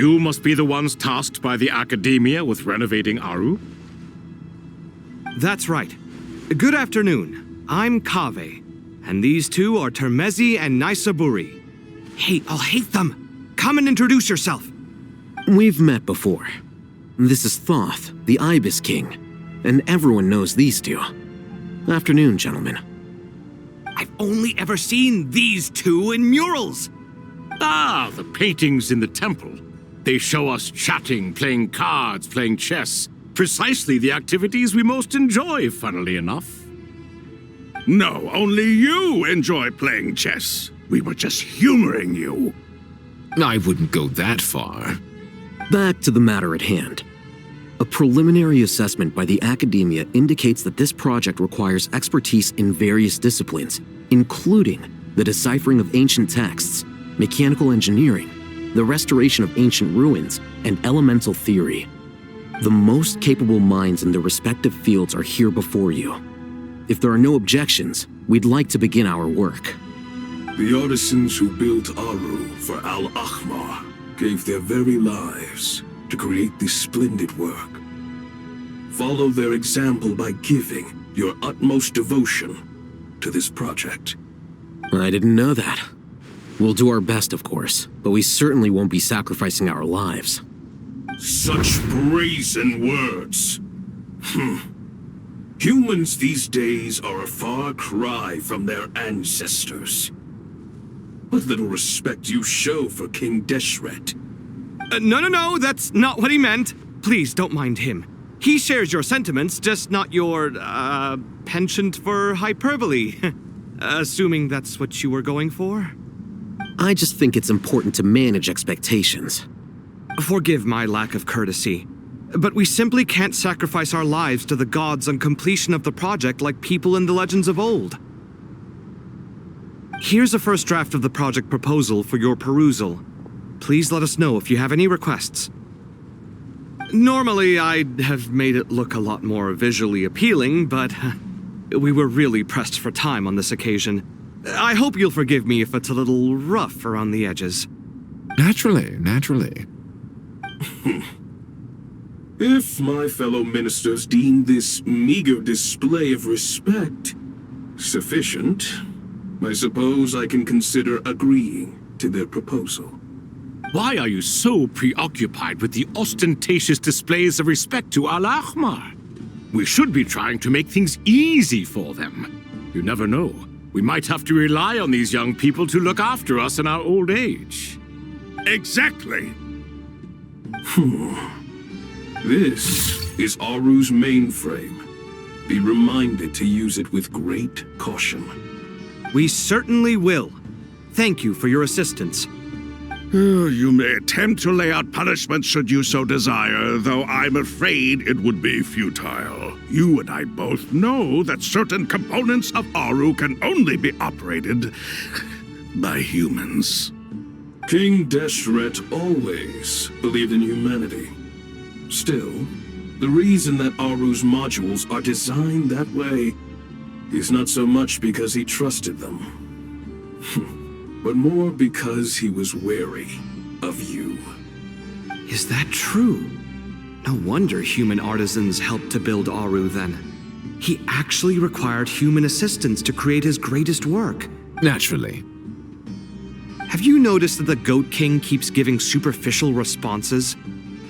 You must be the ones tasked by the Academia with renovating Aru? That's right. Good afternoon. I'm Kaveh, and these two are Termezi and Naisaburi. Hey, I'll hate them! Come and introduce yourself! We've met before. This is Thoth, the Ibis King, and everyone knows these two. Afternoon, gentlemen. I've only ever seen these two in murals! Ah, the paintings in the temple. They show us chatting, playing cards, playing chess. Precisely the activities we most enjoy, funnily enough. No, only you enjoy playing chess. We were just humoring you. I wouldn't go that far. Back to the matter at hand. A preliminary assessment by the Academia indicates that this project requires expertise in various disciplines, including the deciphering of ancient texts, mechanical engineering, the restoration of ancient ruins, and elemental theory. The most capable minds in their respective fields are here before you. If there are no objections, we'd like to begin our work. The artisans who built Aru for Al-Ahmar gave their very lives to create this splendid work. Follow their example by giving your utmost devotion to this project. I didn't know that. We'll do our best, of course, but we certainly won't be sacrificing our lives. Such brazen words. Humans these days are a far cry from their ancestors. What little respect you show for King Deshret. No, that's not what he meant. Please, don't mind him. He shares your sentiments, just not your, penchant for hyperbole. Assuming that's what you were going for? I just think it's important to manage expectations. Forgive my lack of courtesy, but we simply can't sacrifice our lives to the gods on completion of the project like people in the legends of old. Here's a first draft of the project proposal for your perusal. Please let us know if you have any requests. Normally, I'd have made it look a lot more visually appealing, but we were really pressed for time on this occasion. I hope you'll forgive me if it's a little rough around the edges. Naturally. If my fellow ministers deem this meager display of respect sufficient, I suppose I can consider agreeing to their proposal. Why are you so preoccupied with the ostentatious displays of respect to Al-Ahmar? We should be trying to make things easy for them. You never know. We might have to rely on these young people to look after us in our old age. Exactly. This is Aru's mainframe. Be reminded to use it with great caution. We certainly will. Thank you for your assistance. You may attempt to lay out punishment should you so desire, though I'm afraid it would be futile. You and I both know that certain components of Aru can only be operated by humans. King Deshret always believed in humanity. Still, the reason that Aru's modules are designed that way is not so much because he trusted them, but more because he was wary of you. Is that true? No wonder human artisans helped to build Aru then. He actually required human assistance to create his greatest work. Naturally. Have you noticed that the Goat King keeps giving superficial responses?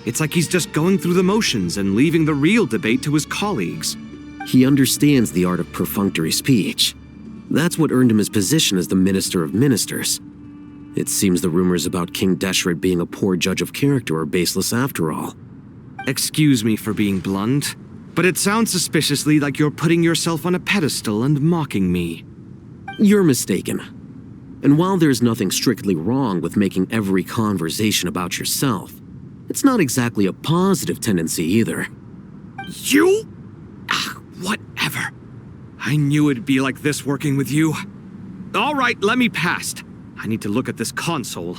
It's like he's just going through the motions and leaving the real debate to his colleagues. He understands the art of perfunctory speech. That's what earned him his position as the Minister of Ministers. It seems the rumors about King Deshret being a poor judge of character are baseless after all. Excuse me for being blunt, but it sounds suspiciously like you're putting yourself on a pedestal and mocking me. You're mistaken. And while there's nothing strictly wrong with making every conversation about yourself, it's not exactly a positive tendency either. You? Whatever. I knew it'd be like this working with you. All right, let me past. I need to look at this console.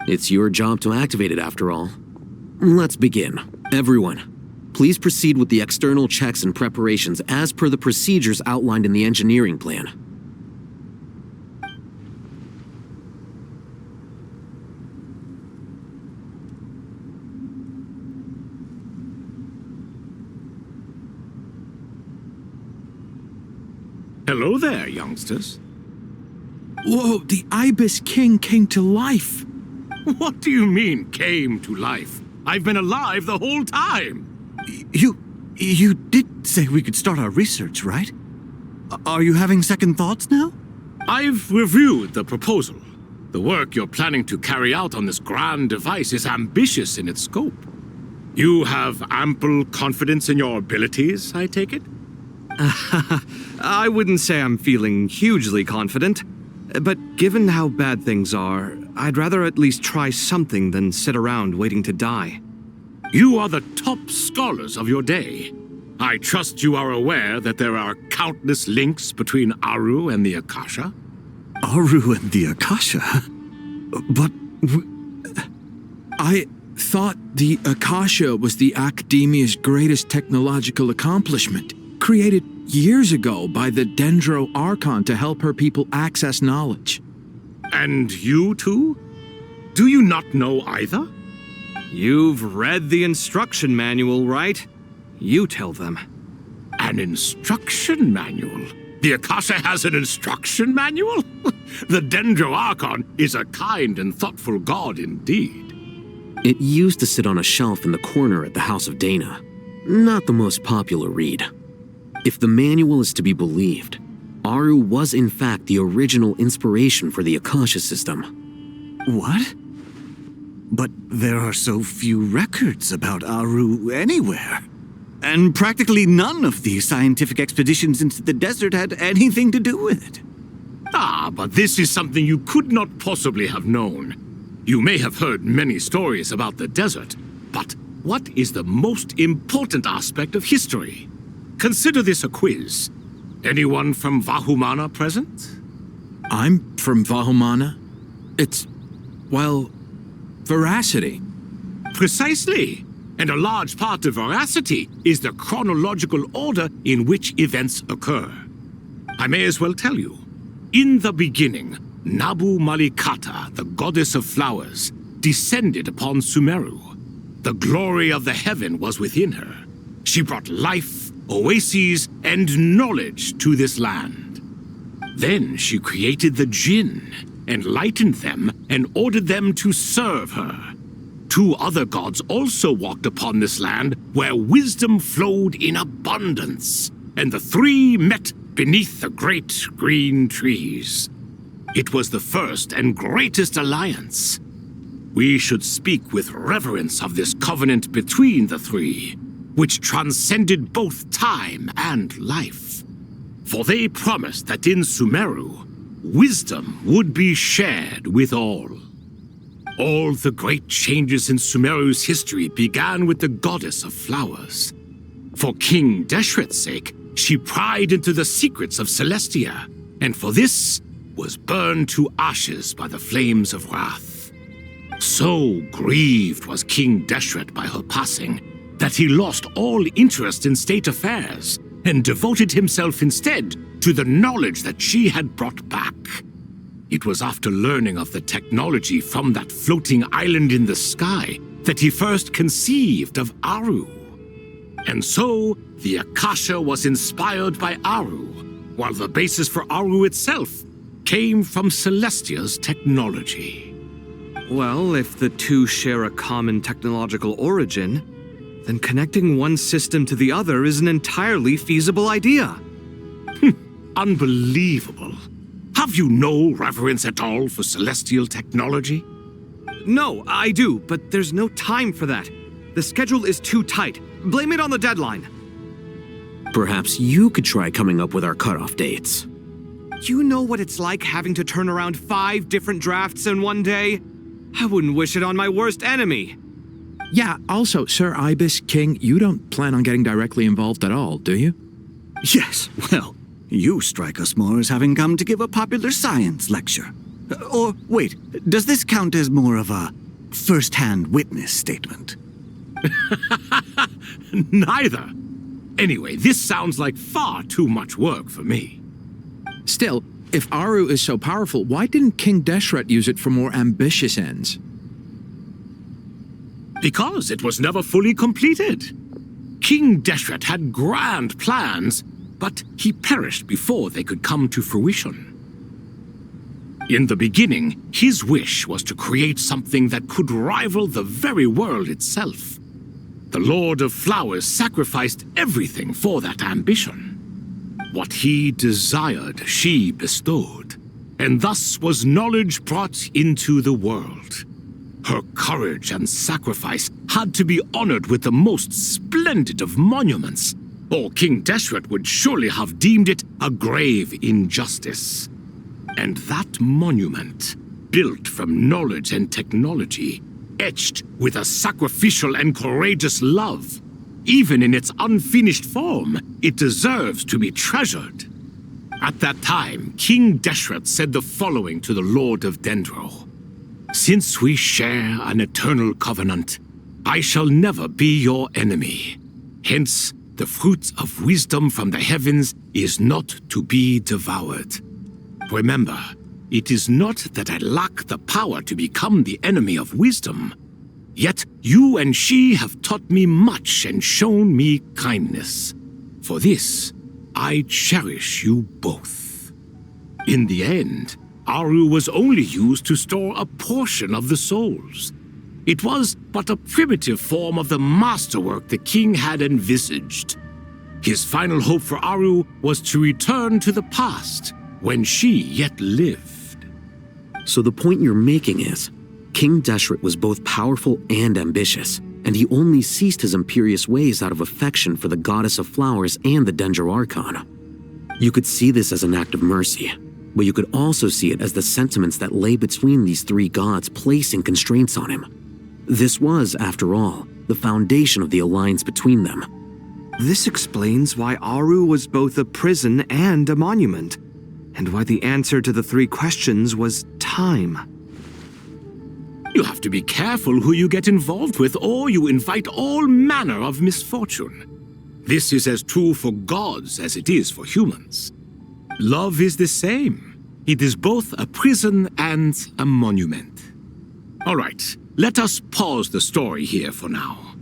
It's your job to activate it after all. Let's begin. Everyone, please proceed with the external checks and preparations as per the procedures outlined in the engineering plan. Hello there, youngsters. Whoa, the Ibis King came to life. What do you mean, came to life? I've been alive the whole time. You did say we could start our research, right? Are you having second thoughts now? I've reviewed the proposal. The work you're planning to carry out on this grand device is ambitious in its scope. You have ample confidence in your abilities, I take it? I wouldn't say I'm feeling hugely confident, but given how bad things are, I'd rather at least try something than sit around waiting to die. You are the top scholars of your day. I trust you are aware that there are countless links between Aru and the Akasha? Aru and the Akasha? But I thought the Akasha was the Academia's greatest technological accomplishment, created years ago by the Dendro Archon to help her people access knowledge. And you too? Do you not know either? You've read the instruction manual, right? You tell them. An instruction manual? The Akasha has an instruction manual? The Dendro Archon is a kind and thoughtful god indeed. It used to sit on a shelf in the corner at the House of Dana. Not the most popular read. If the manual is to be believed, Aru was in fact the original inspiration for the Akasha system. what? But there are so few records about Aru anywhere. And practically none of the scientific expeditions into the desert had anything to do with it. Ah, but this is something you could not possibly have known. You may have heard many stories about the desert, but what is the most important aspect of history? Consider this a quiz. Anyone from Vahumana present? I'm from Vahumana. It's, well, veracity. Precisely. And a large part of veracity is the chronological order in which events occur. I may as well tell you. In the beginning, Nabu Malikata, the goddess of flowers, descended upon Sumeru. The glory of the heaven was within her. She brought life, oases, and knowledge to this land. Then she created the Jinn, enlightened them, and ordered them to serve her. Two other gods also walked upon this land where wisdom flowed in abundance, and the three met beneath the great green trees. It was the first and greatest alliance. We should speak with reverence of this covenant between the three, which transcended both time and life. For they promised that in Sumeru, wisdom would be shared with all. All the great changes in Sumeru's history began with the goddess of flowers. For King Deshret's sake, she pried into the secrets of Celestia, and for this was burned to ashes by the flames of wrath. So grieved was King Deshret by her passing that he lost all interest in state affairs and devoted himself instead to the knowledge that she had brought back. It was after learning of the technology from that floating island in the sky that he first conceived of Aru. And so, the Akasha was inspired by Aru, while the basis for Aru itself came from Celestia's technology. Well, if the two share a common technological origin, then connecting one system to the other is an entirely feasible idea. Unbelievable. Have you no reverence at all for celestial technology? No, I do, but there's no time for that. The schedule is too tight. Blame it on the deadline. Perhaps you could try coming up with our cutoff dates. You know what it's like having to turn around 5 different drafts in one day? I wouldn't wish it on my worst enemy. Yeah, also, Sir Ibis King, you don't plan on getting directly involved at all, do you? Yes, well, you strike us more as having come to give a popular science lecture. Or, wait, does this count as more of a first-hand witness statement? Neither. Anyway, this sounds like far too much work for me. Still, if Aru is so powerful, why didn't King Deshret use it for more ambitious ends? Because it was never fully completed. King Deshret had grand plans, but he perished before they could come to fruition. In the beginning, his wish was to create something that could rival the very world itself. The Lord of Flowers sacrificed everything for that ambition. What he desired, she bestowed, and thus was knowledge brought into the world. Her courage and sacrifice had to be honored with the most splendid of monuments, or King Deshret would surely have deemed it a grave injustice. And that monument, built from knowledge and technology, etched with a sacrificial and courageous love, even in its unfinished form, it deserves to be treasured. At that time, King Deshret said the following to the Lord of Dendro. Since we share an eternal covenant, I shall never be your enemy. Hence, the fruit of wisdom from the heavens is not to be devoured. Remember, it is not that I lack the power to become the enemy of wisdom. Yet you and she have taught me much and shown me kindness. For this, I cherish you both. In the end, Aru was only used to store a portion of the souls. It was but a primitive form of the masterwork the king had envisaged. His final hope for Aru was to return to the past, when she yet lived. So the point you're making is, King Deshret was both powerful and ambitious, and he only ceased his imperious ways out of affection for the Goddess of Flowers and the Dendro Archon. You could see this as an act of mercy, but you could also see it as the sentiments that lay between these three gods placing constraints on him. This was, after all, the foundation of the alliance between them. This explains why Aru was both a prison and a monument, and why the answer to the three questions was time. You have to be careful who you get involved with, or you invite all manner of misfortune. This is as true for gods as it is for humans. Love is the same. It is both a prison and a monument. All right, let us pause the story here for now.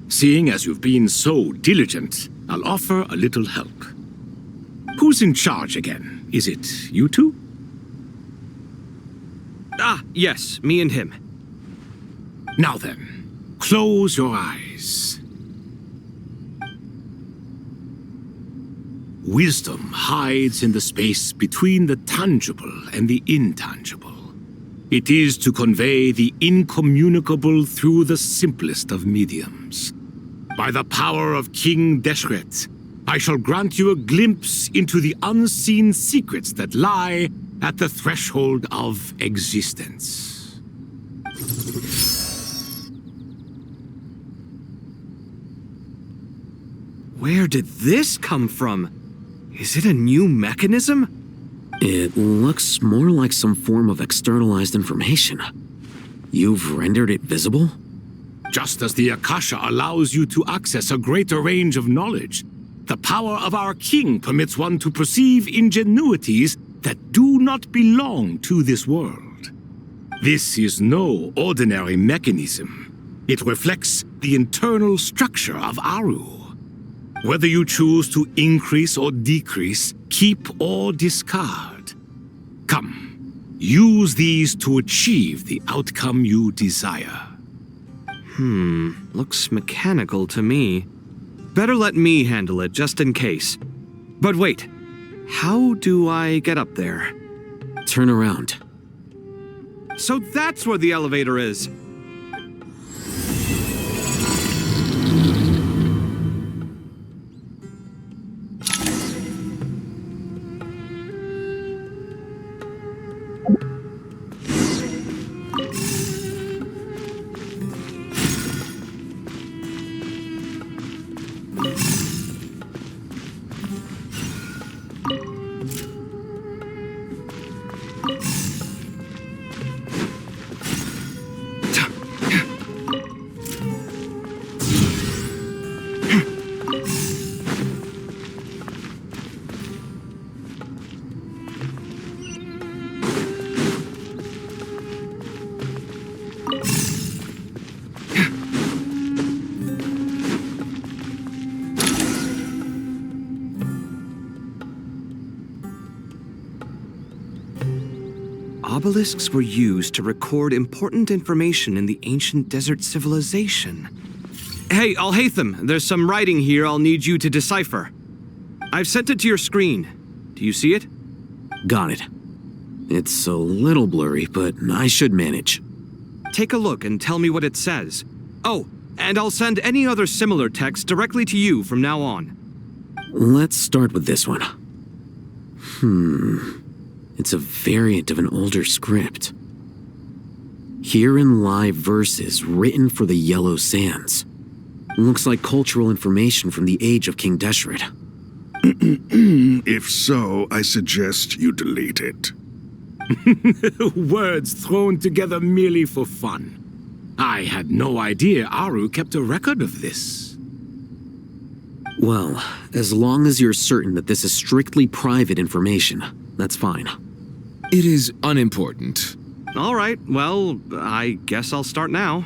Seeing as you've been so diligent, I'll offer a little help. Who's in charge again? Is it you two? Ah, yes, me and him. Now then, close your eyes. Wisdom hides in the space between the tangible and the intangible. It is to convey the incommunicable through the simplest of mediums. By the power of King Deshret, I shall grant you a glimpse into the unseen secrets that lie at the threshold of existence. Where did this come from? Is it a new mechanism? It looks more like some form of externalized information. You've rendered it visible? Just as the Akasha allows you to access a greater range of knowledge, the power of our king permits one to perceive ingenuities that do not belong to this world. This is no ordinary mechanism. It reflects the internal structure of Aru. Whether you choose to increase or decrease, keep or discard. Come, use these to achieve the outcome you desire. Looks mechanical to me. Better let me handle it, just in case. But wait, how do I get up there? Turn around. So that's where the elevator is. Obelisks were used to record important information in the ancient desert civilization. Hey, Al-Haytham, there's some writing here I'll need you to decipher. I've sent it to your screen. Do you see it? Got it. It's a little blurry, but I should manage. Take a look and tell me what it says. Oh, and I'll send any other similar text directly to you from now on. Let's start with this one. It's a variant of an older script. Herein lie verses written for the Yellow Sands. Looks like cultural information from the age of King Deshret. If so, I suggest you delete it. Words thrown together merely for fun. I had no idea Aru kept a record of this. Well, as long as you're certain that this is strictly private information, that's fine. It is unimportant. All right, well, I guess I'll start now.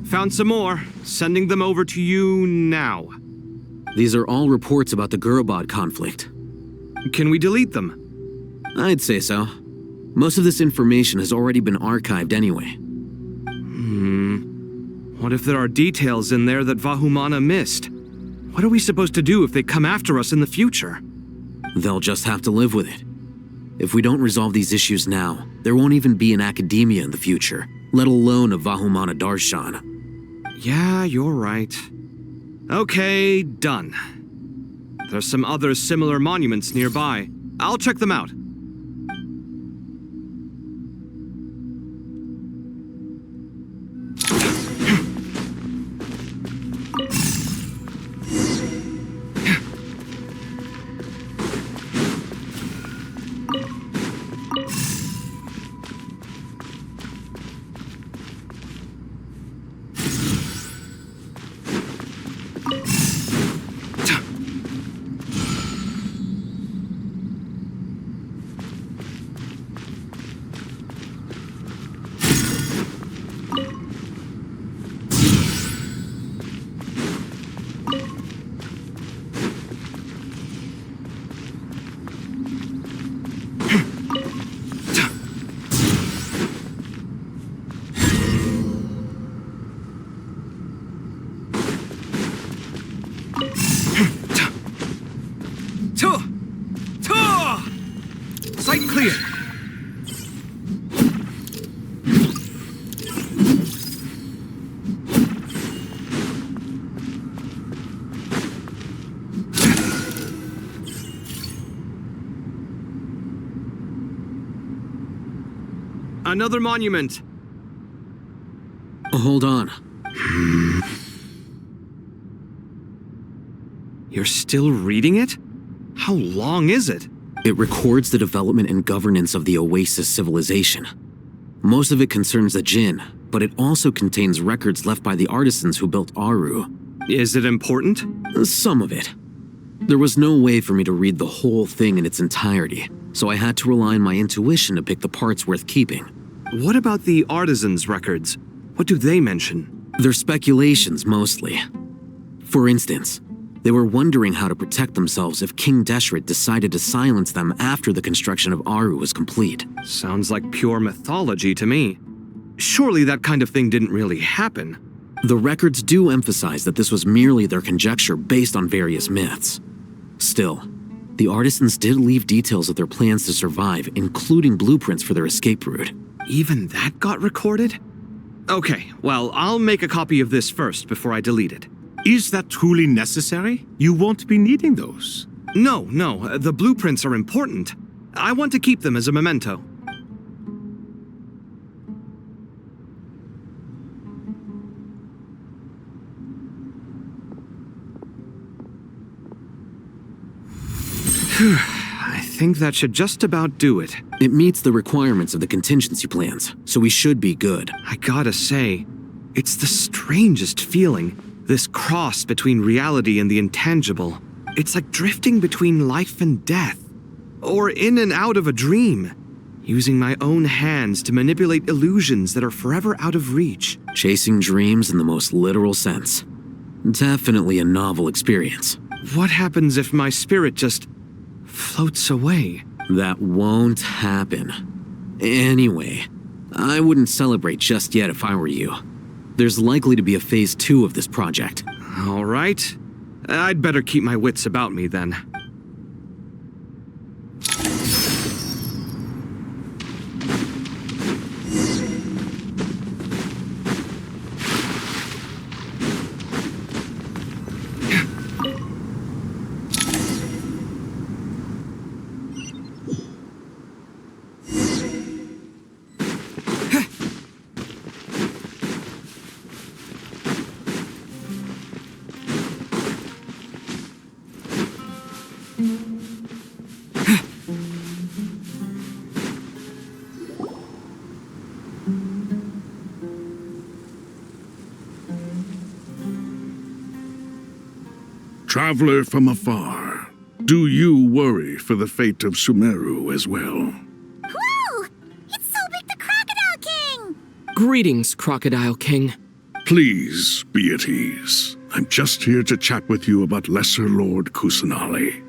Found some more. Sending them over to you now. These are all reports about the Gurubad conflict. Can we delete them? I'd say so. Most of this information has already been archived anyway. What if there are details in there that Vahumana missed? What are we supposed to do if they come after us in the future? They'll just have to live with it. If we don't resolve these issues now, there won't even be an academia in the future, let alone a Vahumana Darshan. Yeah, you're right. Okay, done. There's some other similar monuments nearby. I'll check them out. Sight clear. Another monument. Hold on. You're still reading it? How long is it? It records the development and governance of the Oasis civilization. Most of it concerns the Jinn, but it also contains records left by the artisans who built Aru. Is it important? Some of it. There was no way for me to read the whole thing in its entirety, so I had to rely on my intuition to pick the parts worth keeping. What about the artisans' records? What do they mention? They're speculations, mostly. For instance, they were wondering how to protect themselves if King Deshret decided to silence them after the construction of Aru was complete. Sounds like pure mythology to me. Surely that kind of thing didn't really happen. The records do emphasize that this was merely their conjecture based on various myths. Still, the artisans did leave details of their plans to survive, including blueprints for their escape route. Even that got recorded? Okay, well, I'll make a copy of this first before I delete it. Is that truly necessary? You won't be needing those. No, the blueprints are important. I want to keep them as a memento. I think that should just about do it. It meets the requirements of the contingency plans, so we should be good. I gotta say, it's the strangest feeling. This cross between reality and the intangible. It's like drifting between life and death. Or in and out of a dream. Using my own hands to manipulate illusions that are forever out of reach. Chasing dreams in the most literal sense. Definitely a novel experience. What happens if my spirit just floats away? That won't happen. Anyway, I wouldn't celebrate just yet if I were you. There's likely to be a phase 2 of this project. All right. I'd better keep my wits about me then. Traveler from afar, do you worry for the fate of Sumeru as well? Whoa! It's Sobek the Crocodile King! Greetings, Crocodile King. Please be at ease. I'm just here to chat with you about Lesser Lord Kusanali.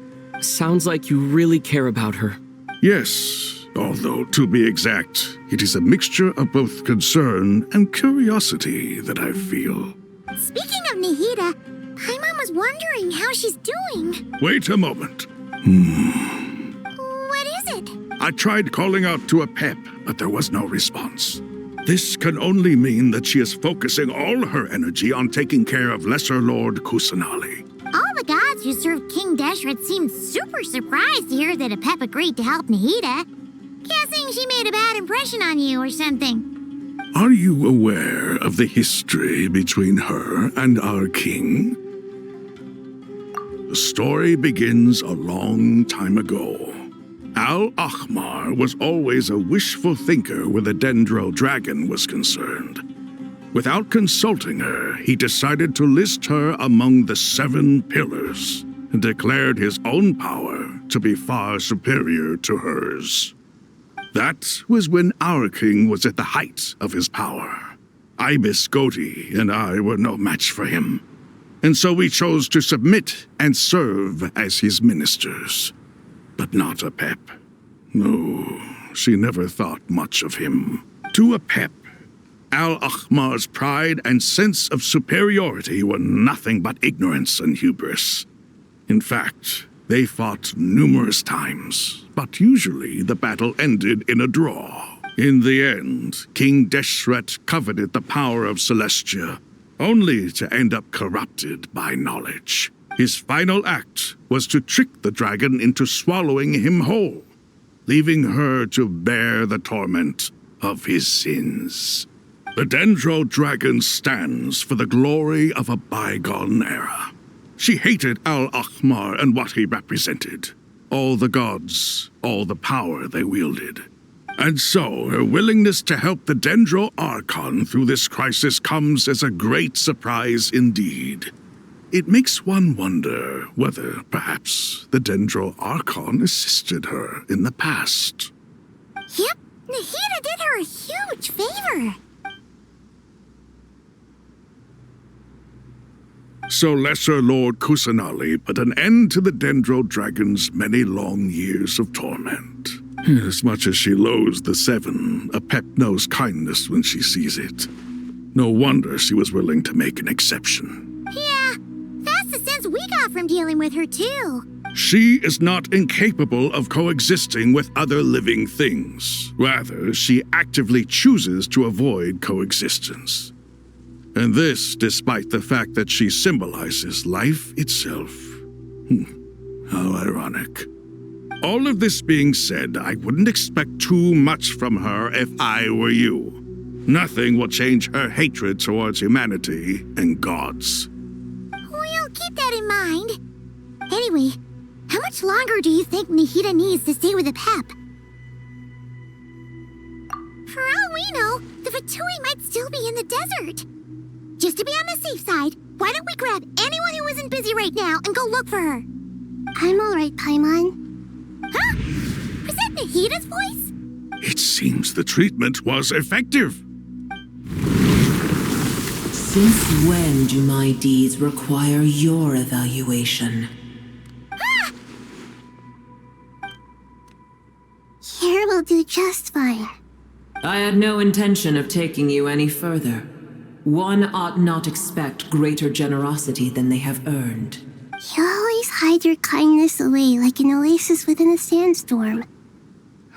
Sounds like you really care about her. Yes, although to be exact, it is a mixture of both concern and curiosity that I feel. Speaking of Nihida, Paimon was wondering how she's doing. Wait a moment. What is it? I tried calling out to a pep, but there was no response. This can only mean that she is focusing all her energy on taking care of Lesser Lord Kusanali. All the gods who serve King Deshret seemed super surprised to hear that a pep agreed to help Nihida. Guessing she made a bad impression on you or something. Are you aware of the history between her and our king? The story begins a long time ago. Al-Ahmar was always a wishful thinker where the Dendro dragon was concerned. Without consulting her, he decided to list her among the 7 pillars and declared his own power to be far superior to hers. That was when our king was at the height of his power. Ibis Goti and I were no match for him. And so we chose to submit and serve as his ministers. But not a pep. No, she never thought much of him. To a pep, Al-Ahmar's pride and sense of superiority were nothing but ignorance and hubris. In fact, they fought numerous times, but usually the battle ended in a draw. In the end, King Deshret coveted the power of Celestia, only to end up corrupted by knowledge. His final act was to trick the dragon into swallowing him whole, leaving her to bear the torment of his sins. The Dendro dragon stands for the glory of a bygone era. She hated Al-Ahmar and what he represented. All the gods, all the power they wielded. And so, her willingness to help the Dendro Archon through this crisis comes as a great surprise indeed. It makes one wonder whether, perhaps, the Dendro Archon assisted her in the past. Yep, Nihida did her a huge favor. So Lesser Lord Kusanali put an end to the Dendro Dragon's many long years of torment. As much as she loathes the 7, a pep knows kindness when she sees it. No wonder she was willing to make an exception. Yeah, that's the sense we got from dealing with her, too. She is not incapable of coexisting with other living things. Rather, she actively chooses to avoid coexistence. And this despite the fact that she symbolizes life itself. How ironic. All of this being said, I wouldn't expect too much from her if I were you. Nothing will change her hatred towards humanity and gods. We'll keep that in mind. Anyway, how much longer do you think Nahida needs to stay with the Pep? For all we know, the Fatui might still be in the desert. Just to be on the safe side, why don't we grab anyone who isn't busy right now and go look for her? I'm alright, Paimon. Huh? Was that Nahida's voice? It seems the treatment was effective. Since when do my deeds require your evaluation? Ah! Here will do just fine. I had no intention of taking you any further. One ought not expect greater generosity than they have earned. You always hide your kindness away like an oasis within a sandstorm.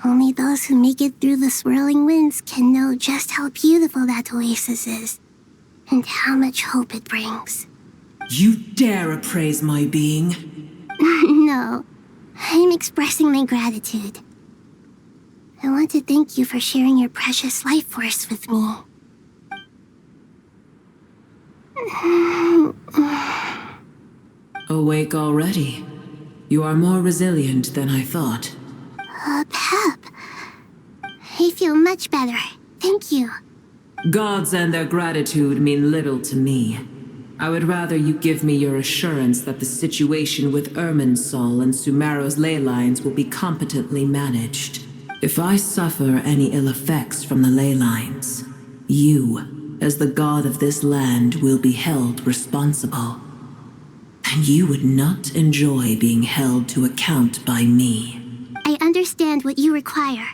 Only those who make it through the swirling winds can know just how beautiful that oasis is, and how much hope it brings. You dare appraise my being? No, I'm expressing my gratitude. I want to thank you for sharing your precious life force with me. Awake already? You are more resilient than I thought. Pep. I feel much better. Thank you. Gods and their gratitude mean little to me. I would rather you give me your assurance that the situation with Irminsul and Sumeru's ley lines will be competently managed. If I suffer any ill effects from the ley lines, you, as the god of this land, will be held responsible. And you would not enjoy being held to account by me. I understand what you require,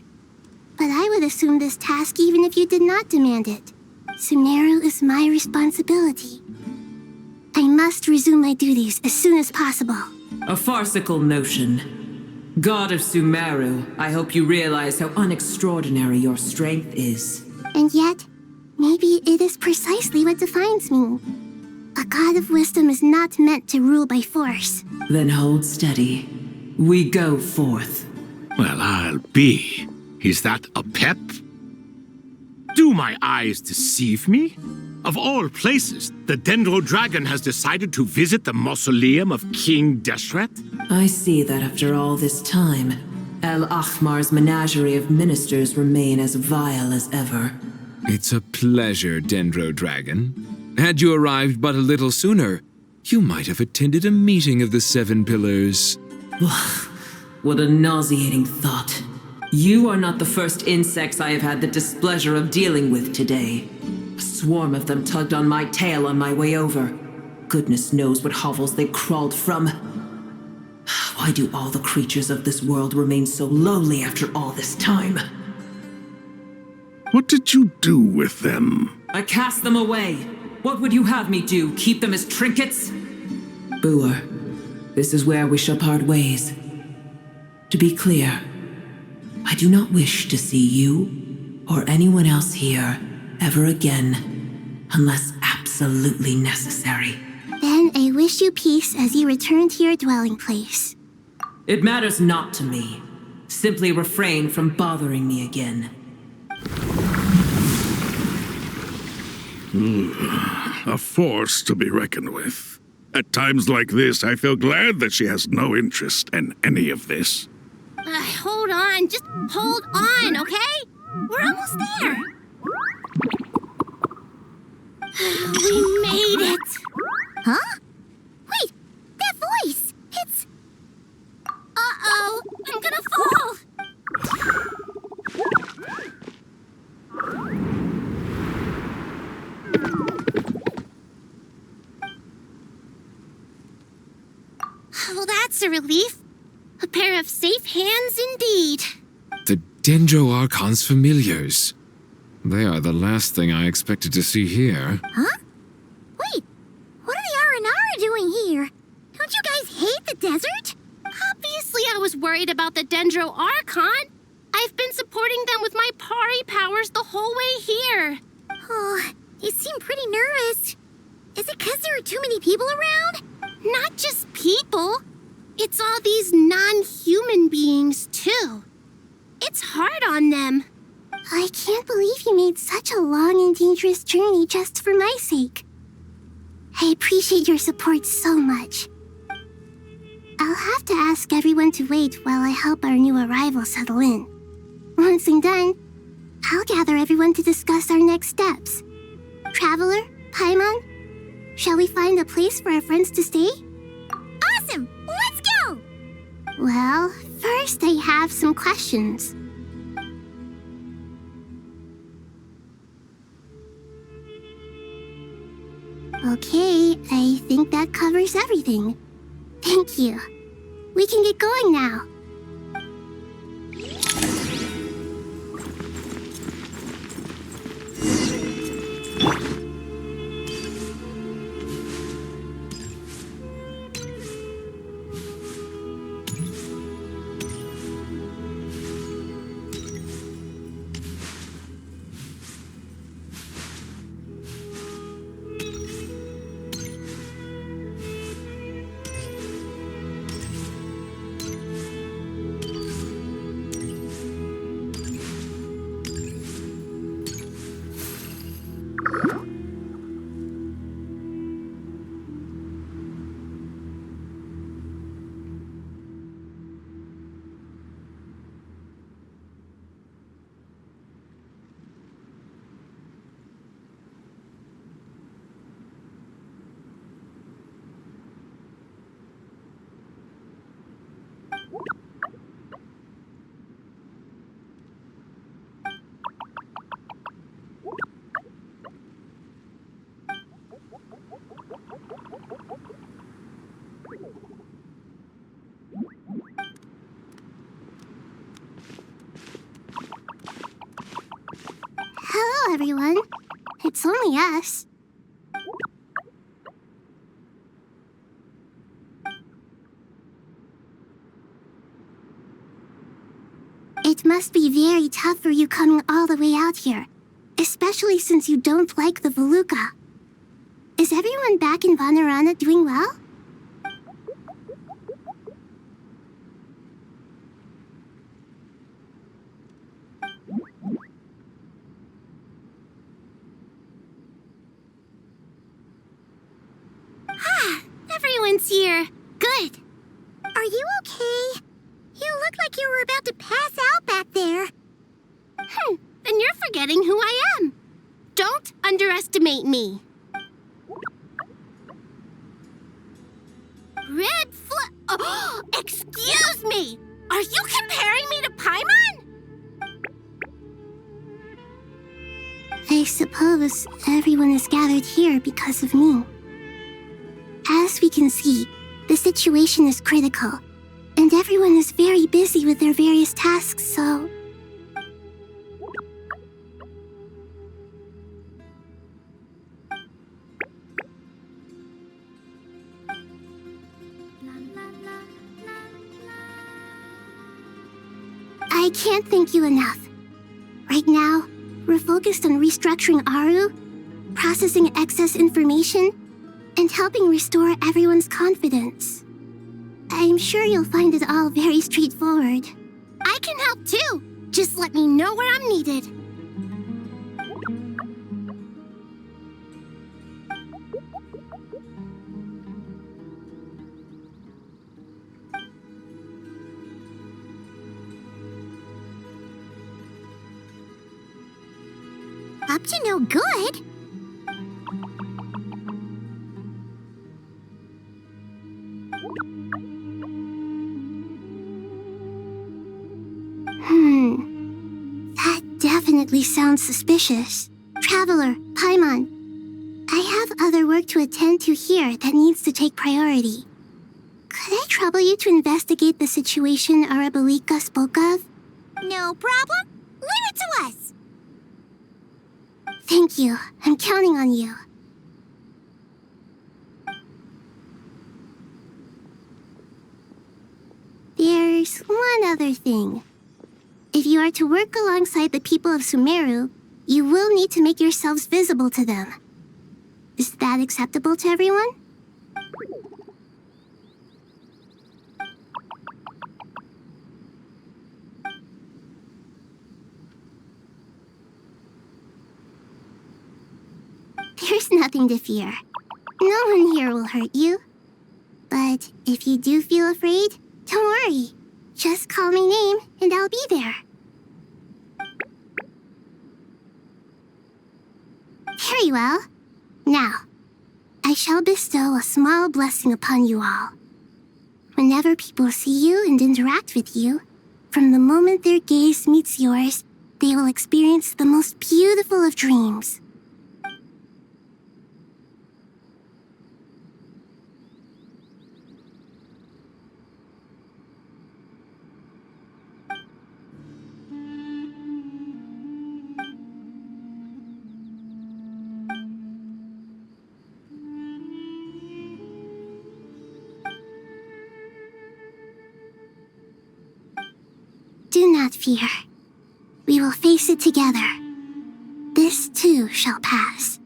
but I would assume this task even if you did not demand it. Sumeru is my responsibility. I must resume my duties as soon as possible. A farcical notion. God of Sumeru, I hope you realize how unextraordinary your strength is. And yet, maybe it is precisely what defines me. A god of wisdom is not meant to rule by force. Then hold steady. We go forth. Well, I'll be. Is that a pep? Do my eyes deceive me? Of all places, the Dendro Dragon has decided to visit the mausoleum of King Deshret? I see that after all this time, El Ahmar's menagerie of ministers remain as vile as ever. It's a pleasure, Dendro Dragon. Had you arrived but a little sooner, you might have attended a meeting of the Seven Pillars. What a nauseating thought. You are not the first insects I have had the displeasure of dealing with today. A swarm of them tugged on my tail on my way over. Goodness knows what hovels they crawled from. Why do all the creatures of this world remain so lowly after all this time? What did you do with them? I cast them away. What would you have me do? Keep them as trinkets? Boer, this is where we shall part ways. To be clear, I do not wish to see you or anyone else here ever again, unless absolutely necessary. Then I wish you peace as you return to your dwelling place. It matters not to me. Simply refrain from bothering me again. A force to be reckoned with. At times like this, I feel glad that she has no interest in any of this. Hold on, just hold on, okay? We're almost there. We made it! Huh? Wait, that voice! It's... Uh-oh, I'm gonna fall! Well, that's a relief. A pair of safe hands indeed. The Dendro Archon's familiars. They are the last thing I expected to see here. Huh? Wait, what are the Aranara doing here? Don't you guys hate the desert? Obviously I was worried about the Dendro Archon. I've been supporting them with my Pari powers the whole way here. Oh, you seem pretty nervous. Is it because there are too many people around? Not just people. It's all these non-human beings, too. It's hard on them. I can't believe you made such a long and dangerous journey just for my sake. I appreciate your support so much. I'll have to ask everyone to wait while I help our new arrival settle in. Once I'm done, I'll gather everyone to discuss our next steps. Traveler, Paimon, shall we find a place for our friends to stay? Awesome! Let's go! Well, first I have some questions. Okay, I think that covers everything. Thank you. We can get going now. Hello, everyone. It's only us. It must be very tough for you coming all the way out here, especially since you don't like the Voluka. Is everyone back in Vanarana doing well? Everyone's here. Good. Are you okay? You look like you were about to pass out back there. Then you're forgetting who I am. Don't underestimate me. Oh, excuse me! Are you comparing me to Paimon? I suppose everyone is gathered here because of me. As we can see, the situation is critical, and everyone is very busy with their various tasks, so... I can't thank you enough. Right now, we're focused on restructuring Aru, processing excess information, and helping restore everyone's confidence. I'm sure you'll find it all very straightforward. I can help too. Just let me know where I'm needed. Up to no good? That definitely sounds suspicious. Traveler, Paimon, I have other work to attend to here that needs to take priority. Could I trouble you to investigate the situation Arabalika spoke of? No problem. Leave it to us. Thank you. I'm counting on you. There's one other thing. If you are to work alongside the people of Sumeru, you will need to make yourselves visible to them. Is that acceptable to everyone? There's nothing to fear. No one here will hurt you. But if you do feel afraid, don't worry. Just call my name and I'll be there. Very well. Now, I shall bestow a small blessing upon you all. Whenever people see you and interact with you, from the moment their gaze meets yours, they will experience the most beautiful of dreams. Do not fear. We will face it together. This too shall pass.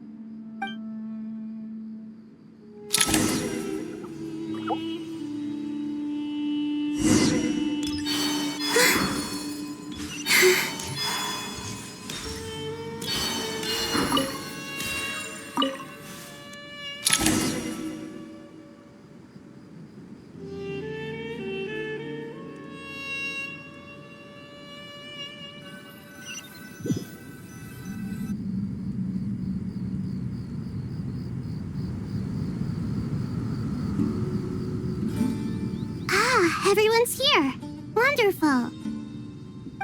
Everyone's here. Wonderful.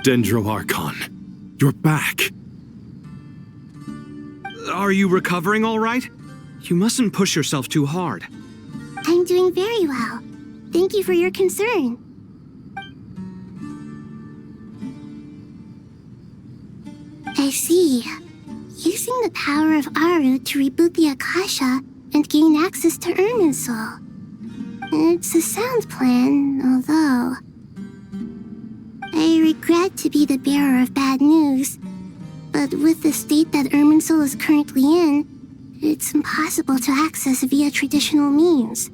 Dendro-Archon, you're back. Are you recovering all right? You mustn't push yourself too hard. I'm doing very well. Thank you for your concern. I see. Using the power of Aru to reboot the Akasha and gain access to Irminsul. It's a sound plan, although... I regret to be the bearer of bad news, but with the state that Irminsul is currently in, it's impossible to access via traditional means.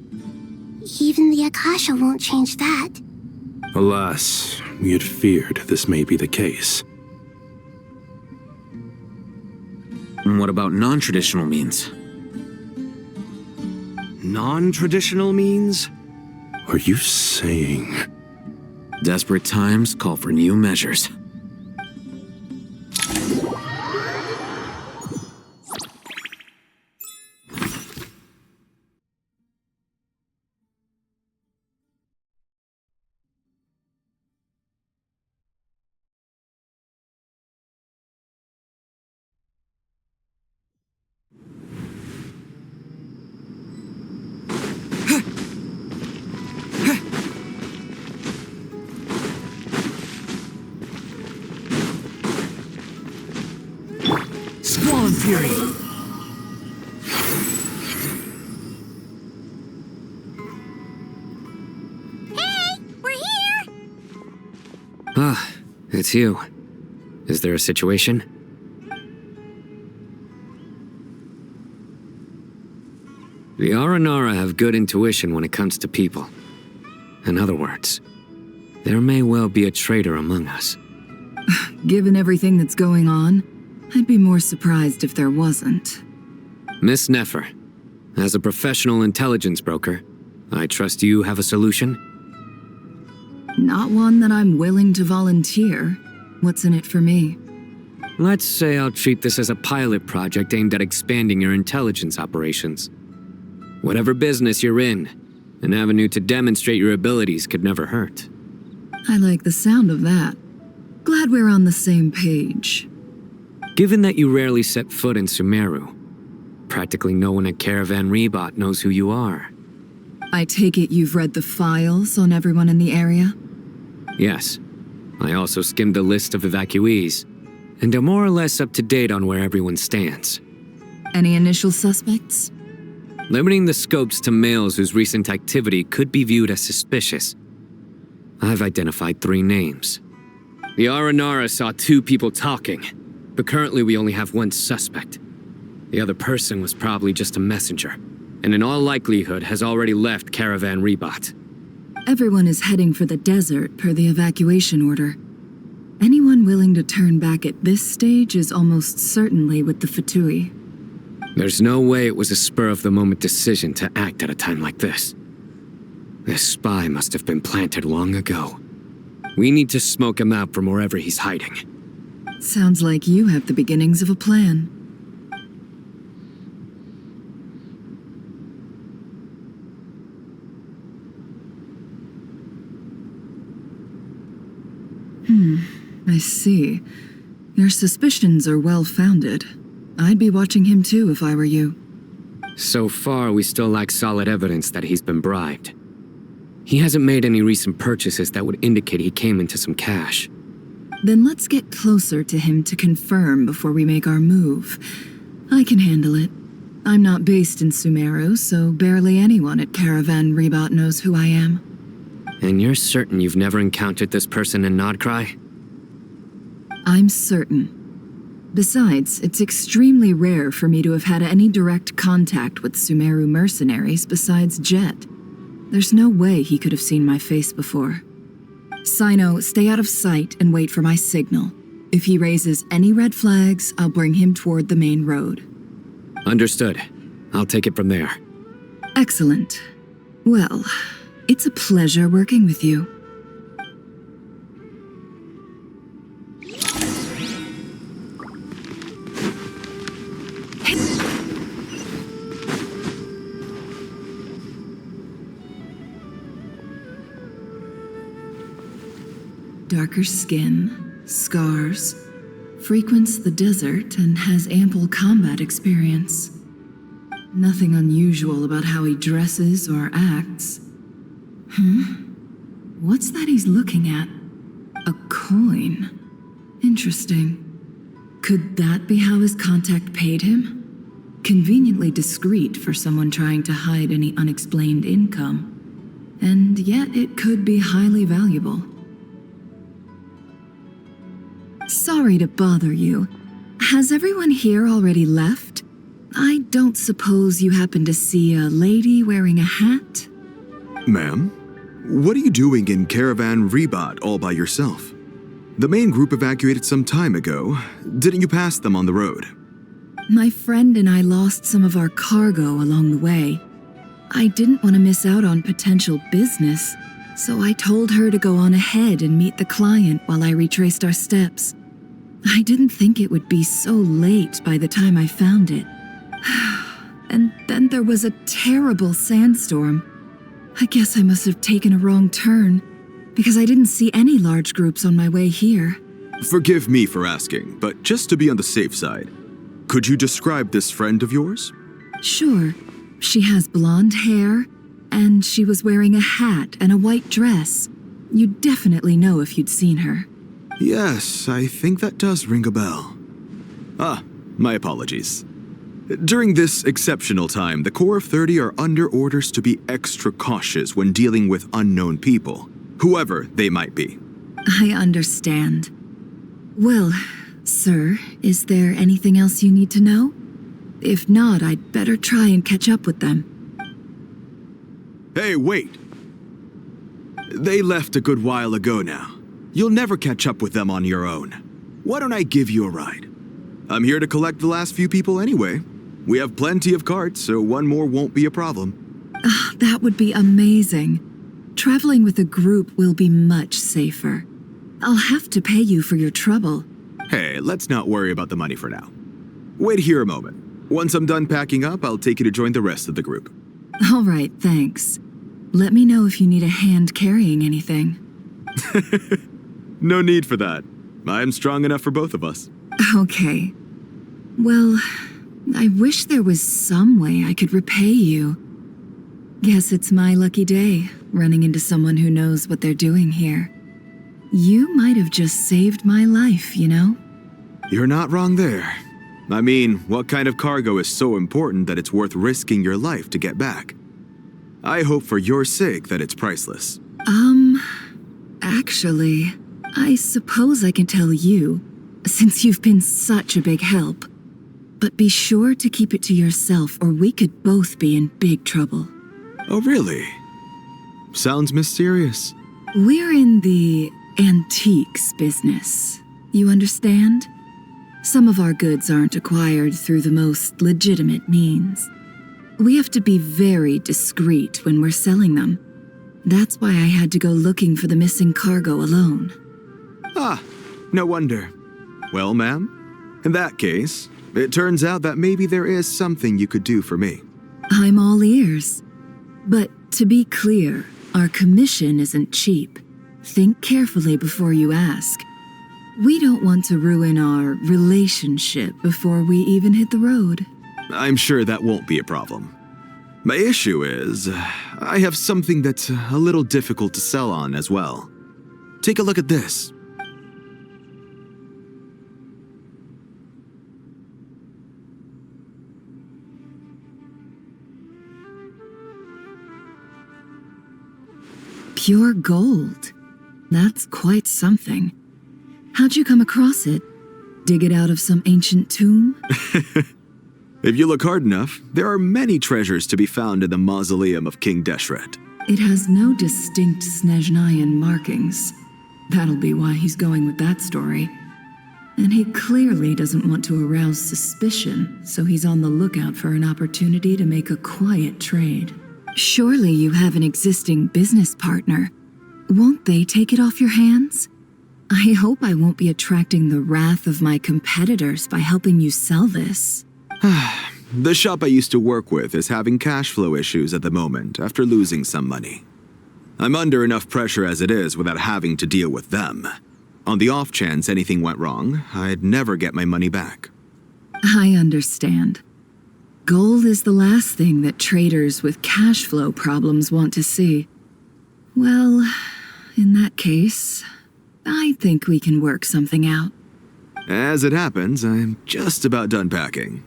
Even the Akasha won't change that. Alas, we had feared this may be the case. And what about non-traditional means? Non-traditional means? Are you saying... Desperate times call for new measures. Fury. Hey, we're here! Ah, it's you. Is there a situation? The Aranara have good intuition when it comes to people. In other words, there may well be a traitor among us. Given everything that's going on, I'd be more surprised if there wasn't. Miss Nefer, as a professional intelligence broker, I trust you have a solution? Not one that I'm willing to volunteer. What's in it for me? Let's say I'll treat this as a pilot project aimed at expanding your intelligence operations. Whatever business you're in, an avenue to demonstrate your abilities could never hurt. I like the sound of that. Glad we're on the same page. Given that you rarely set foot in Sumeru, practically no one at Caravan Rebot knows who you are. I take it you've read the files on everyone in the area? Yes. I also skimmed the list of evacuees, and am more or less up to date on where everyone stands. Any initial suspects? Limiting the scopes to males whose recent activity could be viewed as suspicious, I've identified 3 names. The Aranara saw 2 people talking, but currently we only have 1 suspect. The other person was probably just a messenger, and in all likelihood has already left Caravan Rebot. Everyone is heading for the desert per the evacuation order. Anyone willing to turn back at this stage is almost certainly with the Fatui. There's no way it was a spur-of-the-moment decision to act at a time like this. This spy must have been planted long ago. We need to smoke him out from wherever he's hiding. Sounds like you have the beginnings of a plan. I see. Your suspicions are well-founded. I'd be watching him too if I were you. So far, we still lack solid evidence that he's been bribed. He hasn't made any recent purchases that would indicate he came into some cash. Then let's get closer to him to confirm before we make our move. I can handle it. I'm not based in Sumeru, so barely anyone at Caravan Rebot knows who I am. And you're certain you've never encountered this person in Nodcry? I'm certain. Besides, it's extremely rare for me to have had any direct contact with Sumeru mercenaries besides Jet. There's no way he could have seen my face before. Sino, stay out of sight and wait for my signal. If he raises any red flags, I'll bring him toward the main road. Understood. I'll take it from there. Excellent. Well, it's a pleasure working with you. Darker skin, scars, frequents the desert and has ample combat experience. Nothing unusual about how he dresses or acts. What's that he's looking at? A coin. Interesting. Could that be how his contact paid him? Conveniently discreet for someone trying to hide any unexplained income. And yet it could be highly valuable. Sorry to bother you. Has everyone here already left? I don't suppose you happen to see a lady wearing a hat? Ma'am, what are you doing in Caravan Rebot all by yourself? The main group evacuated some time ago. Didn't you pass them on the road? My friend and I lost some of our cargo along the way. I didn't want to miss out on potential business, so I told her to go on ahead and meet the client while I retraced our steps. I didn't think it would be so late by the time I found it. And then there was a terrible sandstorm. I guess I must have taken a wrong turn, because I didn't see any large groups on my way here. Forgive me for asking, but just to be on the safe side, could you describe this friend of yours? Sure. She has blonde hair, and she was wearing a hat and a white dress. You'd definitely know if you'd seen her. Yes, I think that does ring a bell. My apologies. During this exceptional time, the Corps of 30 are under orders to be extra cautious when dealing with unknown people, whoever they might be. I understand. Well, sir, is there anything else you need to know? If not, I'd better try and catch up with them. Hey, wait! They left a good while ago now. You'll never catch up with them on your own. Why don't I give you a ride? I'm here to collect the last few people anyway. We have plenty of carts, so one more won't be a problem. That would be amazing. Traveling with a group will be much safer. I'll have to pay you for your trouble. Hey, let's not worry about the money for now. Wait here a moment. Once I'm done packing up, I'll take you to join the rest of the group. All right, thanks. Let me know if you need a hand carrying anything. No need for that. I'm strong enough for both of us. Okay. Well, I wish there was some way I could repay you. Guess it's my lucky day, running into someone who knows what they're doing here. You might have just saved my life, you know? You're not wrong there. I mean, what kind of cargo is so important that it's worth risking your life to get back? I hope for your sake that it's priceless. Actually, I suppose I can tell you, since you've been such a big help. But be sure to keep it to yourself, or we could both be in big trouble. Oh, really? Sounds mysterious. We're in the antiques business. You understand? Some of our goods aren't acquired through the most legitimate means. We have to be very discreet when we're selling them. That's why I had to go looking for the missing cargo alone. Ah, no wonder. Well, ma'am, in that case, it turns out that maybe there is something you could do for me. I'm all ears. But to be clear, our commission isn't cheap. Think carefully before you ask. We don't want to ruin our relationship before we even hit the road. I'm sure that won't be a problem. My issue is, I have something that's a little difficult to sell on as well. Take a look at this. Pure gold. That's quite something. How'd you come across it? Dig it out of some ancient tomb? If you look hard enough, there are many treasures to be found in the mausoleum of King Deshret. It has no distinct Snezhnayan markings. That'll be why he's going with that story. And he clearly doesn't want to arouse suspicion, so he's on the lookout for an opportunity to make a quiet trade. Surely you have an existing business partner. Won't they take it off your hands? I hope I won't be attracting the wrath of my competitors by helping you sell this. The shop I used to work with is having cash flow issues at the moment after losing some money. I'm under enough pressure as it is without having to deal with them. On the off chance anything went wrong, I'd never get my money back. I understand. Gold is the last thing that traders with cash flow problems want to see. Well, in that case, I think we can work something out. As it happens, I'm just about done packing.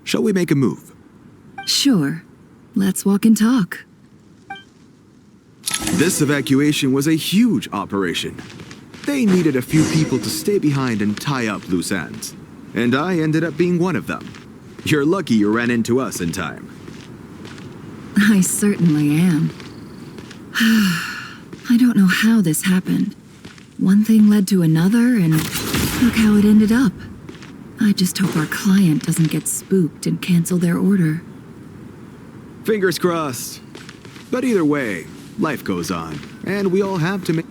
Shall we make a move? Sure. Let's walk and talk. This evacuation was a huge operation. They needed a few people to stay behind and tie up loose ends. And I ended up being one of them. You're lucky you ran into us in time. I certainly am. I don't know how this happened. One thing led to another, and look how it ended up. I just hope our client doesn't get spooked and cancel their order. Fingers crossed. But either way, life goes on, and we all have to make...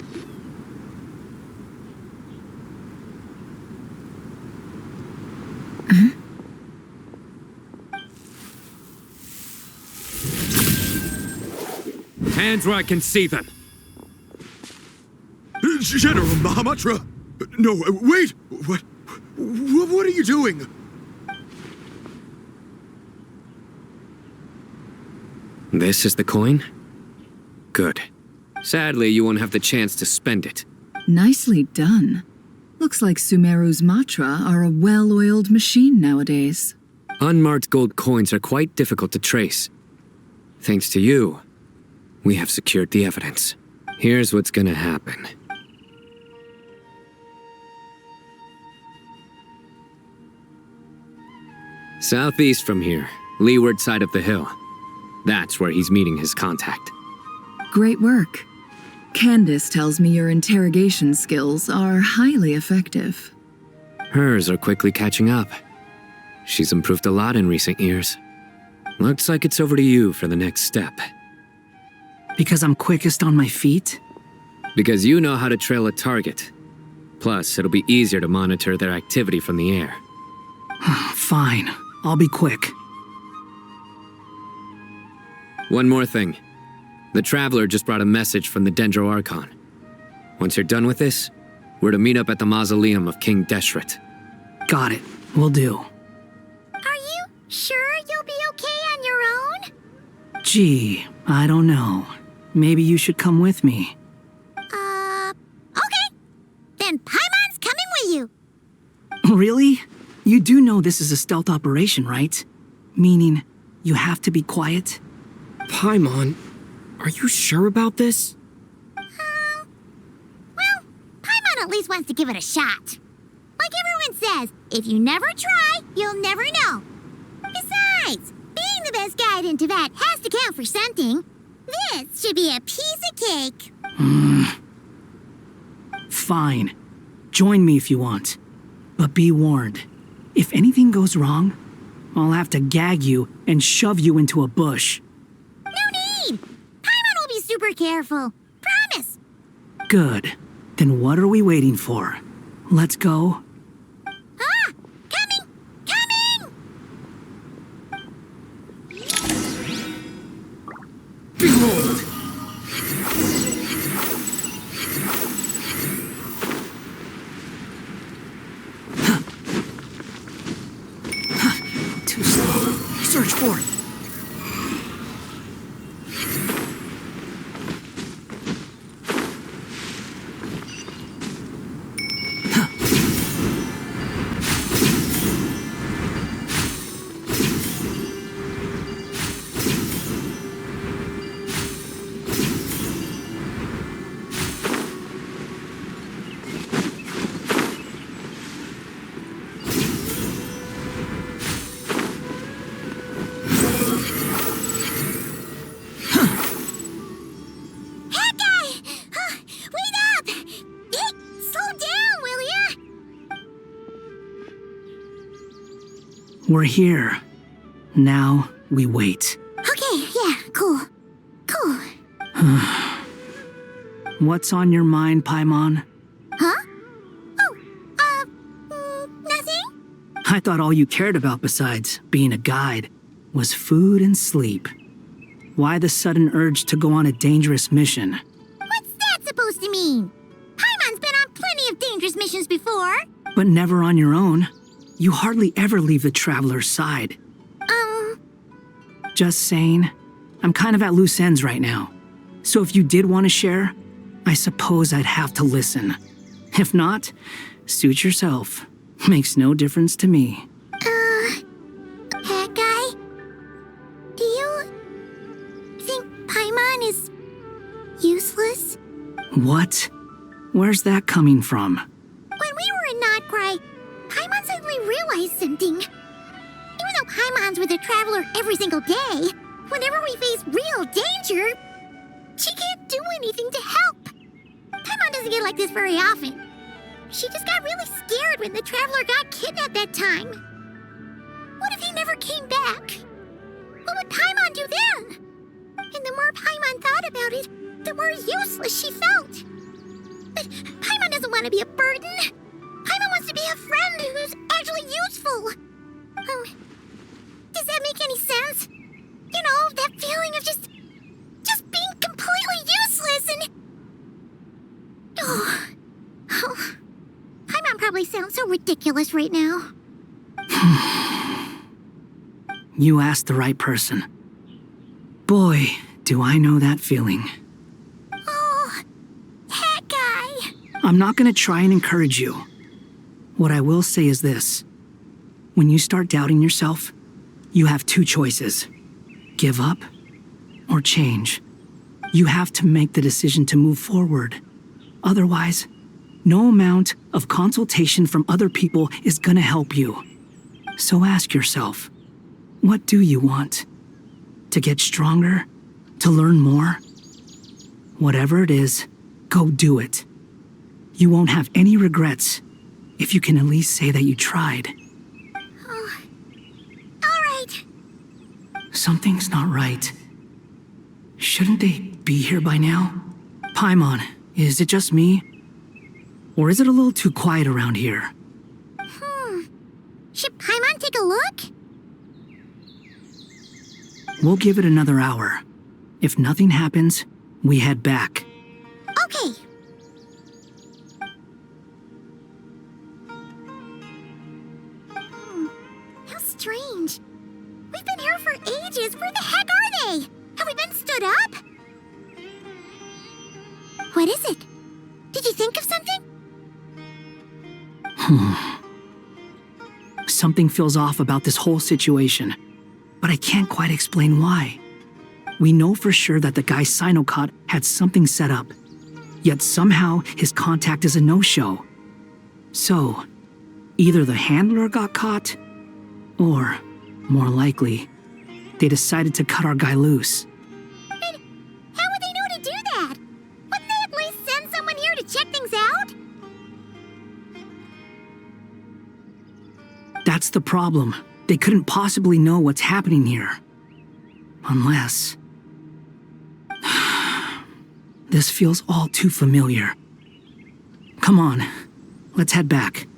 Hands where I can see them. General Mahamatra! No, wait! What are you doing? This is the coin? Good. Sadly, you won't have the chance to spend it. Nicely done. Looks like Sumeru's Matra are a well-oiled machine nowadays. Unmarked gold coins are quite difficult to trace. Thanks to you, we have secured the evidence. Here's what's gonna happen. Southeast from here, leeward side of the hill. That's where he's meeting his contact. Great work. Candace tells me your interrogation skills are highly effective. Hers are quickly catching up. She's improved a lot in recent years. Looks like it's over to you for the next step. Because I'm quickest on my feet? Because you know how to trail a target. Plus, it'll be easier to monitor their activity from the air. Fine. I'll be quick. One more thing. The Traveler just brought a message from the Dendro Archon. Once you're done with this, we're to meet up at the mausoleum of King Deshret. Got it. Will do. Are you sure you'll be okay on your own? Gee, I don't know. Maybe you should come with me. Okay. Then Paimon's coming with you. Really? You do know this is a stealth operation, right? Meaning, you have to be quiet? Paimon, are you sure about this? Well, Paimon at least wants to give it a shot. Like everyone says, if you never try, you'll never know. Besides, being the best guide in Tibet has to count for something. This should be a piece of cake. Fine. Join me if you want. But be warned, If anything goes wrong, I'll have to gag you and shove you into a bush. No need! Paimon will be super careful. Promise! Good. Then what are we waiting for? Let's go. Ah! Coming! Coming! Behold! Too slow. Search for it. We're here. Now we wait. Okay, yeah, cool. Cool. What's on your mind, Paimon? Huh? Nothing? I thought all you cared about besides being a guide was food and sleep. Why the sudden urge to go on a dangerous mission? What's that supposed to mean? Paimon's been on plenty of dangerous missions before. But never on your own. You hardly ever leave the traveler's side. Just saying, I'm kind of at loose ends right now. So if you did want to share, I suppose I'd have to listen. If not, suit yourself. Makes no difference to me. That guy? Do you think Paimon is useless? What? Where's that coming from? When we were in Notcry, Paimon suddenly realized something. Even though Paimon's with the Traveler every single day, whenever we face real danger, she can't do anything to help. Paimon doesn't get like this very often. She just got really scared when the Traveler got kidnapped that time. What if he never came back? What would Paimon do then? And the more Paimon thought about it, the more useless she felt. But Paimon doesn't want to be a burden. Paimon wants to be a friend who's actually useful. Does that make any sense? You know, that feeling of just being completely useless and... Oh. Paimon probably sounds so ridiculous right now. You asked the right person. Boy, do I know that feeling. Oh, that guy. I'm not gonna try and encourage you. What I will say is this. When you start doubting yourself, you have two choices. Give up or change. You have to make the decision to move forward. Otherwise, no amount of consultation from other people is gonna help you. So ask yourself, what do you want? To get stronger? To learn more? Whatever it is, go do it. You won't have any regrets if you can at least say that you tried. All right. Something's not right. Shouldn't they be here by now? Paimon, is it just me? Or is it a little too quiet around here? Should Paimon take a look? We'll give it another hour. If nothing happens, we head back. Okay. How strange. We've been here for ages. Where the heck are they? Have we been stood up? What is it? Did you think of something? Something feels off about this whole situation, but I can't quite explain why. We know for sure that the guy Sinocot had something set up, yet somehow his contact is a no-show. So, either the handler got caught, or, more likely, they decided to cut our guy loose. But how would they know to do that? Wouldn't they at least send someone here to check things out? That's the problem. They couldn't possibly know what's happening here. Unless... This feels all too familiar. Come on, let's head back.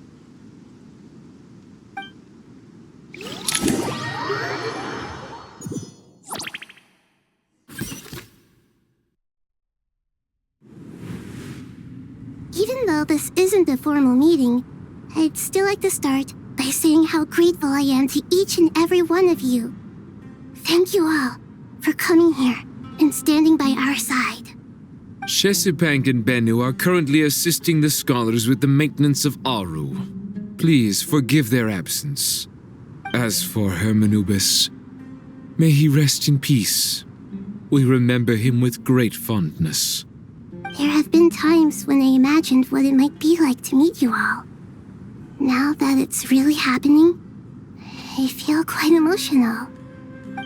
Even though this isn't a formal meeting, I'd still like to start by saying how grateful I am to each and every one of you. Thank you all for coming here and standing by our side. Shesipank and Bennu are currently assisting the scholars with the maintenance of Aru. Please forgive their absence. As for Hermanubis, may he rest in peace. We remember him with great fondness. There have been times when I imagined what it might be like to meet you all. Now that it's really happening, I feel quite emotional.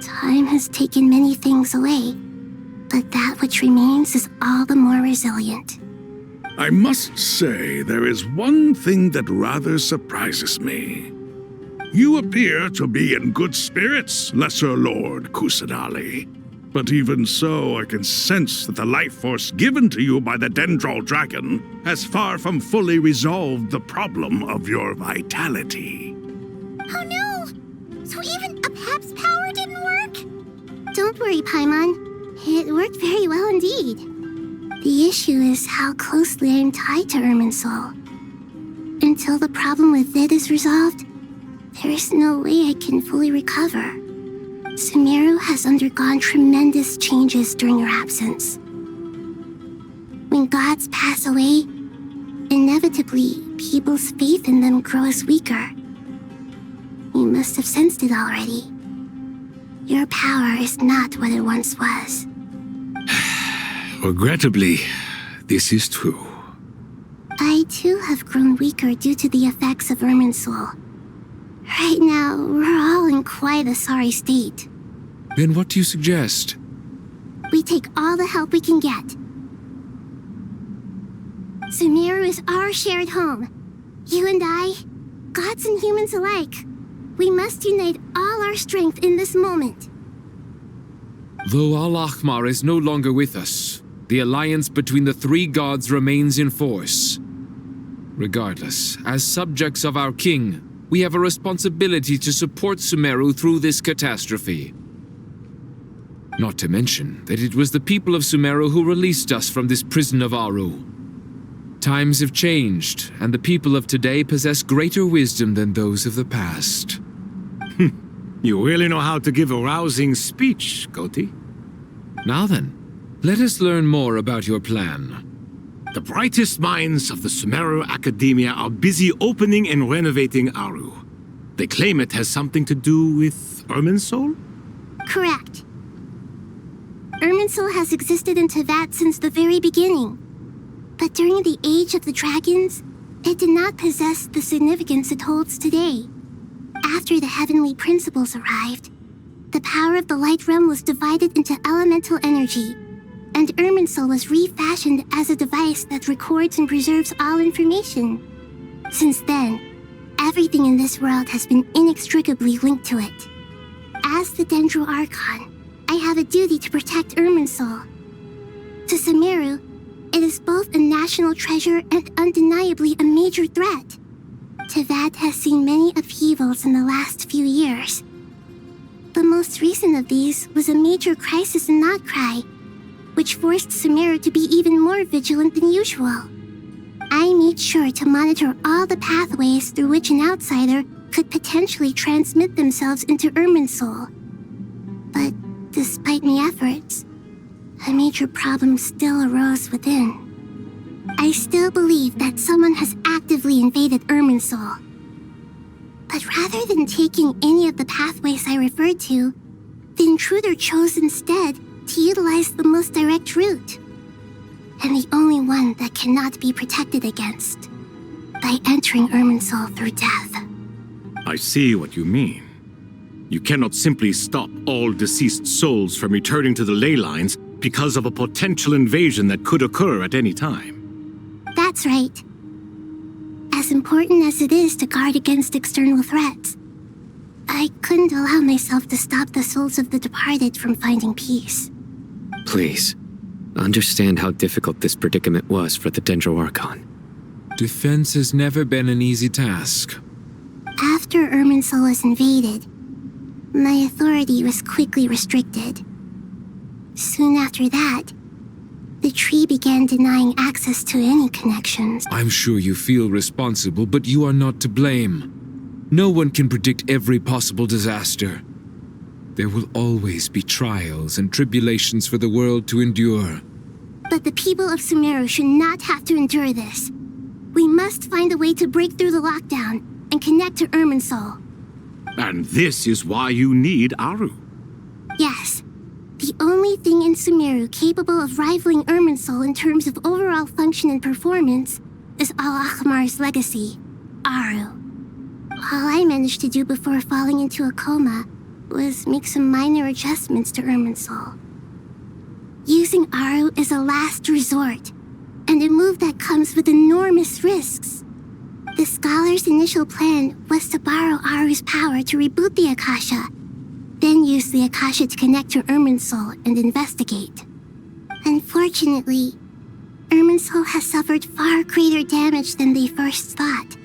Time has taken many things away, but that which remains is all the more resilient. I must say, there is one thing that rather surprises me. You appear to be in good spirits, Lesser Lord Kusanali. But even so, I can sense that the life force given to you by the Dendral Dragon has far from fully resolved the problem of your vitality. Oh no! So even Apep's power didn't work? Don't worry, Paimon. It worked very well indeed. The issue is how closely I am tied to Irminsul. Until the problem with it is resolved, there is no way I can fully recover. Sumeru has undergone tremendous changes during your absence. When gods pass away, inevitably, people's faith in them grows weaker. You must have sensed it already. Your power is not what it once was. Regrettably, this is true. I too have grown weaker due to the effects of Irminsul. Right now, we're all in quite a sorry state. Then what do you suggest? We take all the help we can get. Sumeru is our shared home. You and I, gods and humans alike, we must unite all our strength in this moment. Though Al-Ahmar is no longer with us, the alliance between the three gods remains in force. Regardless, as subjects of our king, we have a responsibility to support Sumeru through this catastrophe. Not to mention that it was the people of Sumeru who released us from this prison of Aru. Times have changed, and the people of today possess greater wisdom than those of the past. You really know how to give a rousing speech, Goti. Now then, let us learn more about your plan. The brightest minds of the Sumeru Academia are busy opening and renovating Aru. They claim it has something to do with Irminsul? Correct. Irminsul has existed in Tevat since the very beginning. But during the Age of the Dragons, it did not possess the significance it holds today. After the heavenly principles arrived, the power of the Light Realm was divided into elemental energy, and Irminsul was refashioned as a device that records and preserves all information. Since then, everything in this world has been inextricably linked to it. As the Dendro Archon, I have a duty to protect Irminsul. To Sumeru, it is both a national treasure and undeniably a major threat. Tevat has seen many upheavals in the last few years. The most recent of these was a major crisis in Notcry, which forced Sumeru to be even more vigilant than usual. I made sure to monitor all the pathways through which an outsider could potentially transmit themselves into Irminsul. But despite my efforts, a major problem still arose within. I still believe that someone has actively invaded Irminsul. But rather than taking any of the pathways I referred to, the intruder chose instead to utilize the most direct route, and the only one that cannot be protected against, by entering Irminsul through death. I see what you mean. You cannot simply stop all deceased souls from returning to the ley lines because of a potential invasion that could occur at any time. That's right. As important as it is to guard against external threats, I couldn't allow myself to stop the souls of the departed from finding peace. Please, understand how difficult this predicament was for the Dendro Archon. Defense has never been an easy task. After Irminsul was invaded, my authority was quickly restricted. Soon after that, the tree began denying access to any connections. I'm sure you feel responsible, but you are not to blame. No one can predict every possible disaster. There will always be trials and tribulations for the world to endure. But the people of Sumeru should not have to endure this. We must find a way to break through the lockdown and connect to Irminsul. And this is why you need Aru. Yes. The only thing in Sumeru capable of rivaling Irminsul in terms of overall function and performance is Al-Akhmar's legacy, Aru. All I managed to do before falling into a coma was make some minor adjustments to Irminsul. Using Aru is a last resort, and a move that comes with enormous risks. The Scholar's initial plan was to borrow Aru's power to reboot the Akasha, then use the Akasha to connect to Irminsul and investigate. Unfortunately, Irminsul has suffered far greater damage than they first thought,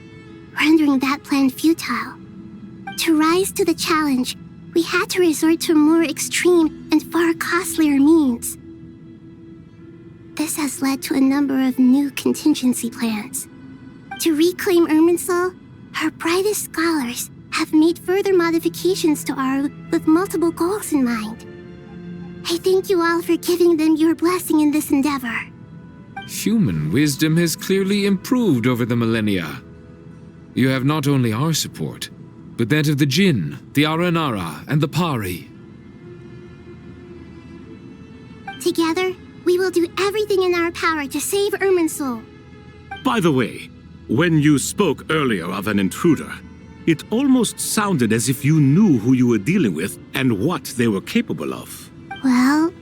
rendering that plan futile. To rise to the challenge, we had to resort to more extreme and far costlier means. This has led to a number of new contingency plans. To reclaim Irminsul, our brightest scholars have made further modifications to Aru with multiple goals in mind. I thank you all for giving them your blessing in this endeavor. Human wisdom has clearly improved over the millennia. You have not only our support, but that of the Jinn, the Aranara, and the Pari. Together, we will do everything in our power to save Irminsul. By the way, when you spoke earlier of an intruder, it almost sounded as if you knew who you were dealing with and what they were capable of. Well,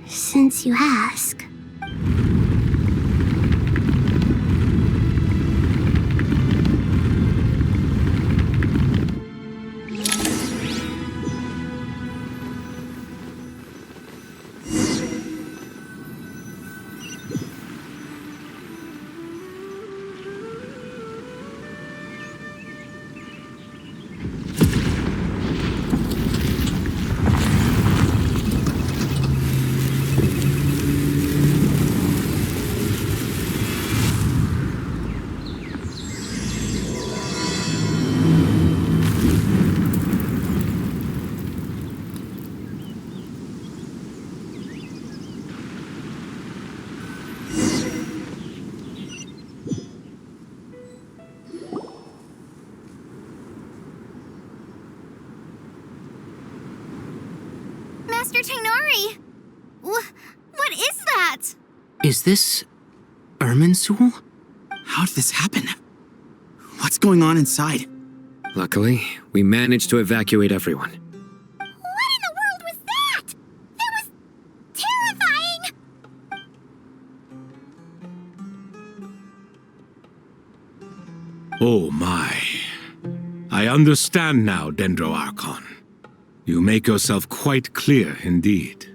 since you ask. Master Tainari! What is that? Is this Irminsul? How did this happen? What's going on inside? Luckily, we managed to evacuate everyone. What in the world was that? That was terrifying! Oh my. I understand now, Dendro Archon. You make yourself quite clear indeed.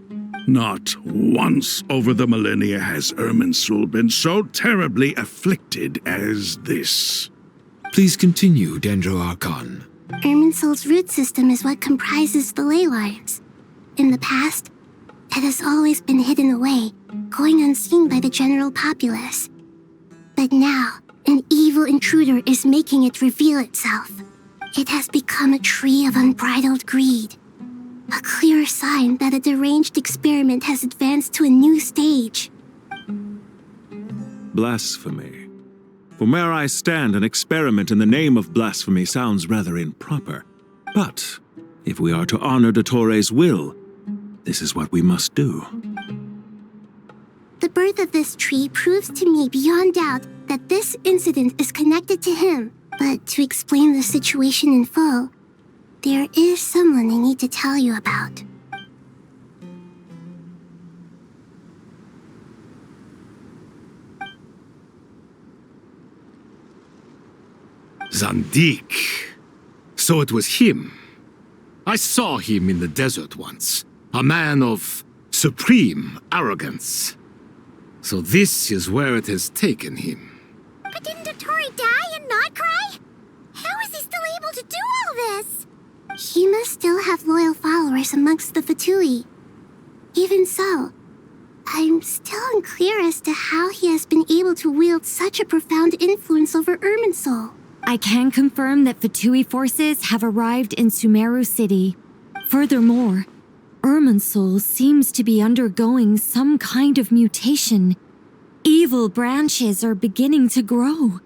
Not once over the millennia has Irminsul been so terribly afflicted as this. Please continue, Dendro Archon. Irminsul's root system is what comprises the ley lines. In the past, it has always been hidden away, going unseen by the general populace. But now, an evil intruder is making it reveal itself. It has become a tree of unbridled greed. A clear sign that a deranged experiment has advanced to a new stage. Blasphemy. From where I stand, an experiment in the name of blasphemy sounds rather improper. But if we are to honor Dottores' will, this is what we must do. The birth of this tree proves to me beyond doubt that this incident is connected to him. But to explain the situation in full, there is someone I need to tell you about. Zandik. So it was him. I saw him in the desert once. A man of supreme arrogance. So this is where it has taken him. But didn't Dottore die and not cry? How is he still able to do all this? He must still have loyal followers amongst the Fatui. Even so, I'm still unclear as to how he has been able to wield such a profound influence over Irminsul. I can confirm that Fatui forces have arrived in Sumeru City. Furthermore, Irminsul seems to be undergoing some kind of mutation. Evil branches are beginning to grow.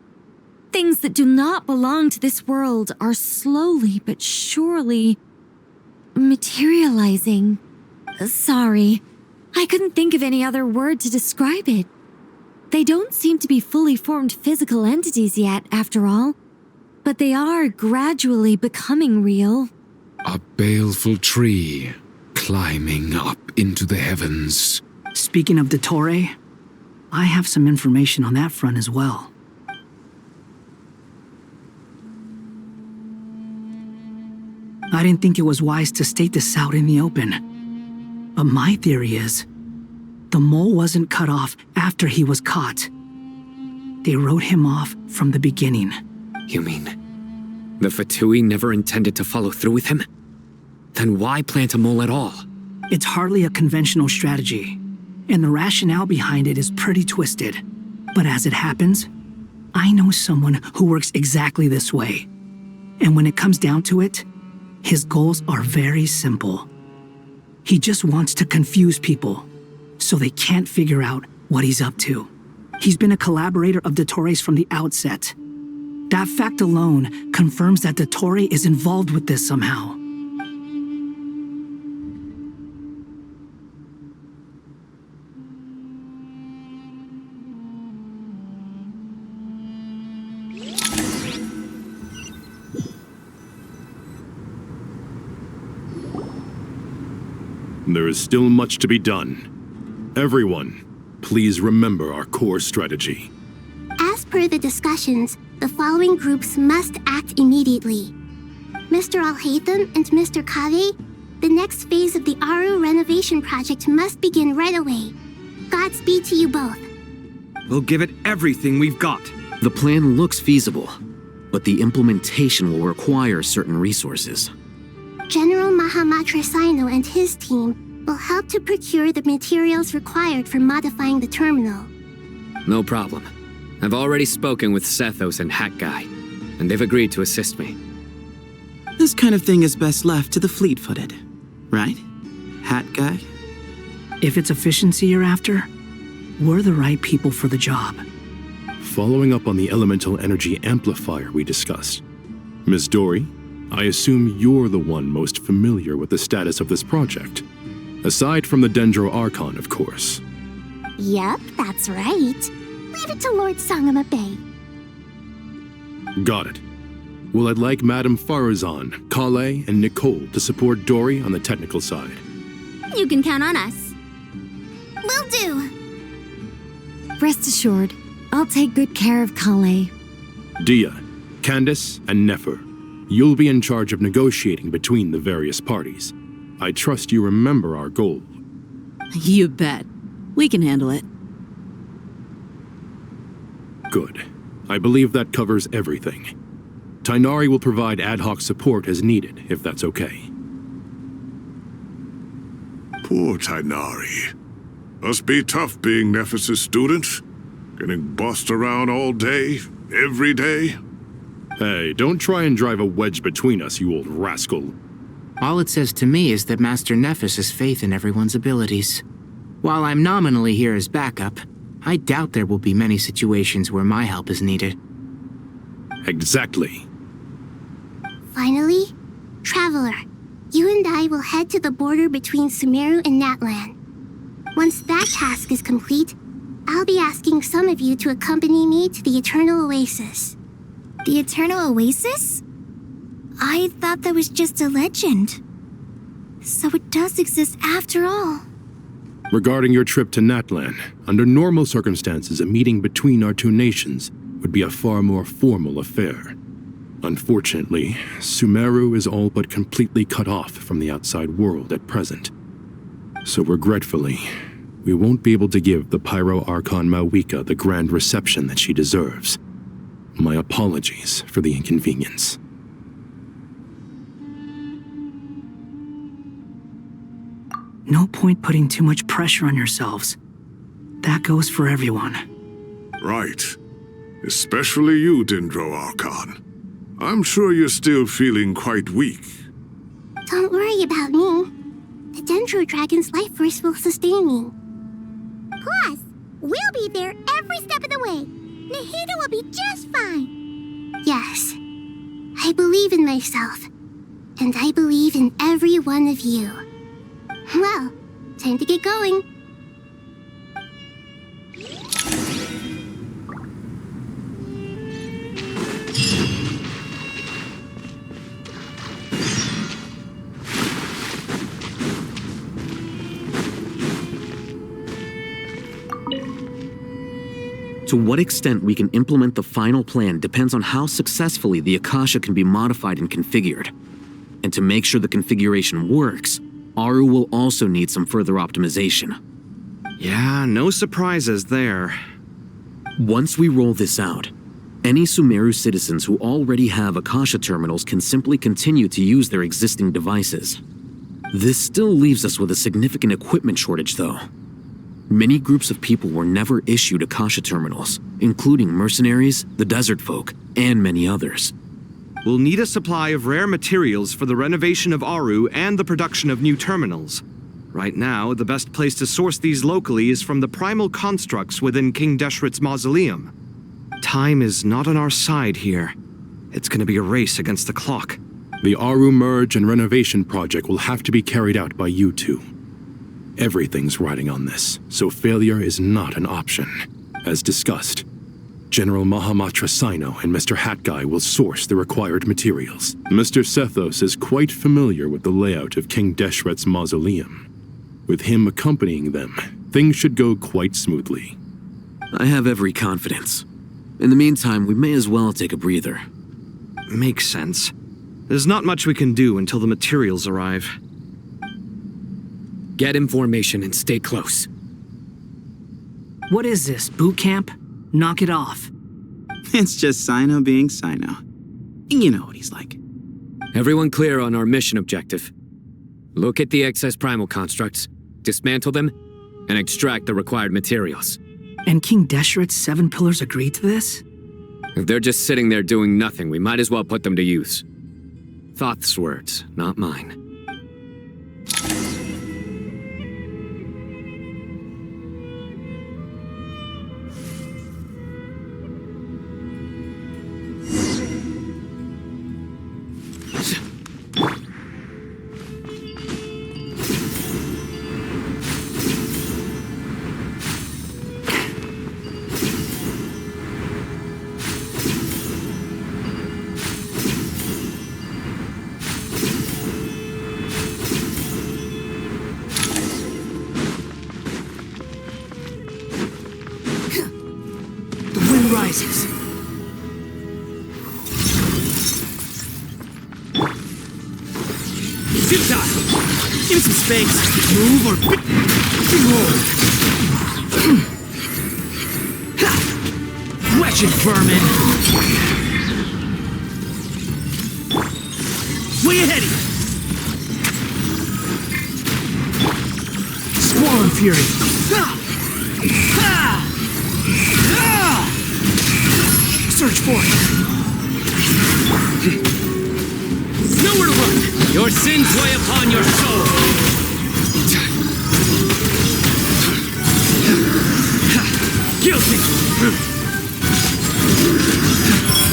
Things that do not belong to this world are slowly but surely materializing. Sorry, I couldn't think of any other word to describe it. They don't seem to be fully formed physical entities yet, after all, but they are gradually becoming real. A baleful tree climbing up into the heavens. Speaking of Dottore, I have some information on that front as well. I didn't think it was wise to state this out in the open. But my theory is, the mole wasn't cut off after he was caught. They wrote him off from the beginning. You mean, the Fatui never intended to follow through with him? Then why plant a mole at all? It's hardly a conventional strategy, and the rationale behind it is pretty twisted. But as it happens, I know someone who works exactly this way. And when it comes down to it, his goals are very simple. He just wants to confuse people, so they can't figure out what he's up to. He's been a collaborator of Dottore's from the outset. That fact alone confirms that Dottore is involved with this somehow. There is still much to be done. Everyone, please remember our core strategy. As per the discussions, the following groups must act immediately. Mr. Alhaitham and Mr. Kave, the next phase of the Aru renovation project must begin right away. Godspeed to you both. We'll give it everything we've got. The plan looks feasible, but the implementation will require certain resources. General Mahamatra Sino and his team will help to procure the materials required for modifying the terminal. No problem. I've already spoken with Sethos and Hat Guy, and they've agreed to assist me. This kind of thing is best left to the fleet-footed, right? Hat Guy? If it's efficiency you're after, we're the right people for the job. Following up on the elemental energy amplifier we discussed, Ms. Dory, I assume you're the one most familiar with the status of this project. Aside from the Dendro Archon, of course. Yep, that's right. Leave it to Lord Sangamabe. Got it. Well, I'd like Madame Farazan, Kale, and Nicole to support Dory on the technical side. You can count on us. Will do. Rest assured, I'll take good care of Kale. Dia, Candace, and Nefer, you'll be in charge of negotiating between the various parties. I trust you remember our goal. You bet. We can handle it. Good. I believe that covers everything. Tainari will provide ad hoc support as needed, if that's okay. Poor Tainari. Must be tough being Nephis' student. Getting bossed around all day, every day. Hey, don't try and drive a wedge between us, you old rascal. All it says to me is that Master Nephis has faith in everyone's abilities. While I'm nominally here as backup, I doubt there will be many situations where my help is needed. Exactly. Finally, Traveler, you and I will head to the border between Sumeru and Natlan. Once that task is complete, I'll be asking some of you to accompany me to the Eternal Oasis. The Eternal Oasis? I thought that was just a legend. So it does exist after all. Regarding your trip to Natlan, under normal circumstances, a meeting between our two nations would be a far more formal affair. Unfortunately, Sumeru is all but completely cut off from the outside world at present. So regretfully, we won't be able to give the Pyro Archon Mawika the grand reception that she deserves. My apologies for the inconvenience. No point putting too much pressure on yourselves. That goes for everyone. Right. Especially you, Dendro Archon. I'm sure you're still feeling quite weak. Don't worry about me. The Dendro Dragon's life force will sustain me. Plus, we'll be there every step of the way. Nahida will be just fine. Yes, I believe in myself. And I believe in every one of you. Well, time to get going. To what extent we can implement the final plan depends on how successfully the Akasha can be modified and configured. And to make sure the configuration works, Aru will also need some further optimization. Yeah, no surprises there. Once we roll this out, any Sumeru citizens who already have Akasha terminals can simply continue to use their existing devices. This still leaves us with a significant equipment shortage, though. Many groups of people were never issued Akasha terminals, including mercenaries, the desert folk, and many others. We'll need a supply of rare materials for the renovation of Aru and the production of new terminals. Right now, the best place to source these locally is from the primal constructs within King Deshret's mausoleum. Time is not on our side here. It's gonna be a race against the clock. The Aru merge and renovation project will have to be carried out by you two. Everything's riding on this, so failure is not an option. As discussed, General Mahamatra Sino and Mr. Hatguy will source the required materials. Mr. Sethos is quite familiar with the layout of King Deshret's mausoleum. With him accompanying them, things should go quite smoothly. I have every confidence. In the meantime, we may as well take a breather. Makes sense. There's not much we can do until the materials arrive. Get information and stay close. What is this, boot camp? Knock it off. It's just Sino being Sino. You know what he's like. Everyone clear on our mission objective. Look at the excess primal constructs, dismantle them, and extract the required materials. And King Deshret's 7 pillars agreed to this? If they're just sitting there doing nothing, we might as well put them to use. Thoth's words, not mine. Rises. Zip-tie! Give me some space. Move or roll. Wretched vermin! Way ahead of you! Squall and fury! Search for it! Nowhere to run! Your sins weigh upon your soul! Guilty!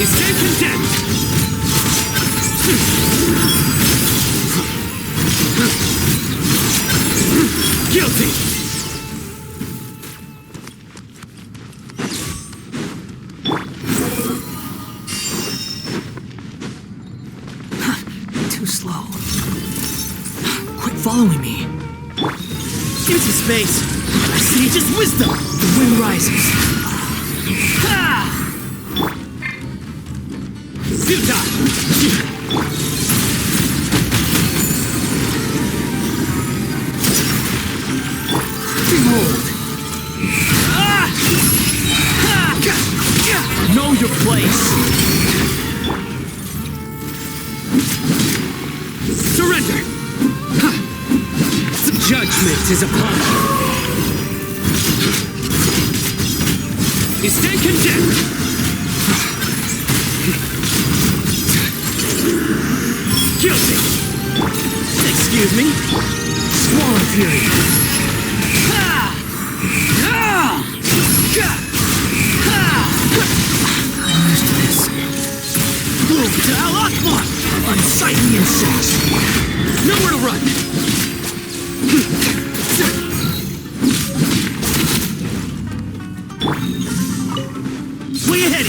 Escape condemned! Guilty! Following me. Give some space. Sage's wisdom. The wind rises. Behold! Know your place! Surrender! Judgment is upon you! You stand condemned! Guilty! Excuse me? Swan Fury! I'm used to this. Move to Al-Akbar! Unsightly insects! Nowhere to run! Way ahead!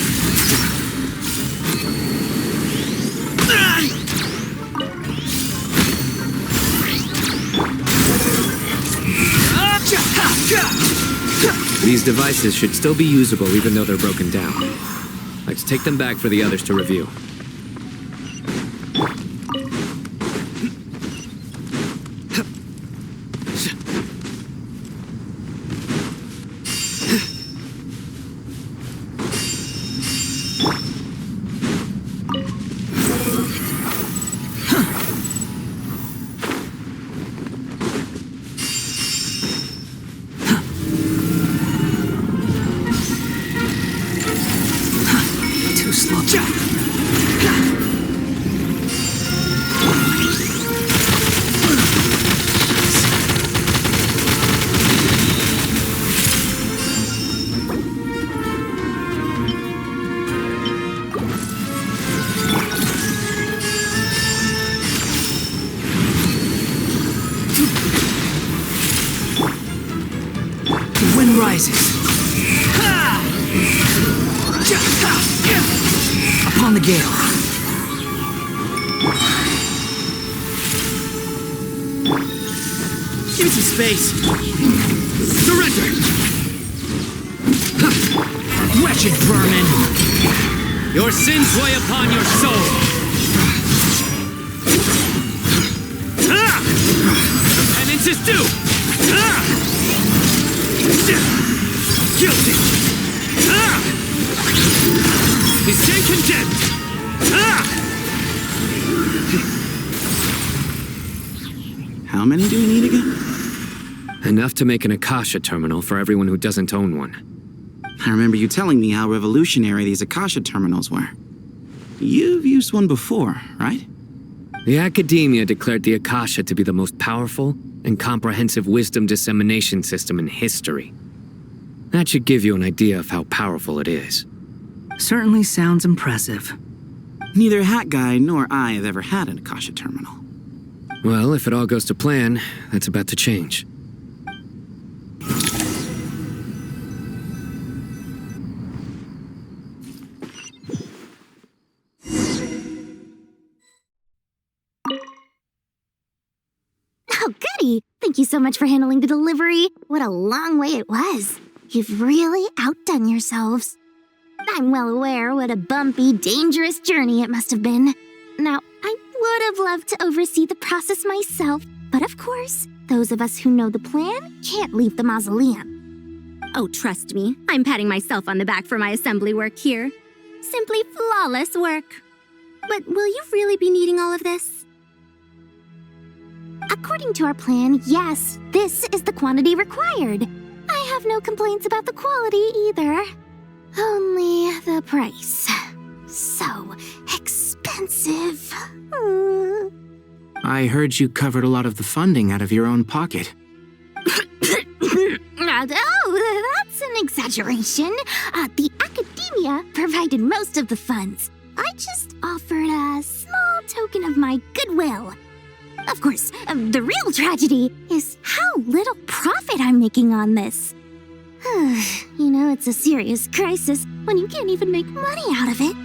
These devices should still be usable even though they're broken down. Let's take them back for the others to review. Upon the gale. Give me some space. Surrender! Wretched vermin! Your sins weigh upon your soul! The penance is due! Guilty! You stand condemned! How many do we need again? Enough to make an Akasha terminal for everyone who doesn't own one. I remember you telling me how revolutionary these Akasha terminals were. You've used one before, right? The Academia declared the Akasha to be the most powerful and comprehensive wisdom dissemination system in history. That should give you an idea of how powerful it is. Certainly sounds impressive. Neither Hat Guy nor I have ever had an Akasha terminal. Well, if it all goes to plan, that's about to change. Oh, goody! Thank you so much for handling the delivery. What a long way it was. You've really outdone yourselves. I'm well aware what a bumpy, dangerous journey it must have been. Now, I would have loved to oversee the process myself, but of course, those of us who know the plan can't leave the mausoleum. Oh, trust me, I'm patting myself on the back for my assembly work here. Simply flawless work. But will you really be needing all of this? According to our plan, yes, this is the quantity required. I have no complaints about the quality either. Only the price. So expensive. I heard you covered a lot of the funding out of your own pocket. Oh, that's an exaggeration. The Academia provided most of the funds. I just offered a small token of my goodwill. Of course, the real tragedy is how little profit I'm making on this. You know, it's a serious crisis when you can't even make money out of it.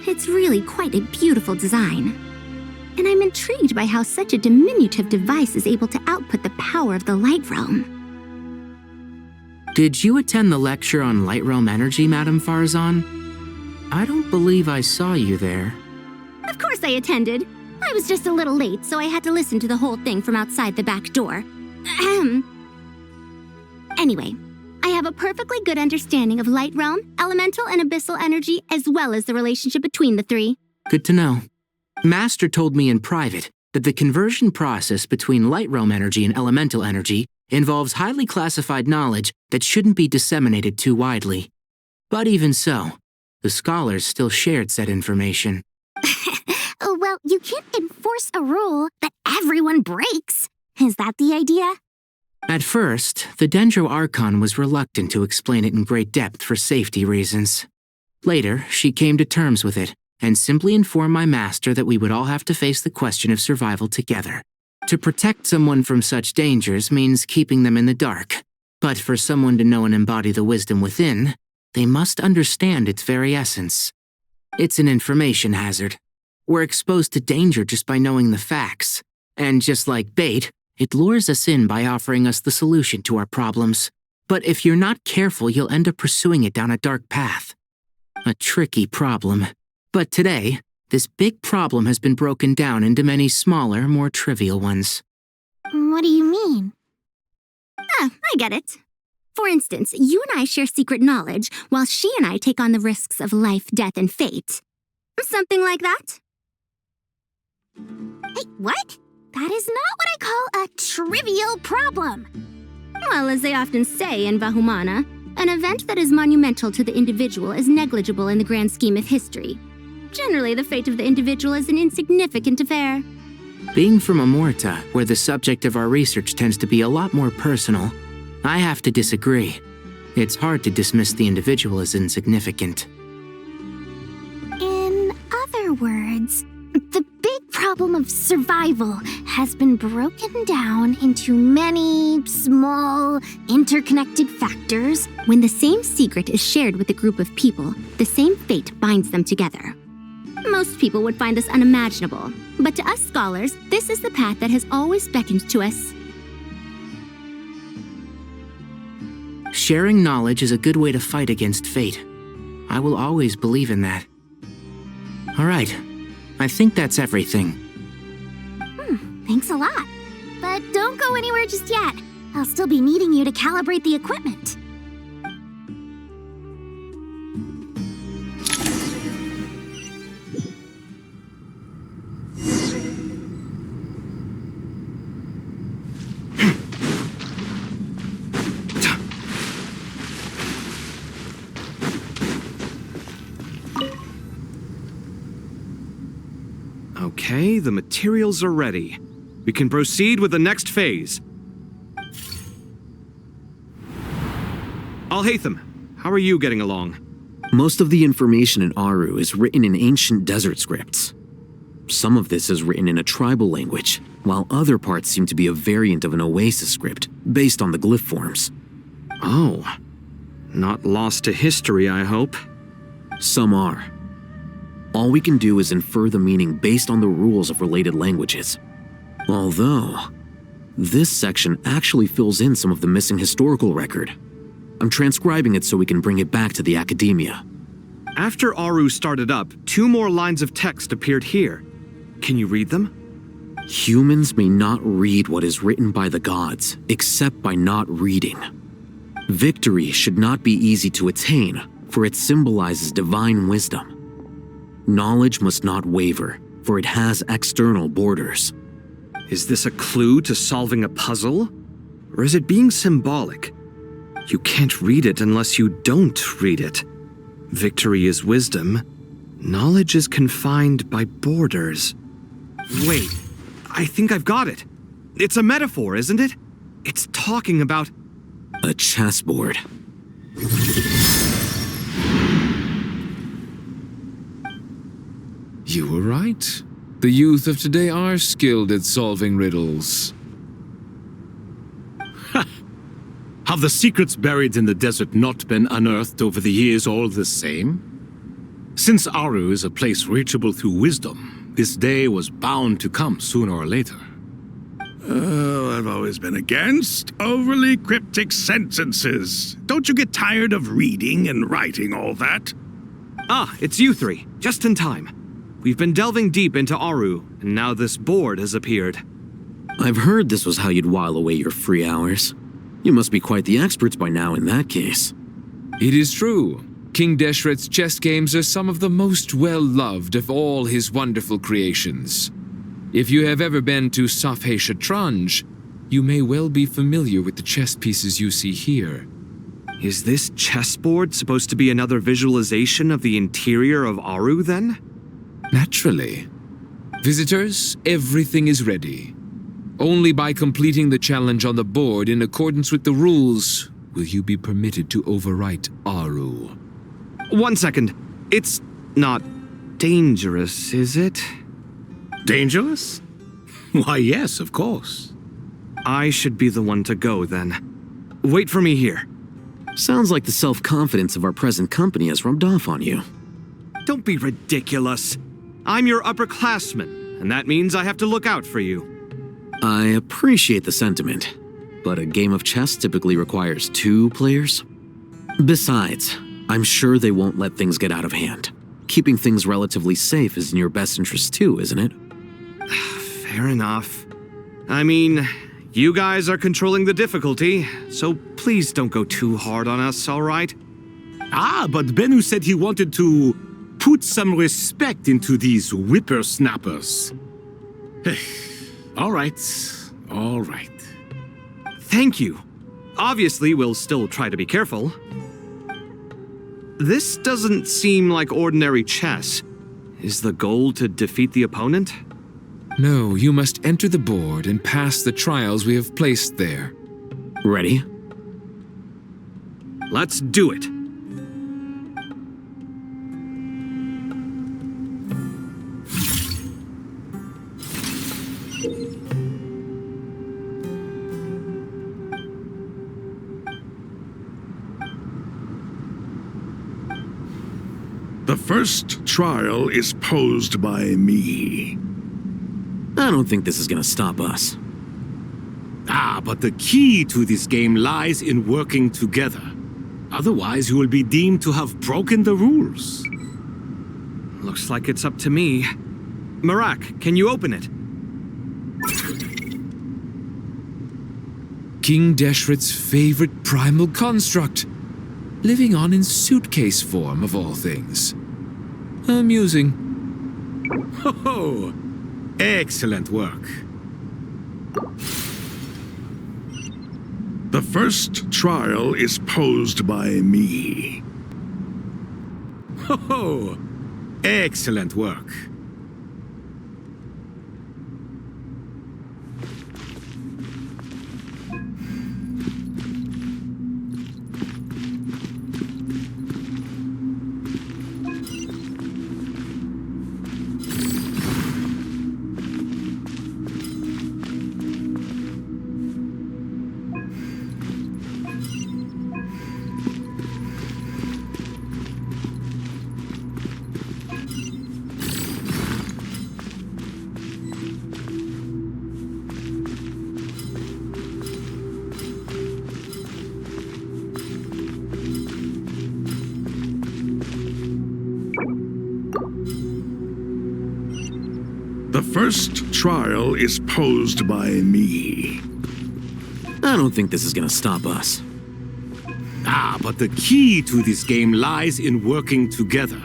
It's really quite a beautiful design. And I'm intrigued by how such a diminutive device is able to output the power of the Light Realm. Did you attend the lecture on Light Realm energy, Madame Farazan? I don't believe I saw you there. Of course I attended. I was just a little late, so I had to listen to the whole thing from outside the back door. Ahem. Anyway, I have a perfectly good understanding of light realm, elemental, and abyssal energy, as well as the relationship between the three. Good to know. Master told me in private that the conversion process between light realm energy and elemental energy involves highly classified knowledge that shouldn't be disseminated too widely. But even so, the scholars still shared said information. Well, you can't enforce a rule that everyone breaks. Is that the idea? At first, the Dendro Archon was reluctant to explain it in great depth for safety reasons. Later, she came to terms with it and simply informed my master that we would all have to face the question of survival together. To protect someone from such dangers means keeping them in the dark. But for someone to know and embody the wisdom within, they must understand its very essence. It's an information hazard. We're exposed to danger just by knowing the facts. And just like bait, it lures us in by offering us the solution to our problems. But if you're not careful, you'll end up pursuing it down a dark path. A tricky problem. But today, this big problem has been broken down into many smaller, more trivial ones. What do you mean? Ah, I get it. For instance, you and I share secret knowledge, while she and I take on the risks of life, death, and fate. Something like that? Hey, what? That is not what I call a trivial problem. Well, as they often say in Vahumana, an event that is monumental to the individual is negligible in the grand scheme of history. Generally, the fate of the individual is an insignificant affair. Being from Amorta, where the subject of our research tends to be a lot more personal, I have to disagree. It's hard to dismiss the individual as insignificant. In other words, the big problem of survival has been broken down into many small, interconnected factors. When the same secret is shared with a group of people, the same fate binds them together. Most people would find this unimaginable, but to us scholars, this is the path that has always beckoned to us. Sharing knowledge is a good way to fight against fate. I will always believe in that. All right, I think that's everything. Thanks a lot. But don't go anywhere just yet. I'll still be needing you to calibrate the equipment. Okay, the materials are ready. We can proceed with the next phase. Alhaitham, how are you getting along? Most of the information in Aru is written in ancient desert scripts. Some of this is written in a tribal language, while other parts seem to be a variant of an Oasis script, based on the glyph forms. Oh. Not lost to history, I hope. Some are. All we can do is infer the meaning based on the rules of related languages. Although, this section actually fills in some of the missing historical record. I'm transcribing it so we can bring it back to the academia. After Aru started up, 2 more lines of text appeared here. Can you read them? Humans may not read what is written by the gods, except by not reading. Victory should not be easy to attain, for it symbolizes divine wisdom. Knowledge must not waver, for it has external borders. Is this a clue to solving a puzzle? Or is it being symbolic? You can't read it unless you don't read it. Victory is wisdom. Knowledge is confined by borders. Wait, I think I've got it. It's a metaphor, isn't it? It's talking about... a chessboard. You were right. The youth of today are skilled at solving riddles. Have the secrets buried in the desert not been unearthed over the years all the same? Since Aru is a place reachable through wisdom, this day was bound to come sooner or later. Oh, I've always been against overly cryptic sentences. Don't you get tired of reading and writing all that? Ah, it's you three. Just in time. We've been delving deep into Aru, and now this board has appeared. I've heard this was how you'd while away your free hours. You must be quite the experts by now in that case. It is true. King Deshret's chess games are some of the most well-loved of all his wonderful creations. If you have ever been to Safhe Shatranj, you may well be familiar with the chess pieces you see here. Is this chessboard supposed to be another visualization of the interior of Aru, then? Naturally. Visitors, everything is ready. Only by completing the challenge on the board in accordance with the rules will you be permitted to overwrite Aru. 1 second. It's not dangerous, is it? Dangerous? Why, yes, of course. I should be the one to go, then. Wait for me here. Sounds like the self-confidence of our present company has rubbed off on you. Don't be ridiculous. I'm your upperclassman, and that means I have to look out for you. I appreciate the sentiment, but a game of chess typically requires 2 players. Besides, I'm sure they won't let things get out of hand. Keeping things relatively safe is in your best interest too, isn't it? Fair enough. I mean, you guys are controlling the difficulty, so please don't go too hard on us, all right? Ah, but Bennu said he wanted to put some respect into these whippersnappers. All right. Thank you. Obviously, we'll still try to be careful. This doesn't seem like ordinary chess. Is the goal to defeat the opponent? No, you must enter the board and pass the trials we have placed there. Ready? Let's do it. The first trial is posed by me. I don't think this is gonna stop us. Ah, but the key to this game lies in working together. Otherwise, you will be deemed to have broken the rules. Looks like it's up to me. Marak, can you open it? King Deshret's favorite primal construct. Living on in suitcase form, of all things. Amusing. Ho-ho! Excellent work. The first trial is posed by me. Ho-ho! Excellent work. The first trial is posed by me. I don't think this is gonna stop us. Ah, but the key to this game lies in working together.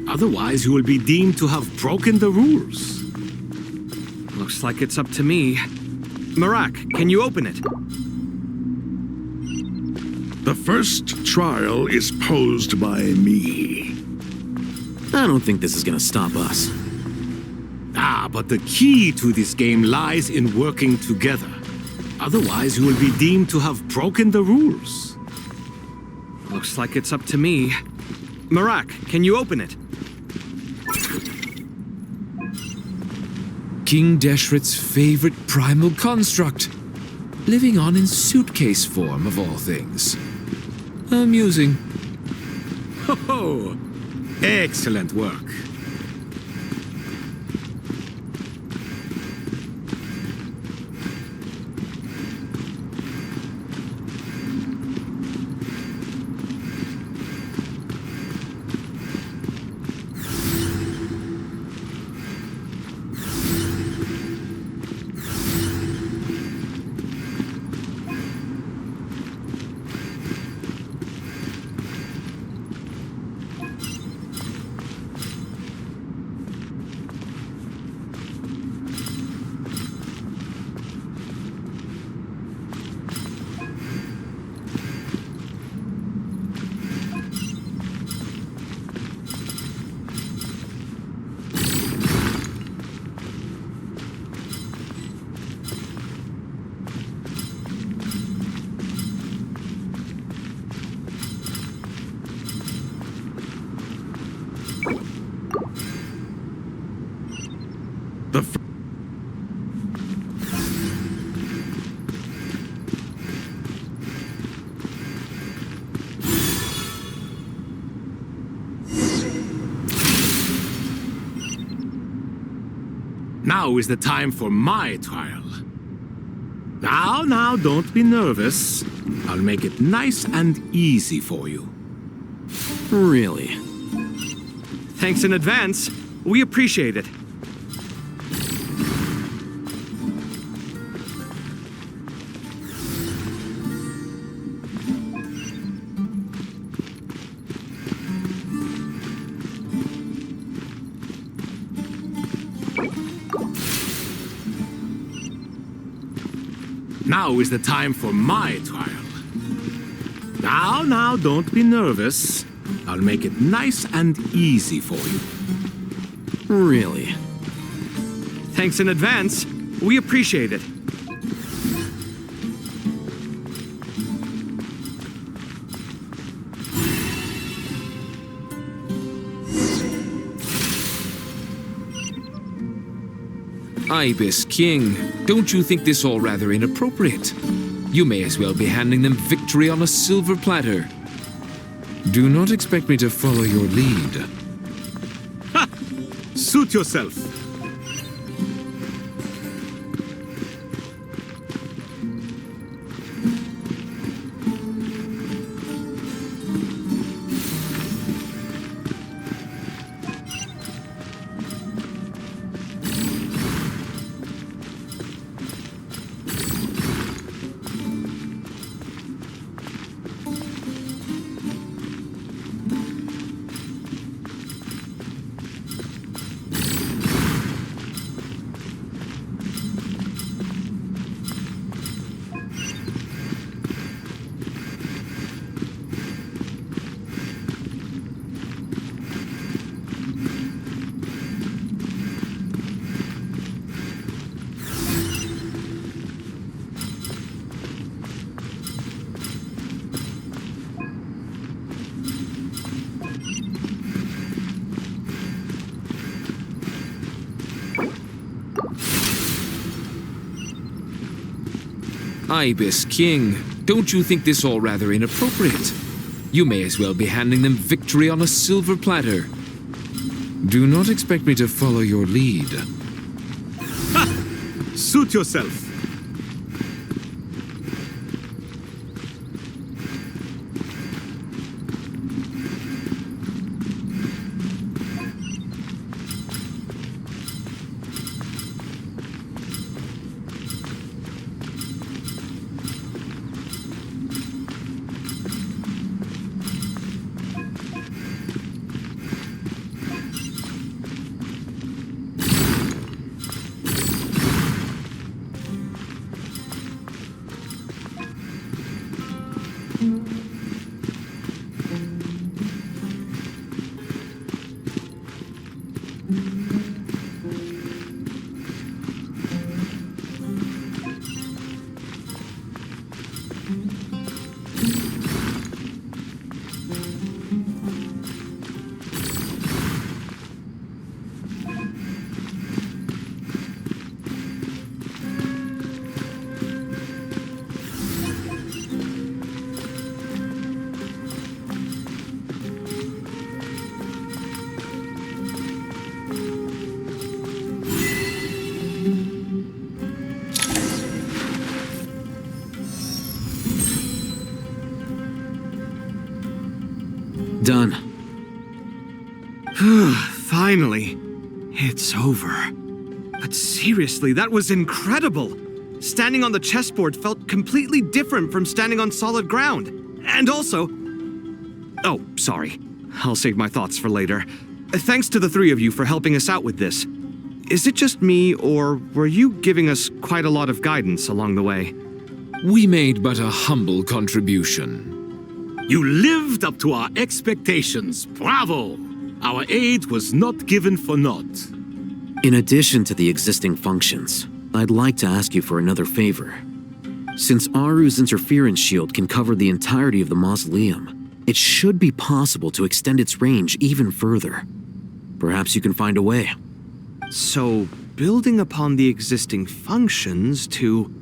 Otherwise, you will be deemed to have broken the rules. Looks like it's up to me. Marak, can you open it? The first trial is posed by me. I don't think this is gonna stop us. Ah, but the key to this game lies in working together. Otherwise, you will be deemed to have broken the rules. Looks like it's up to me. Marak, can you open it? King Deshret's favorite primal construct. Living on in suitcase form, of all things. Amusing. Ho-ho! Excellent work. Now is the time for my trial. Now, don't be nervous. I'll make it nice and easy for you. Really? Thanks in advance. We appreciate it. Now is the time for my trial. Now, don't be nervous. I'll make it nice and easy for you. Really? Thanks in advance. We appreciate it. Ibis King, don't you think this all rather inappropriate? You may as well be handing them victory on a silver platter. Do not expect me to follow your lead. Ha! Suit yourself. Ibis King, don't you think this all rather inappropriate? You may as well be handing them victory on a silver platter. Do not expect me to follow your lead. Ha! Suit yourself. Done. Finally. It's over. But seriously, that was incredible. Standing on the chessboard felt completely different from standing on solid ground. And also... Oh, sorry. I'll save my thoughts for later. Thanks to the three of you for helping us out with this. Is it just me, or were you giving us quite a lot of guidance along the way? We made but a humble contribution. You lived up to our expectations. Bravo! Our aid was not given for naught. In addition to the existing functions, I'd like to ask you for another favor. Since Aru's interference shield can cover the entirety of the mausoleum, it should be possible to extend its range even further. Perhaps you can find a way. So, building upon the existing functions to...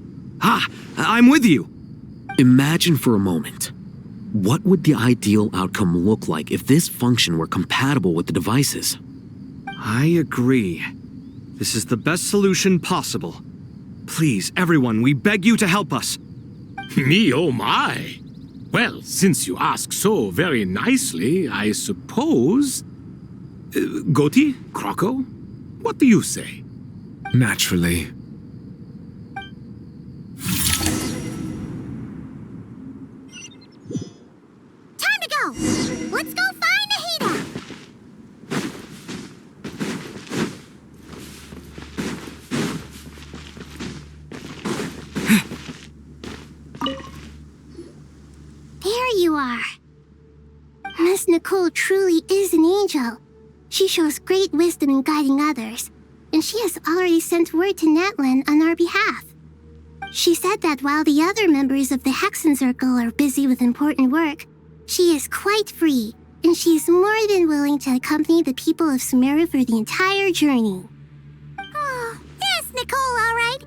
Ah! I'm with you! Imagine for a moment. What would the ideal outcome look like if this function were compatible with the devices? I agree. This is the best solution possible. Please, everyone, we beg you to help us. Me, oh my. Well, since you ask so very nicely, I suppose... Goti? Kroko? What do you say? Naturally. Time to go! Let's go find Nahida! There you are. Miss Nicole truly is an angel. She shows great wisdom in guiding others, and she has already sent word to Natlan on our behalf. She said that while the other members of the Hexen Circle are busy with important work, she is quite free, and she is more than willing to accompany the people of Sumeru for the entire journey. Oh, yes, Nicole, all right.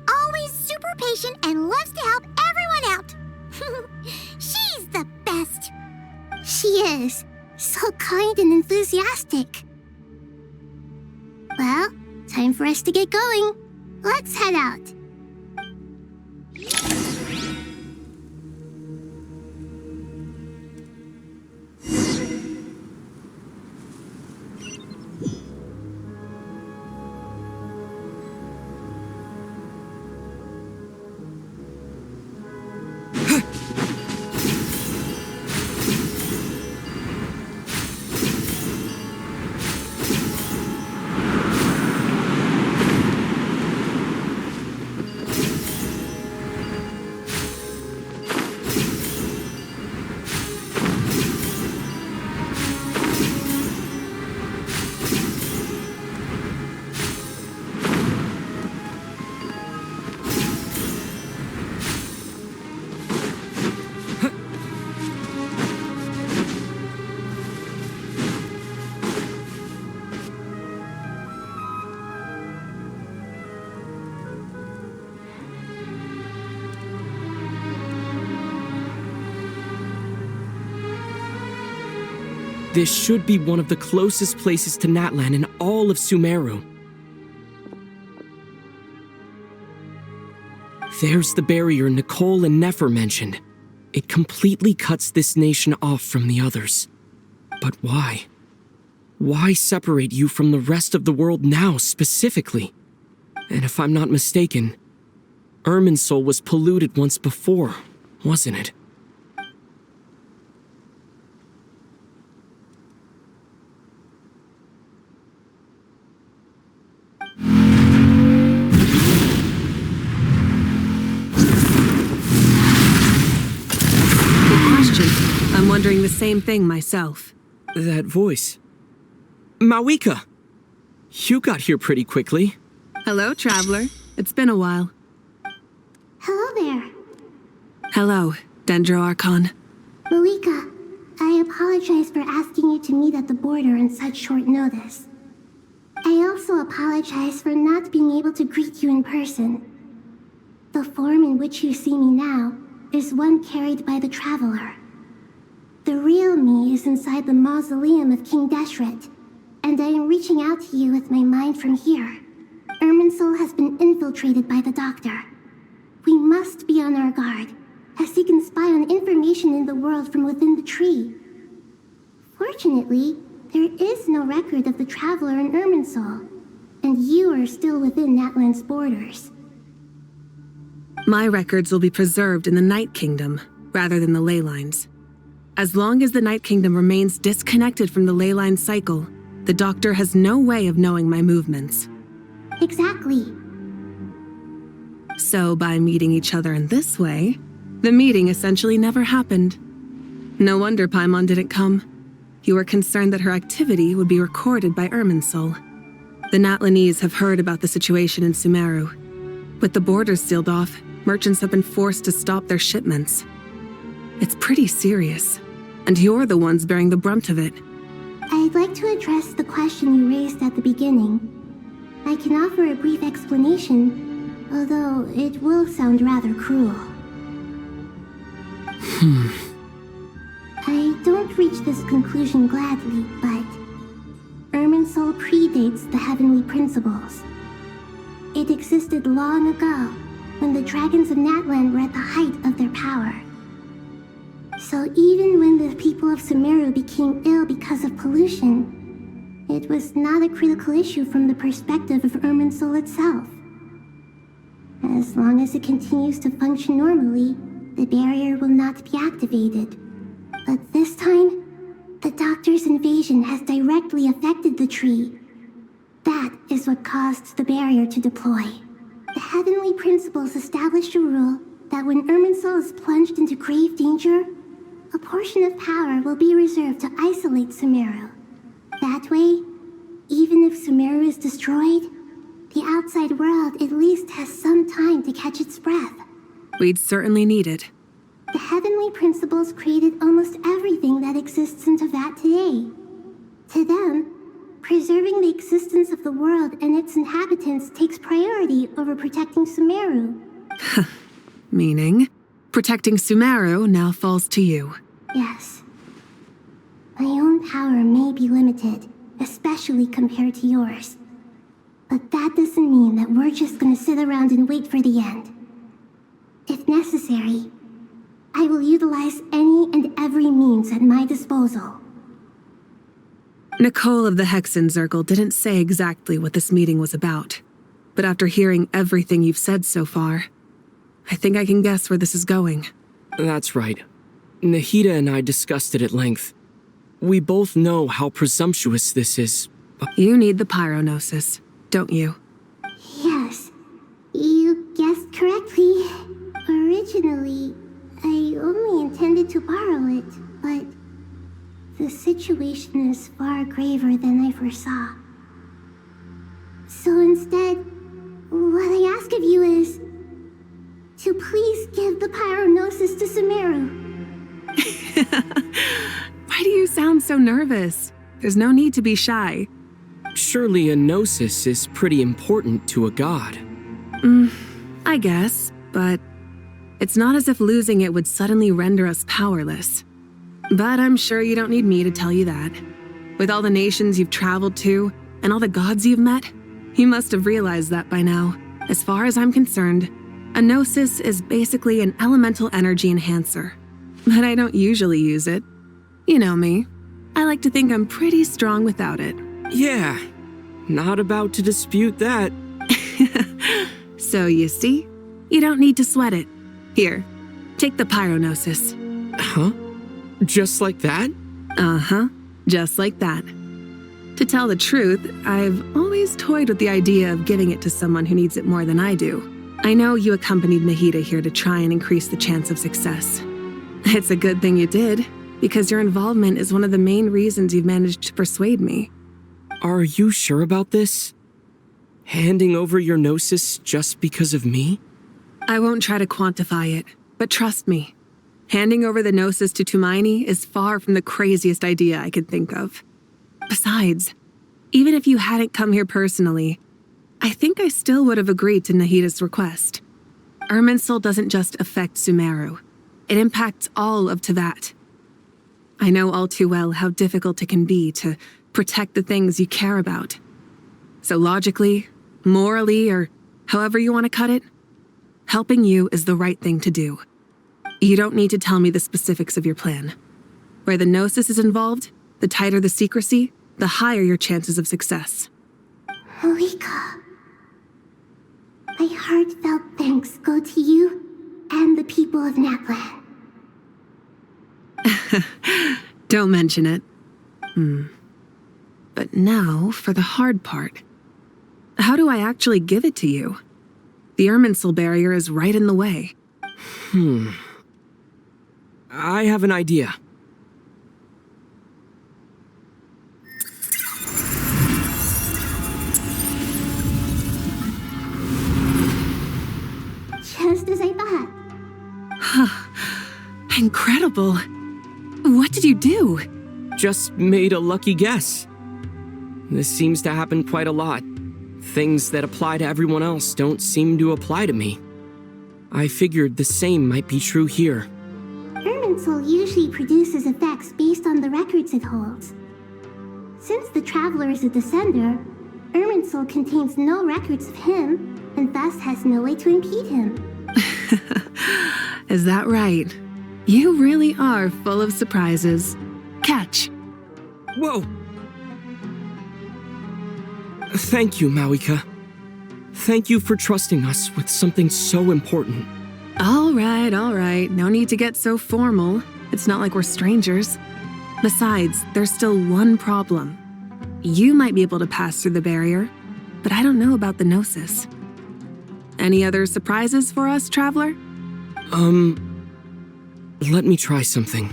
Always super patient and loves to help everyone out. She's the best. She is. So kind and enthusiastic. Well, time for us to get going. Let's head out. This should be one of the closest places to Natlan in all of Sumeru. There's the barrier Nicole and Nefer mentioned. It completely cuts this nation off from the others. But why? Why separate you from the rest of the world now, specifically? And if I'm not mistaken, Irminsul was polluted once before, wasn't it? I'm wondering the same thing myself. That voice. Mawika! You got here pretty quickly. Hello, traveler. It's been a while. Hello there. Hello, Dendro Archon. Malika, I apologize for asking you to meet at the border on such short notice. I also apologize for not being able to greet you in person. The form in which you see me now is one carried by the traveler. The real me is inside the mausoleum of King Deshret, and I am reaching out to you with my mind from here. Irminsul has been infiltrated by the Doctor. We must be on our guard, as he can spy on information in the world from within the tree. Fortunately, there is no record of the traveler in Irminsul, and you are still within Natlan's borders. My records will be preserved in the Night Kingdom, rather than the ley lines. As long as the Night Kingdom remains disconnected from the ley line cycle, the Doctor has no way of knowing my movements. Exactly. So by meeting each other in this way, the meeting essentially never happened. No wonder Paimon didn't come. You were concerned that her activity would be recorded by Irminsul. The Natlanese have heard about the situation in Sumeru. With the borders sealed off, merchants have been forced to stop their shipments. It's pretty serious. And you're the ones bearing the brunt of it. I'd like to address the question you raised at the beginning. I can offer a brief explanation, although it will sound rather cruel. I don't reach this conclusion gladly, but Irminsul predates the heavenly principles. it existed long ago, when the dragons of Natlan were at the height of their power. So even when the people of Sumeru became ill because of pollution, it was not a critical issue from the perspective of Irminsul itself. As long as it continues to function normally, the barrier will not be activated. But this time, the Doctor's invasion has directly affected the tree. That is what caused the barrier to deploy. The Heavenly Principles established a rule that when Irminsul is plunged into grave danger, a portion of power will be reserved to isolate Sumeru. That way, even if Sumeru is destroyed, the outside world at least has some time to catch its breath. We'd certainly need it. The Heavenly Principles created almost everything that exists in Teyvat today. To them, preserving the existence of the world and its inhabitants takes priority over protecting Sumeru. Meaning, protecting Sumeru now falls to you. Yes. My own power may be limited, especially compared to yours. But that doesn't mean that we're just gonna sit around and wait for the end. If necessary, I will utilize any and every means at my disposal. Nicole of the Hexen Circle didn't say exactly what this meeting was about, but after hearing everything you've said so far, I think I can guess where this is going. That's right. Nahida and I discussed it at length. We both know how presumptuous this is. You need the Pyronosis, don't you? Yes, you guessed correctly. Originally, I only intended to borrow it, but the situation is far graver than I foresaw. So instead, what I ask of you is to please give the Pyronosis to Sumeru. Why do you sound so nervous? There's no need to be shy. Surely a gnosis is pretty important to a god. I guess, but it's not as if losing it would suddenly render us powerless. But I'm sure you don't need me to tell you that. With all the nations you've traveled to, and all the gods you've met, you must have realized that by now. As far as I'm concerned, a gnosis is basically an elemental energy enhancer. But I don't usually use it. You know me. I like to think I'm pretty strong without it. Yeah, not about to dispute that. So you see, you don't need to sweat it. Here, take the Pyronosis. Huh? Just like that? Uh-huh, just like that. To tell the truth, I've always toyed with the idea of giving it to someone who needs it more than I do. I know you accompanied Nahida here to try and increase the chance of success. It's a good thing you did, because your involvement is one of the main reasons you've managed to persuade me. Are you sure about this? Handing over your gnosis just because of me? I won't try to quantify it, but trust me. Handing over the gnosis to Tumaini is far from the craziest idea I could think of. Besides, even if you hadn't come here personally, I think I still would have agreed to Nahida's request. Irminsul doesn't just affect Sumeru. It impacts all of Teyvat. I know all too well how difficult it can be to protect the things you care about. So logically, morally, or however you want to cut it, helping you is the right thing to do. You don't need to tell me the specifics of your plan. Where the gnosis is involved, the tighter the secrecy, the higher your chances of success. Malika, my heartfelt thanks go to you and the people of Natlan. Don't mention it. But now for the hard part. How do I actually give it to you? The Irminsul barrier is right in the way. I have an idea. Just as I thought. Incredible. What did you do? Just made a lucky guess. This seems to happen quite a lot. Things that apply to everyone else don't seem to apply to me. I figured the same might be true here. Irminsul usually produces effects based on the records it holds. Since the Traveler is a Descender, Irminsul contains no records of him, and thus has no way to impede him. Is that right? You really are full of surprises. Catch. Whoa! Thank you, Mawika. Thank you for trusting us with something so important. All right, all right. No need to get so formal. It's not like we're strangers. Besides, there's still one problem. You might be able to pass through the barrier, but I don't know about the Gnosis. Any other surprises for us, Traveler? Let me try something.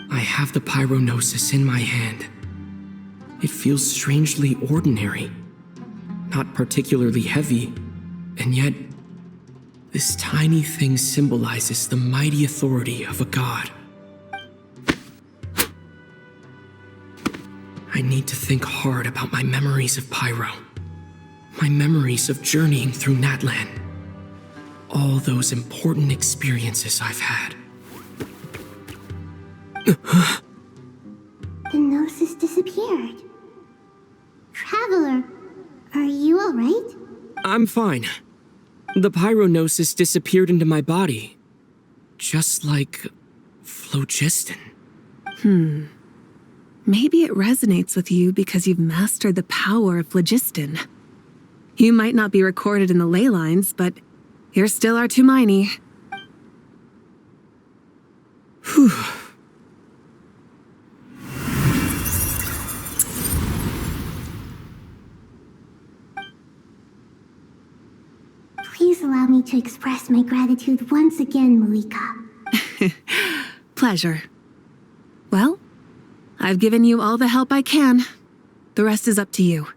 I have the Pyronosis in my hand. It feels strangely ordinary. Not particularly heavy, and yet, this tiny thing symbolizes the mighty authority of a god. I need to think hard about my memories of Pyro. My memories of journeying through Natlan. All those important experiences I've had. The Gnosis disappeared. Traveler, are you alright? I'm fine. The Pyronosis disappeared into my body. Just like phlogiston. Maybe it resonates with you because you've mastered the power of phlogiston. You might not be recorded in the ley lines, but you're still our Tumini. Whew. Please allow me to express my gratitude once again, Mawika. Pleasure. Well, I've given you all the help I can. The rest is up to you.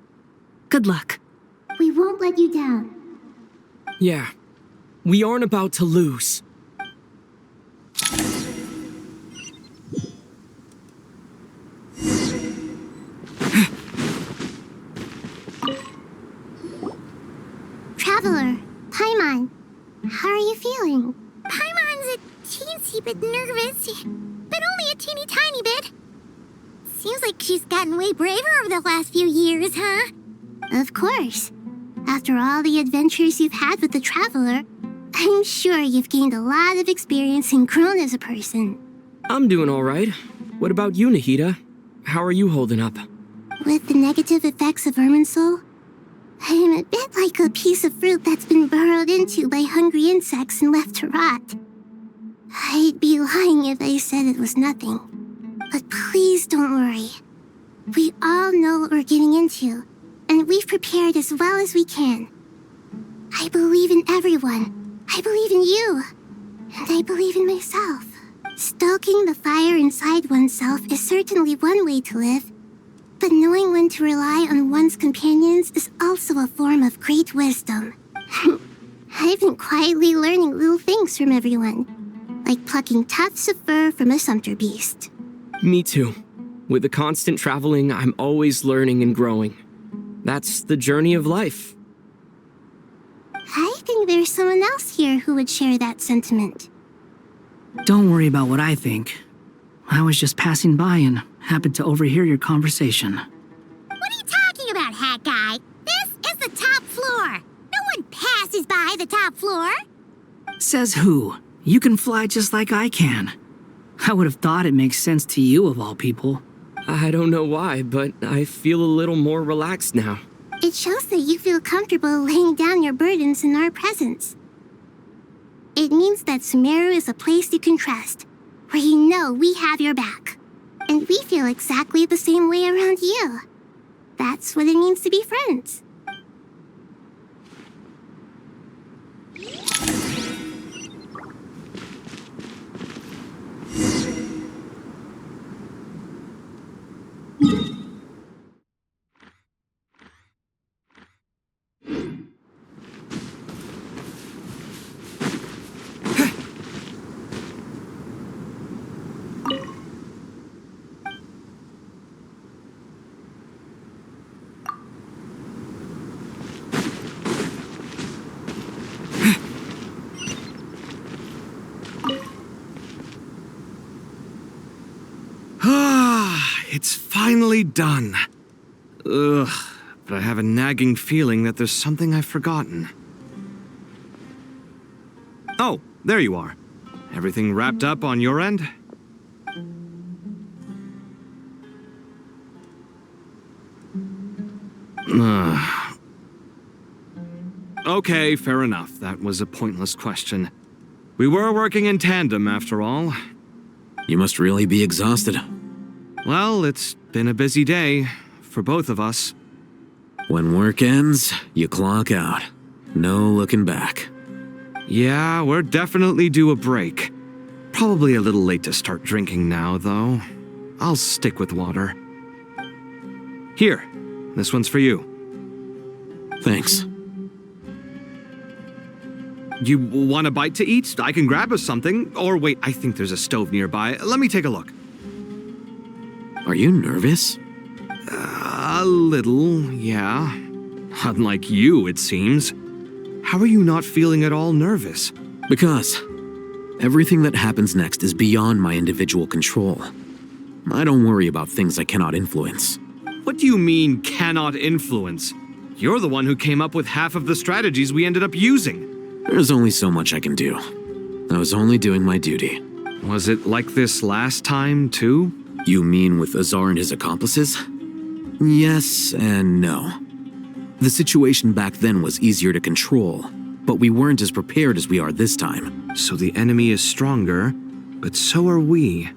Good luck. We won't let you down. Yeah, we aren't about to lose. Traveler, Paimon, how are you feeling? Paimon's a teensy bit nervous, but only a teeny tiny bit. Seems like she's gotten way braver over the last few years, huh? Of course. After all the adventures you've had with the Traveler, I'm sure you've gained a lot of experience and grown as a person. I'm doing all right. What about you, Nahida? How are you holding up? With the negative effects of Irminsul, I'm a bit like a piece of fruit that's been burrowed into by hungry insects and left to rot. I'd be lying if I said it was nothing. But please don't worry. We all know what we're getting into, and we've prepared as well as we can. I believe in everyone. I believe in you. And I believe in myself. Stoking the fire inside oneself is certainly one way to live, but knowing when to rely on one's companions is also a form of great wisdom. I've been quietly learning little things from everyone, like plucking tufts of fur from a sumpter beast. Me too. With the constant traveling, I'm always learning and growing. That's the journey of life. I think there's someone else here who would share that sentiment. Don't worry about what I think. I was just passing by and happened to overhear your conversation. What are you talking about, Hat Guy? This is the top floor. No one passes by the top floor. Says who? You can fly just like I can. I would have thought it makes sense to you of all people. I don't know why, but I feel a little more relaxed now. It shows that you feel comfortable laying down your burdens in our presence. It means that Sumeru is a place you can trust, where you know we have your back. And we feel exactly the same way around you. That's what it means to be friends. It's finally done. Ugh, but I have a nagging feeling that there's something I've forgotten. Oh, there you are. Everything wrapped up on your end? Okay, fair enough. That was a pointless question. We were working in tandem, after all. You must really be exhausted. Well, it's been a busy day for both of us. When work ends, you clock out. No looking back. Yeah, we're definitely due a break. Probably a little late to start drinking now, though. I'll stick with water. Here, this one's for you. Thanks. You want a bite to eat? I can grab us something. Or wait, I think there's a stove nearby. Let me take a look. Are you nervous? A little, yeah. Unlike you, it seems. How are you not feeling at all nervous? Because everything that happens next is beyond my individual control. I don't worry about things I cannot influence. What do you mean, cannot influence? You're the one who came up with half of the strategies we ended up using. There's only so much I can do. I was only doing my duty. Was it like this last time, too? You mean with Azar and his accomplices? Yes and no. The situation back then was easier to control, but we weren't as prepared as we are this time. So the enemy is stronger, but so are we.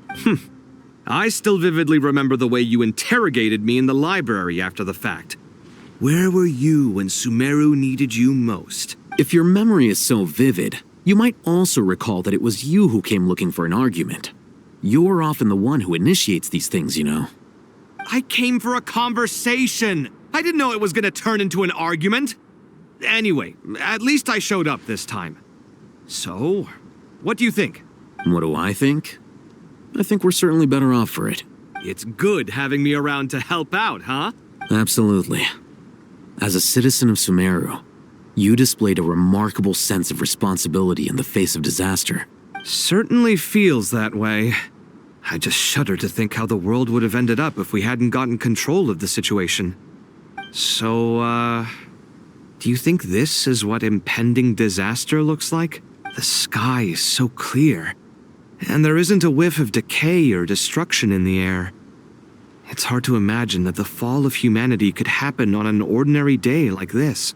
I still vividly remember the way you interrogated me in the library after the fact. Where were you when Sumeru needed you most? If your memory is so vivid, you might also recall that it was you who came looking for an argument. You're often the one who initiates these things, you know. I came for a conversation. I didn't know it was going to turn into an argument. Anyway, at least I showed up this time. So, what do you think? What do I think? I think we're certainly better off for it. It's good having me around to help out, huh? Absolutely. As a citizen of Sumeru, you displayed a remarkable sense of responsibility in the face of disaster. Certainly feels that way. I just shudder to think how the world would have ended up if we hadn't gotten control of the situation. So, do you think this is what impending disaster looks like? The sky is so clear, and there isn't a whiff of decay or destruction in the air. It's hard to imagine that the fall of humanity could happen on an ordinary day like this.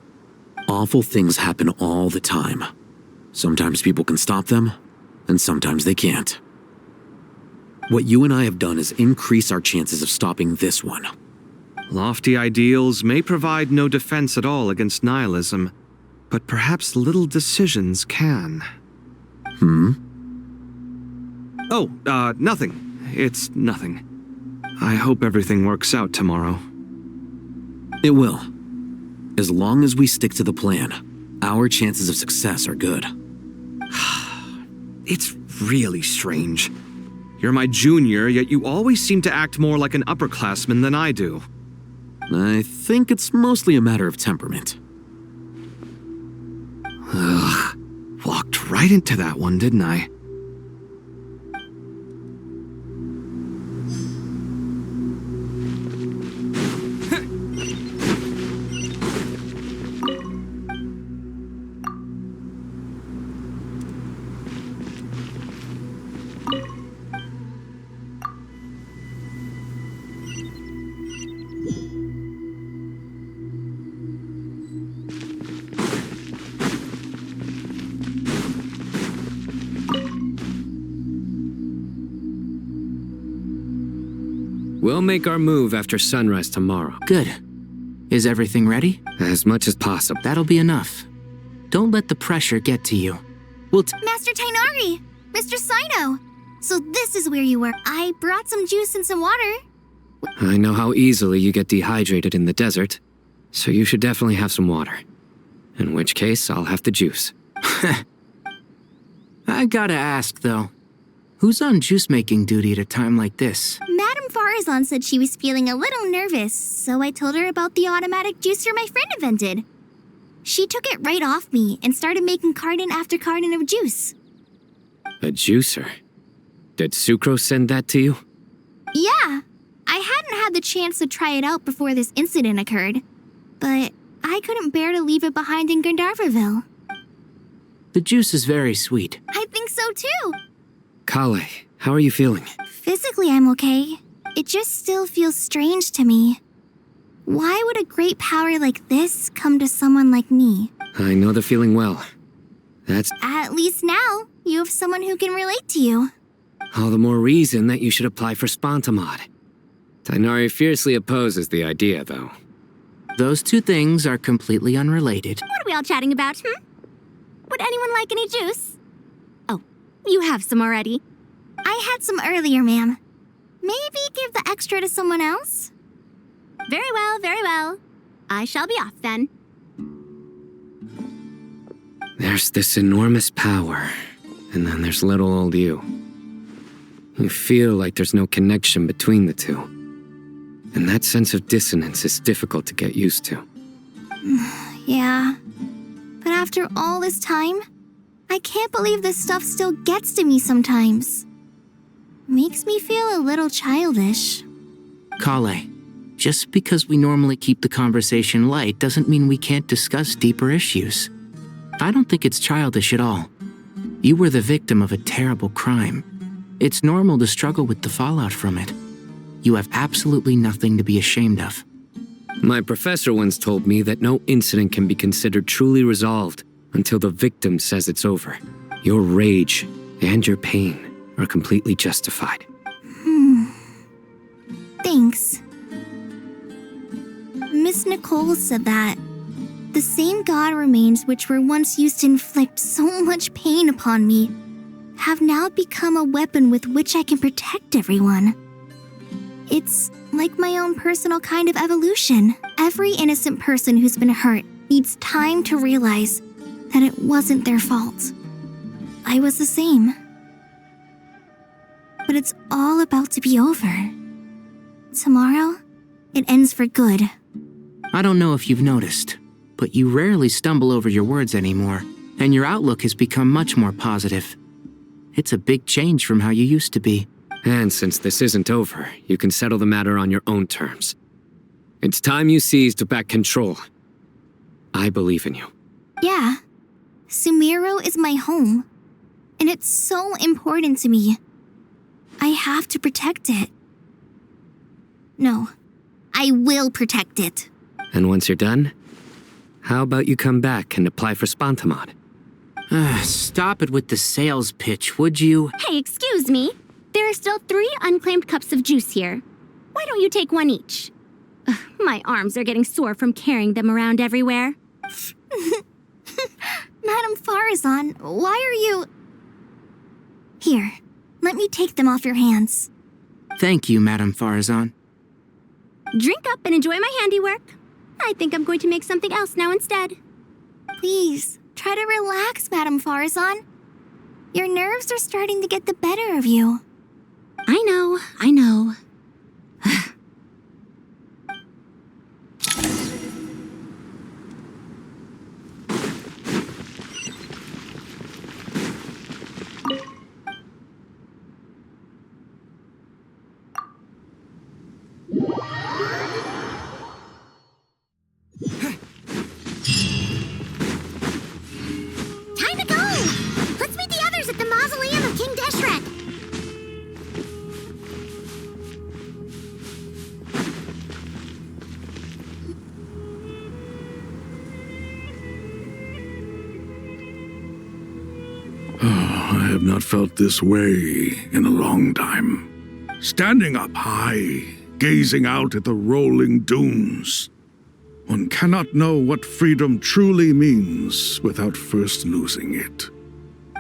Awful things happen all the time. Sometimes people can stop them, and sometimes they can't. What you and I have done is increase our chances of stopping this one. Lofty ideals may provide no defense at all against nihilism, but perhaps little decisions can. Oh, nothing. It's nothing. I hope everything works out tomorrow. It will. As long as we stick to the plan, our chances of success are good. It's really strange. You're my junior, yet you always seem to act more like an upperclassman than I do. I think it's mostly a matter of temperament. Ugh. Walked right into that one, didn't I? We'll make our move after sunrise tomorrow. Good. Is everything ready? As much as possible. That'll be enough. Don't let the pressure get to you. Master Tainari! Mr. Sino! So this is where you were. I brought some juice and some water. I know how easily you get dehydrated in the desert, so you should definitely have some water. In which case, I'll have the juice. I gotta ask, though. Who's on juice-making duty at a time like this? Madame Farazan said she was feeling a little nervous, so I told her about the automatic juicer my friend invented. She took it right off me and started making carton after carton of juice. A juicer? Did Sucrose send that to you? Yeah. I hadn't had the chance to try it out before this incident occurred, but I couldn't bear to leave it behind in Gandharvaville. The juice is very sweet. I think so too. Kale, how are you feeling? Physically, I'm okay. It just still feels strange to me. Why would a great power like this come to someone like me? I know the feeling well. That's At least now, you have someone who can relate to you. all the more reason that you should apply for Spontamod. Tainari fiercely opposes the idea, though. Those two things are completely unrelated. What are we all chatting about, Would anyone like any juice? Oh, you have some already. I had some earlier, ma'am. Maybe give the extra to someone else? Very well, very well. I shall be off then. There's this enormous power, and then there's little old you. You feel like there's no connection between the two. And that sense of dissonance is difficult to get used to. Yeah. But after all this time, I can't believe this stuff still gets to me sometimes. Makes me feel a little childish. Kale, just because we normally keep the conversation light doesn't mean we can't discuss deeper issues. I don't think it's childish at all. You were the victim of a terrible crime. It's normal to struggle with the fallout from it. You have absolutely nothing to be ashamed of. My professor once told me that no incident can be considered truly resolved until the victim says it's over. Your rage and your pain are completely justified. Thanks. Miss Nicole said that the same god remains which were once used to inflict so much pain upon me have now become a weapon with which I can protect everyone. It's like my own personal kind of evolution. Every innocent person who's been hurt needs time to realize that it wasn't their fault. I was the same. But it's all about to be over. Tomorrow, it ends for good. I don't know if you've noticed, but you rarely stumble over your words anymore, and your outlook has become much more positive. It's a big change from how you used to be. And since this isn't over, you can settle the matter on your own terms. It's time you seized back control. I believe in you. Yeah. Sumeru is my home. And it's so important to me. I have to protect it. No. I will protect it. And once you're done, how about you come back and apply for Spontamod? Stop it with the sales pitch, would you? Hey, excuse me. There are still 3 unclaimed cups of juice here. Why don't you take one each? Ugh, my arms are getting sore from carrying them around everywhere. Madame Farazan, why are you... Here, let me take them off your hands. Thank you, Madame Farazan. Drink up and enjoy my handiwork. I think I'm going to make something else now instead. Please, try to relax, Madame Farazan. Your nerves are starting to get the better of you. I know. Time to go! Let's meet the others at the mausoleum of King Deshret. I have not felt this way in a long time. Standing up high, gazing out at the rolling dunes. One cannot know what freedom truly means without first losing it.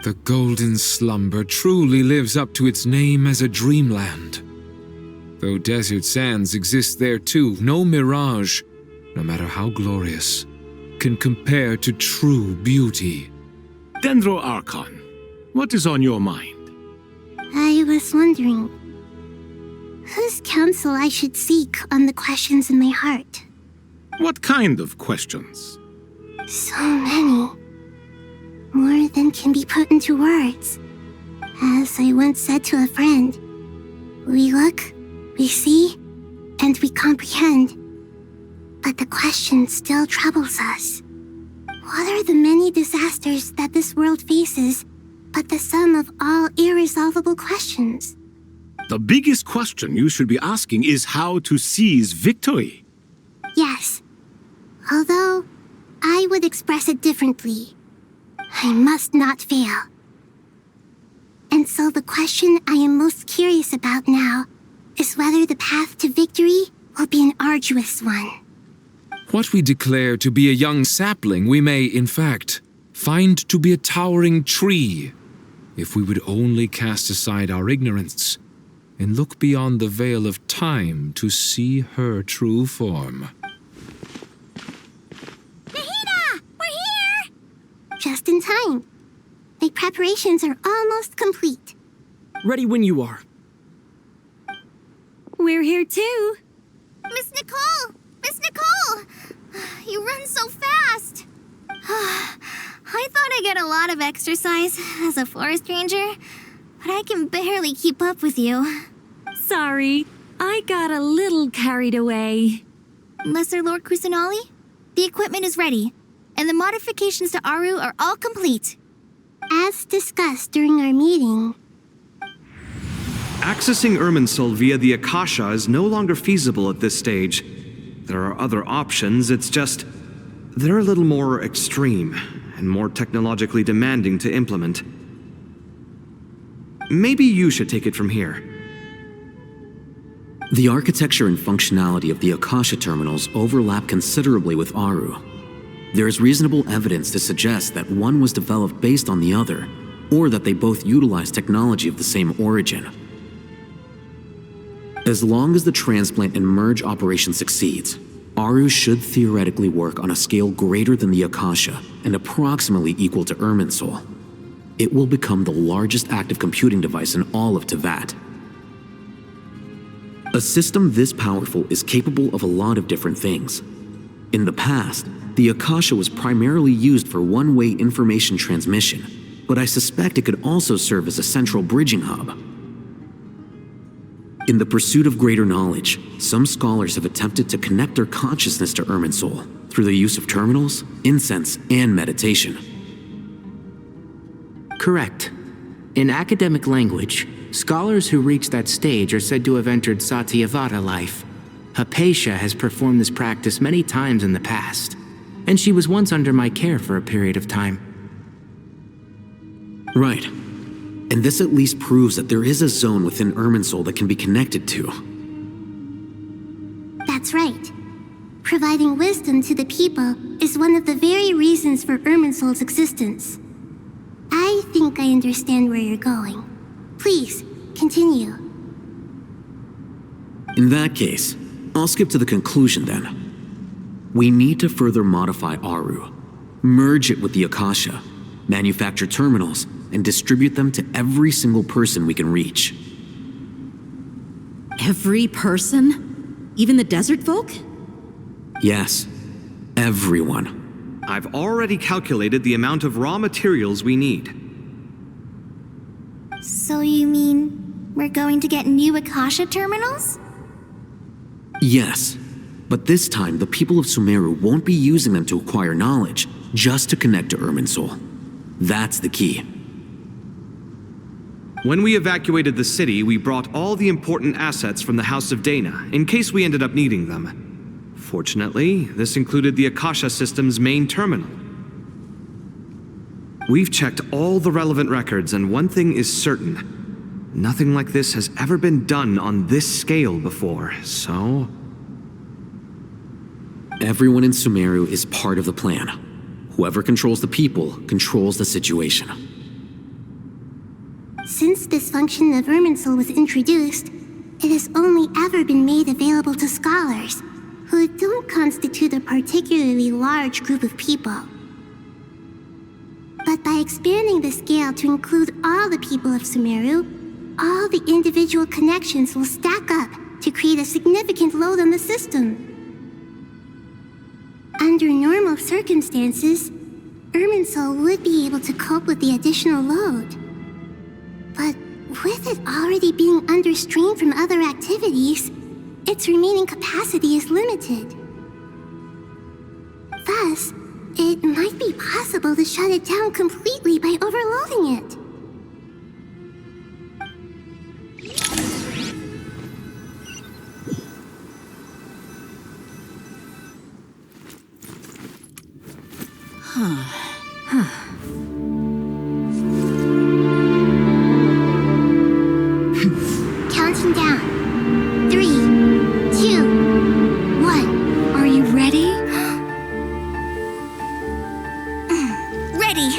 The golden slumber truly lives up to its name as a dreamland. Though desert sands exist there too, no mirage, no matter how glorious, can compare to true beauty. Dendro Archon, what is on your mind? I was wondering whose counsel I should seek on the questions in my heart. What kind of questions? So many. More than can be put into words. As I once said to a friend, we look, we see, and we comprehend. But the question still troubles us. What are the many disasters that this world faces but the sum of all irresolvable questions? The biggest question you should be asking is how to seize victory. Yes. Although, I would express it differently. I must not fail. And so the question I am most curious about now is whether the path to victory will be an arduous one. What we declare to be a young sapling, we may, in fact, find to be a towering tree, if we would only cast aside our ignorance and look beyond the veil of time to see her true form. Nahida! We're here! Just in time. My preparations are almost complete. Ready when you are. We're here too. Miss Nicole! Miss Nicole! You run so fast! I thought I'd get a lot of exercise as a forest ranger, but I can barely keep up with you. Sorry, I got a little carried away. Lesser Lord Kusanali, the equipment is ready, and the modifications to Aru are all complete. As discussed during our meeting, Accessing Irminsul via the Akasha is no longer feasible at this stage. There are other options, it's just they're a little more extreme and more technologically demanding to implement. Maybe you should take it from here. The architecture and functionality of the Akasha terminals overlap considerably with Aru. There is reasonable evidence to suggest that one was developed based on the other, or that they both utilize technology of the same origin. As long as the transplant and merge operation succeeds, Aru should theoretically work on a scale greater than the Akasha and approximately equal to Irminsul. It will become the largest active computing device in all of Teyvat. A system this powerful is capable of a lot of different things. In the past, the Akasha was primarily used for one-way information transmission, but I suspect it could also serve as a central bridging hub. In the pursuit of greater knowledge, some scholars have attempted to connect their consciousness to Irminsul through the use of terminals, incense, and meditation. Correct. In academic language, scholars who reach that stage are said to have entered Satyavada life. Hypatia has performed this practice many times in the past, and she was once under my care for a period of time. Right. And this at least proves that there is a zone within Irminsul that can be connected to. That's right. Providing wisdom to the people is one of the very reasons for Irminsul's existence. I think I understand where you're going. Please, continue. In that case, I'll skip to the conclusion then. We need to further modify Aru, merge it with the Akasha, manufacture terminals, and distribute them to every single person we can reach. Every person? Even the desert folk? Yes, everyone. I've already calculated the amount of raw materials we need. So you mean we're going to get new Akasha terminals? Yes, but this time the people of Sumeru won't be using them to acquire knowledge, just to connect to Irminsul. That's the key. When we evacuated the city, we brought all the important assets from the House of Dana, in case we ended up needing them. Fortunately, this included the Akasha system's main terminal. We've checked all the relevant records, and one thing is certain. Nothing like this has ever been done on this scale before, so... Everyone in Sumeru is part of the plan. Whoever controls the people controls the situation. Since this function of Irminsul was introduced, it has only ever been made available to scholars, who don't constitute a particularly large group of people. But by expanding the scale to include all the people of Sumeru, all the individual connections will stack up to create a significant load on the system. Under normal circumstances, Irminsul would be able to cope with the additional load. But with it already being under strain from other activities, its remaining capacity is limited. Thus, It might be possible to shut it down completely by overloading it. Counting down. 3, 2, 1. Are you ready? Ready.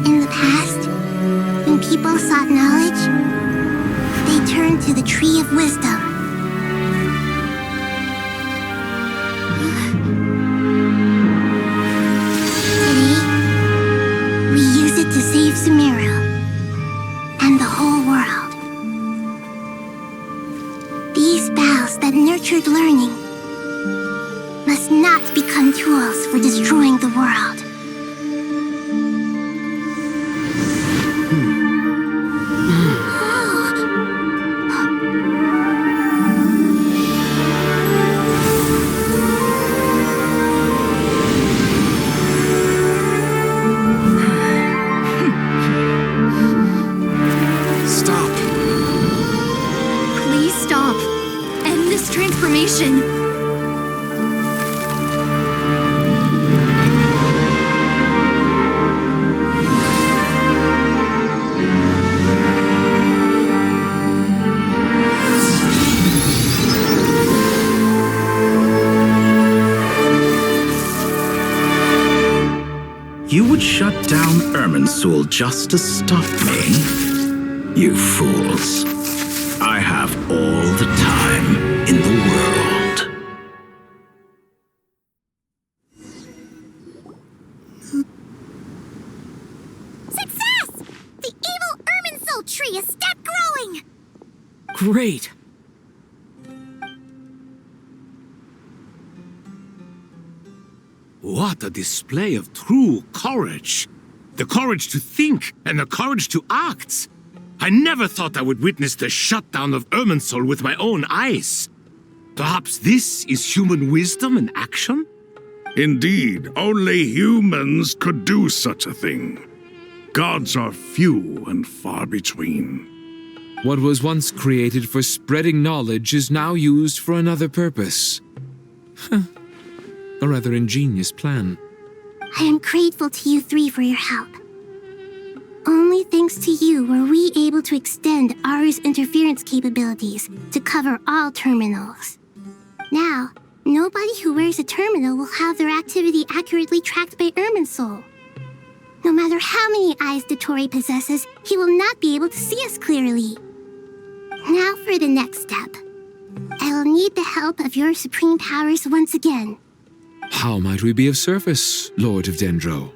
In the past, when people sought knowledge, they turned to the Tree of Wisdom. Today, we use it to save Sumeru and the whole world. These boughs that nurtured learning must not become tools for destroying the world. Stop. Please stop. End this transformation. You would shut down Irminsul just to stop me? You fools. I have all the time in the world. Success! The evil Irminsul tree has stopped growing! Great! What a display of true courage! The courage to think and the courage to act! I never thought I would witness the shutdown of Irminsul with my own eyes. Perhaps this is human wisdom in action? Indeed, only humans could do such a thing. Gods are few and far between. What was once created for spreading knowledge is now used for another purpose. A rather ingenious plan. I am grateful to you three for your help. Only thanks to you were we able to extend Aru's interference capabilities to cover all terminals. Now, nobody who wears a terminal will have their activity accurately tracked by Irminsul. No matter how many eyes Dottore possesses, he will not be able to see us clearly. Now for the next step. I will need the help of your supreme powers once again. How might we be of service, Lord of Dendro?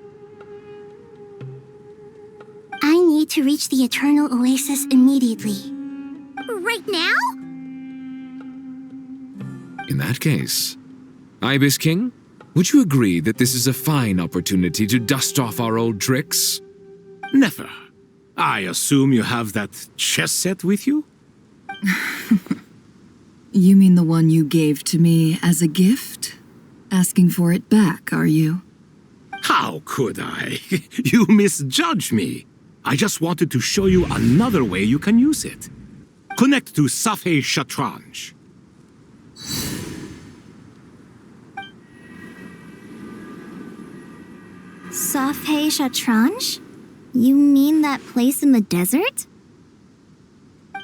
I need to reach the Eternal Oasis immediately. Right now? In that case, Ibis King, would you agree that this is a fine opportunity to dust off our old tricks? Never. I assume you have that chess set with you? You mean the one you gave to me as a gift? Asking for it back, are you? How could I? You misjudge me. I just wanted to show you another way you can use it. Connect to Safei Shatranj. Safei Shatranj? You mean that place in the desert?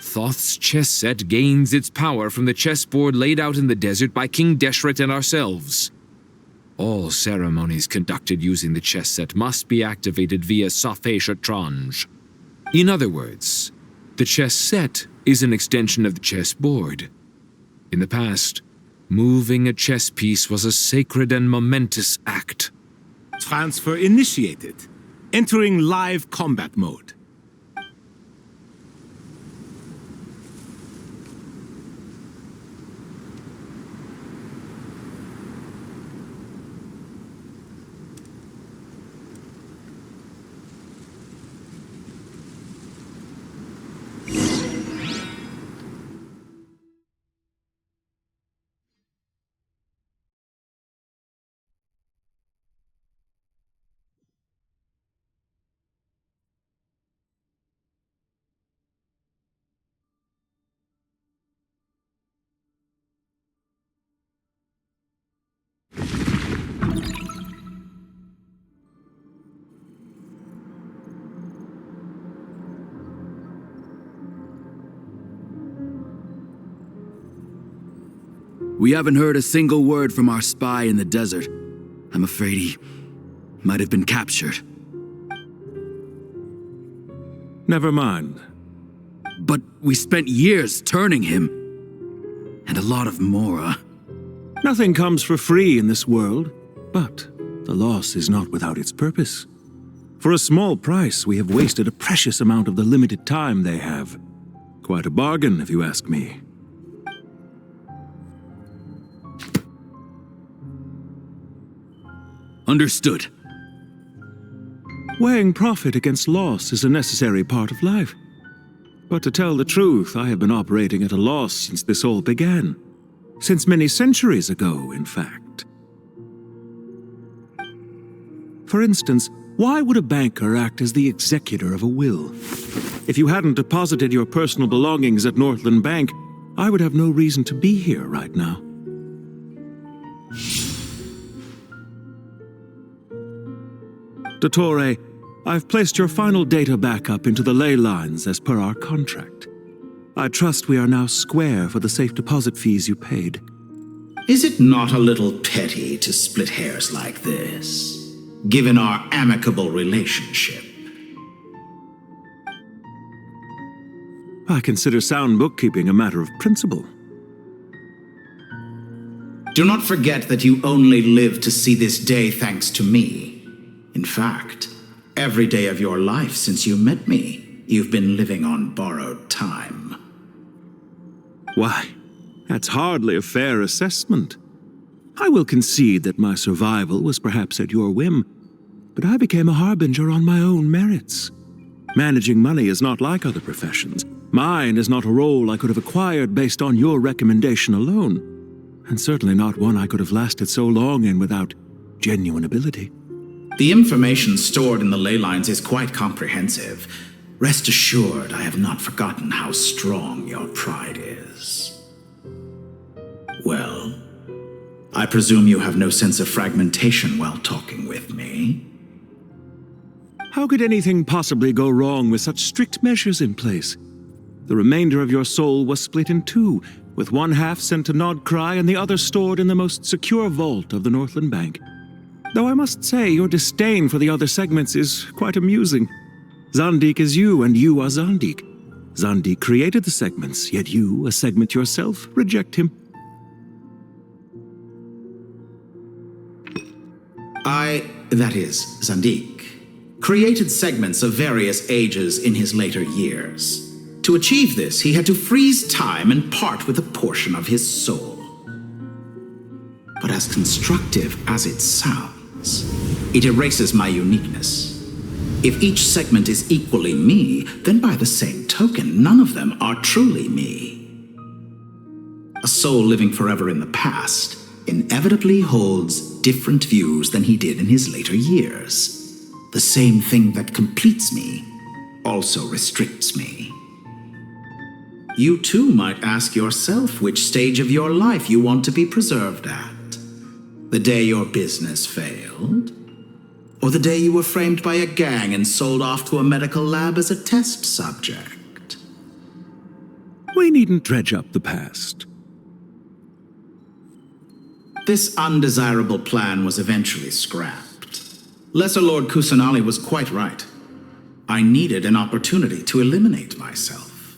Thoth's chess set gains its power from the chessboard laid out in the desert by King Deshret and ourselves. All ceremonies conducted using the chess set must be activated via Safé-Chatranj. In other words, the chess set is an extension of the chessboard. In the past, moving a chess piece was a sacred and momentous act. Transfer initiated. Entering live combat mode. We haven't heard a single word from our spy in the desert. I'm afraid he might have been captured. Never mind. But we spent years turning him. And a lot of Mora. Nothing comes for free in this world, but the loss is not without its purpose. For a small price, we have wasted a precious amount of the limited time they have. Quite a bargain, if you ask me. Understood. Weighing profit against loss is a necessary part of life. But to tell the truth, I have been operating at a loss since this all began. Since many centuries ago, in fact. For instance, why would a banker act as the executor of a will? If you hadn't deposited your personal belongings at Northland Bank, I would have no reason to be here right now. Dottore, I've placed your final data backup into the ley lines as per our contract. I trust we are now square for the safe deposit fees you paid. Is it not a little petty to split hairs like this, given our amicable relationship? I consider sound bookkeeping a matter of principle. Do not forget that you only live to see this day thanks to me. In fact, every day of your life since you met me, you've been living on borrowed time. Why, that's hardly a fair assessment. I will concede that my survival was perhaps at your whim, but I became a harbinger on my own merits. Managing money is not like other professions. Mine is not a role I could have acquired based on your recommendation alone, and certainly not one I could have lasted so long in without genuine ability. The information stored in the ley lines is quite comprehensive. Rest assured, I have not forgotten how strong your pride is. Well, I presume you have no sense of fragmentation while talking with me. How could anything possibly go wrong with such strict measures in place? The remainder of your soul was split in two, with one half sent to Nodcry and the other stored in the most secure vault of the Northland Bank. Though I must say, your disdain for the other segments is quite amusing. Zandik is you, and you are Zandik. Zandik created the segments, yet you, a segment yourself, reject him. That is, Zandik, created segments of various ages in his later years. To achieve this, he had to freeze time and part with a portion of his soul. But as constructive as it sounds, it erases my uniqueness. If each segment is equally me, then by the same token, none of them are truly me. A soul living forever in the past inevitably holds different views than he did in his later years. The same thing that completes me also restricts me. You too might ask yourself which stage of your life you want to be preserved at. The day your business failed? Or the day you were framed by a gang and sold off to a medical lab as a test subject? We needn't dredge up the past. This undesirable plan was eventually scrapped. Lesser Lord Kusanali was quite right. I needed an opportunity to eliminate myself.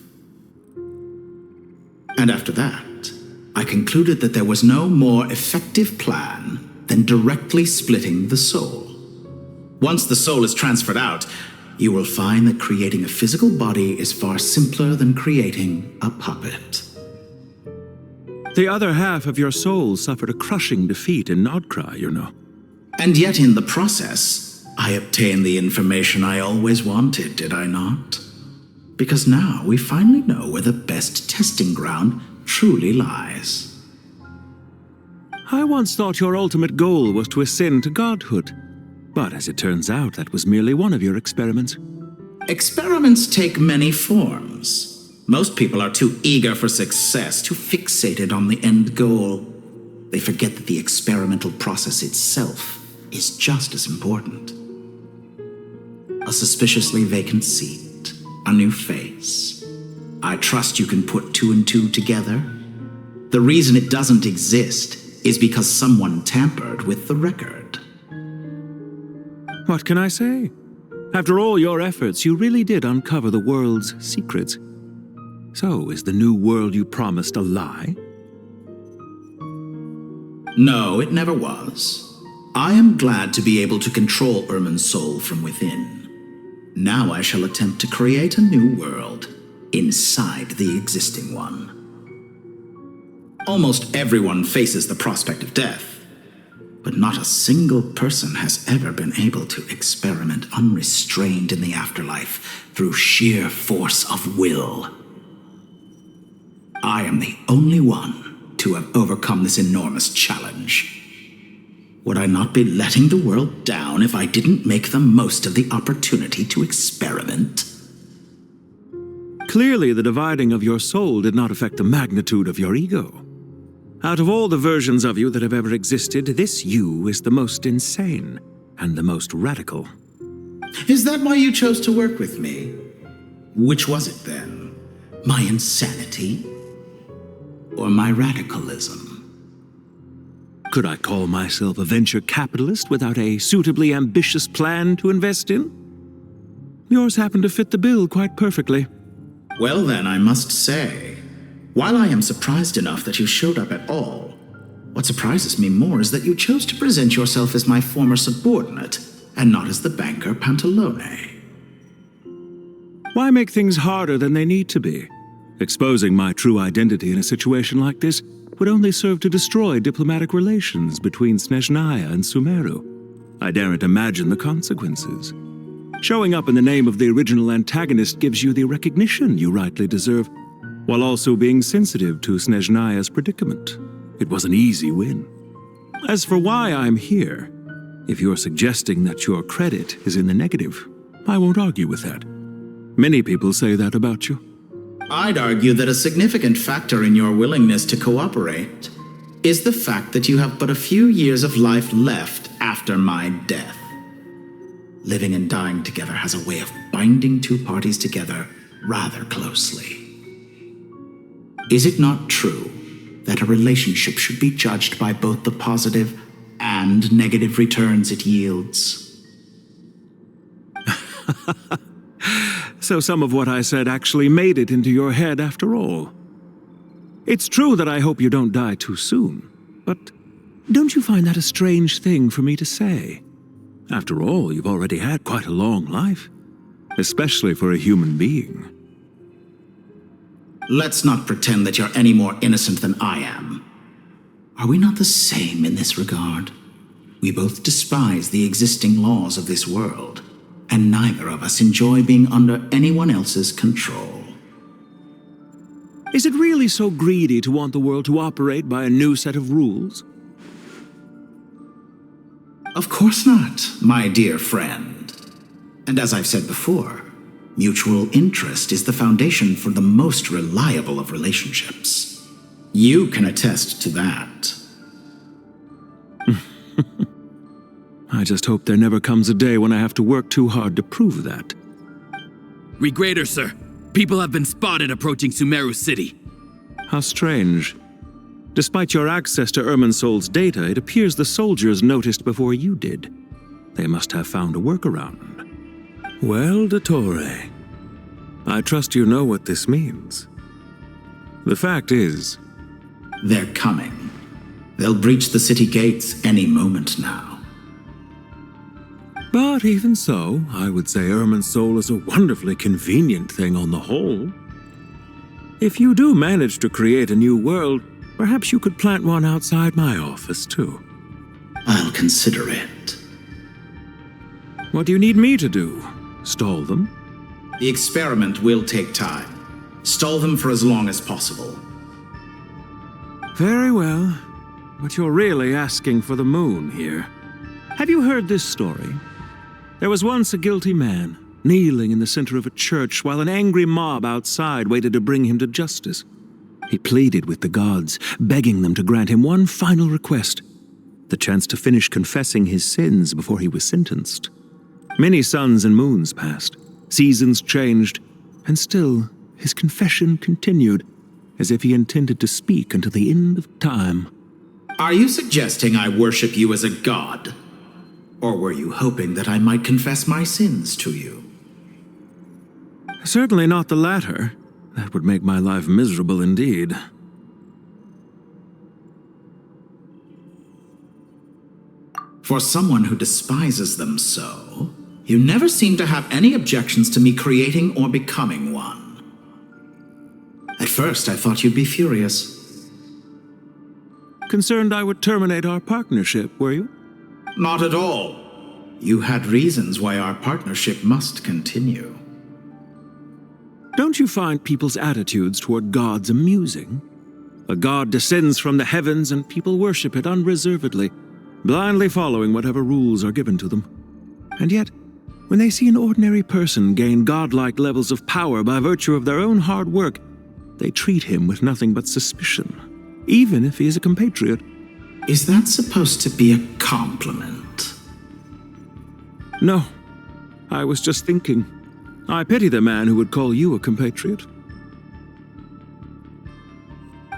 And after that, I concluded that there was no more effective plan than directly splitting the soul. Once the soul is transferred out, you will find that creating a physical body is far simpler than creating a puppet. The other half of your soul suffered a crushing defeat in Nodcry, you know. And yet in the process, I obtained the information I always wanted, did I not? Because now we finally know where the best testing ground truly lies. I once thought your ultimate goal was to ascend to godhood. But as it turns out, that was merely one of your experiments. Experiments take many forms. Most people are too eager for success, too fixated on the end goal. They forget that the experimental process itself is just as important. A suspiciously vacant seat, a new face. I trust you can put two and two together. The reason it doesn't exist is because someone tampered with the record. What can I say? After all your efforts, you really did uncover the world's secrets. So, is the new world you promised a lie? No, it never was. I am glad to be able to control Irmin's soul from within. Now I shall attempt to create a new world inside the existing one. Almost everyone faces the prospect of death, but not a single person has ever been able to experiment unrestrained in the afterlife through sheer force of will. I am the only one to have overcome this enormous challenge. Would I not be letting the world down if I didn't make the most of the opportunity to experiment? Clearly, the dividing of your soul did not affect the magnitude of your ego. Out of all the versions of you that have ever existed, this you is the most insane and the most radical. Is that why you chose to work with me? Which was it then? My insanity? Or my radicalism? Could I call myself a venture capitalist without a suitably ambitious plan to invest in? Yours happened to fit the bill quite perfectly. Well then, I must say, while I am surprised enough that you showed up at all, what surprises me more is that you chose to present yourself as my former subordinate, and not as the banker Pantalone. Why make things harder than they need to be? Exposing my true identity in a situation like this would only serve to destroy diplomatic relations between Snezhnaya and Sumeru. I daren't imagine the consequences. Showing up in the name of the original antagonist gives you the recognition you rightly deserve, while also being sensitive to Snezhnaya's predicament. It was an easy win. As for why I'm here, if you're suggesting that your credit is in the negative, I won't argue with that. Many people say that about you. I'd argue that a significant factor in your willingness to cooperate is the fact that you have but a few years of life left after my death. Living and dying together has a way of binding two parties together rather closely. Is it not true that a relationship should be judged by both the positive and negative returns it yields? So some of what I said actually made it into your head after all. It's true that I hope you don't die too soon, but don't you find that a strange thing for me to say? After all, you've already had quite a long life, especially for a human being. Let's not pretend that you're any more innocent than I am. Are we not the same in this regard? We both despise the existing laws of this world, and neither of us enjoy being under anyone else's control. Is it really so greedy to want the world to operate by a new set of rules? Of course not, my dear friend. And as I've said before, mutual interest is the foundation for the most reliable of relationships. You can attest to that. I just hope there never comes a day when I have to work too hard to prove that. Regreater, sir. People have been spotted approaching Sumeru City. How strange. Despite your access to Irminsol's data, it appears the soldiers noticed before you did. They must have found a workaround. Well, Dottore, I trust you know what this means. The fact is... They're coming. They'll breach the city gates any moment now. But even so, I would say Irminsol is a wonderfully convenient thing on the whole. If you do manage to create a new world, perhaps you could plant one outside my office, too. I'll consider it. What do you need me to do? Stall them? The experiment will take time. Stall them for as long as possible. Very well. But you're really asking for the moon here. Have you heard this story? There was once a guilty man, kneeling in the center of a church while an angry mob outside waited to bring him to justice. He pleaded with the gods, begging them to grant him one final request, the chance to finish confessing his sins before he was sentenced. Many suns and moons passed, seasons changed, and still his confession continued, as if he intended to speak until the end of time. Are you suggesting I worship you as a god? Or were you hoping that I might confess my sins to you? Certainly not the latter. That would make my life miserable indeed. For someone who despises them so, you never seem to have any objections to me creating or becoming one. At first, I thought you'd be furious. Concerned I would terminate our partnership, were you? Not at all. You had reasons why our partnership must continue. Don't you find people's attitudes toward gods amusing? A god descends from the heavens and people worship it unreservedly, blindly following whatever rules are given to them. And yet, when they see an ordinary person gain godlike levels of power by virtue of their own hard work, they treat him with nothing but suspicion, even if he is a compatriot. Is that supposed to be a compliment? No. I was just thinking. I pity the man who would call you a compatriot.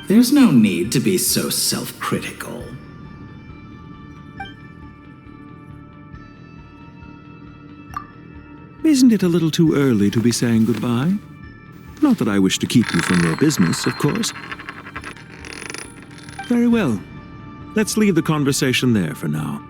There's no need to be so self-critical. Isn't it a little too early to be saying goodbye? Not that I wish to keep you from your business, of course. Very well. Let's leave the conversation there for now.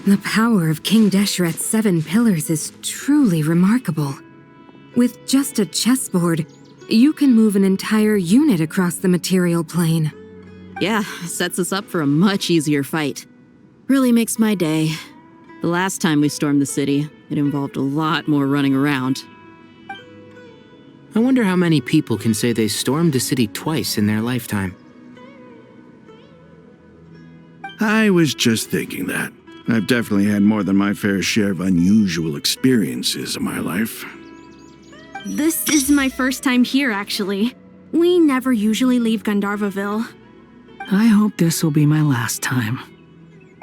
The power of King Deshret's 7 pillars is truly remarkable. With just a chessboard, you can move an entire unit across the material plane. Yeah, sets us up for a much easier fight. Really makes my day. The last time we stormed the city, it involved a lot more running around. I wonder how many people can say they stormed a city twice in their lifetime. I was just thinking that. I've definitely had more than my fair share of unusual experiences in my life. This is my first time here, actually. We never usually leave Gandharvaville. I hope this will be my last time.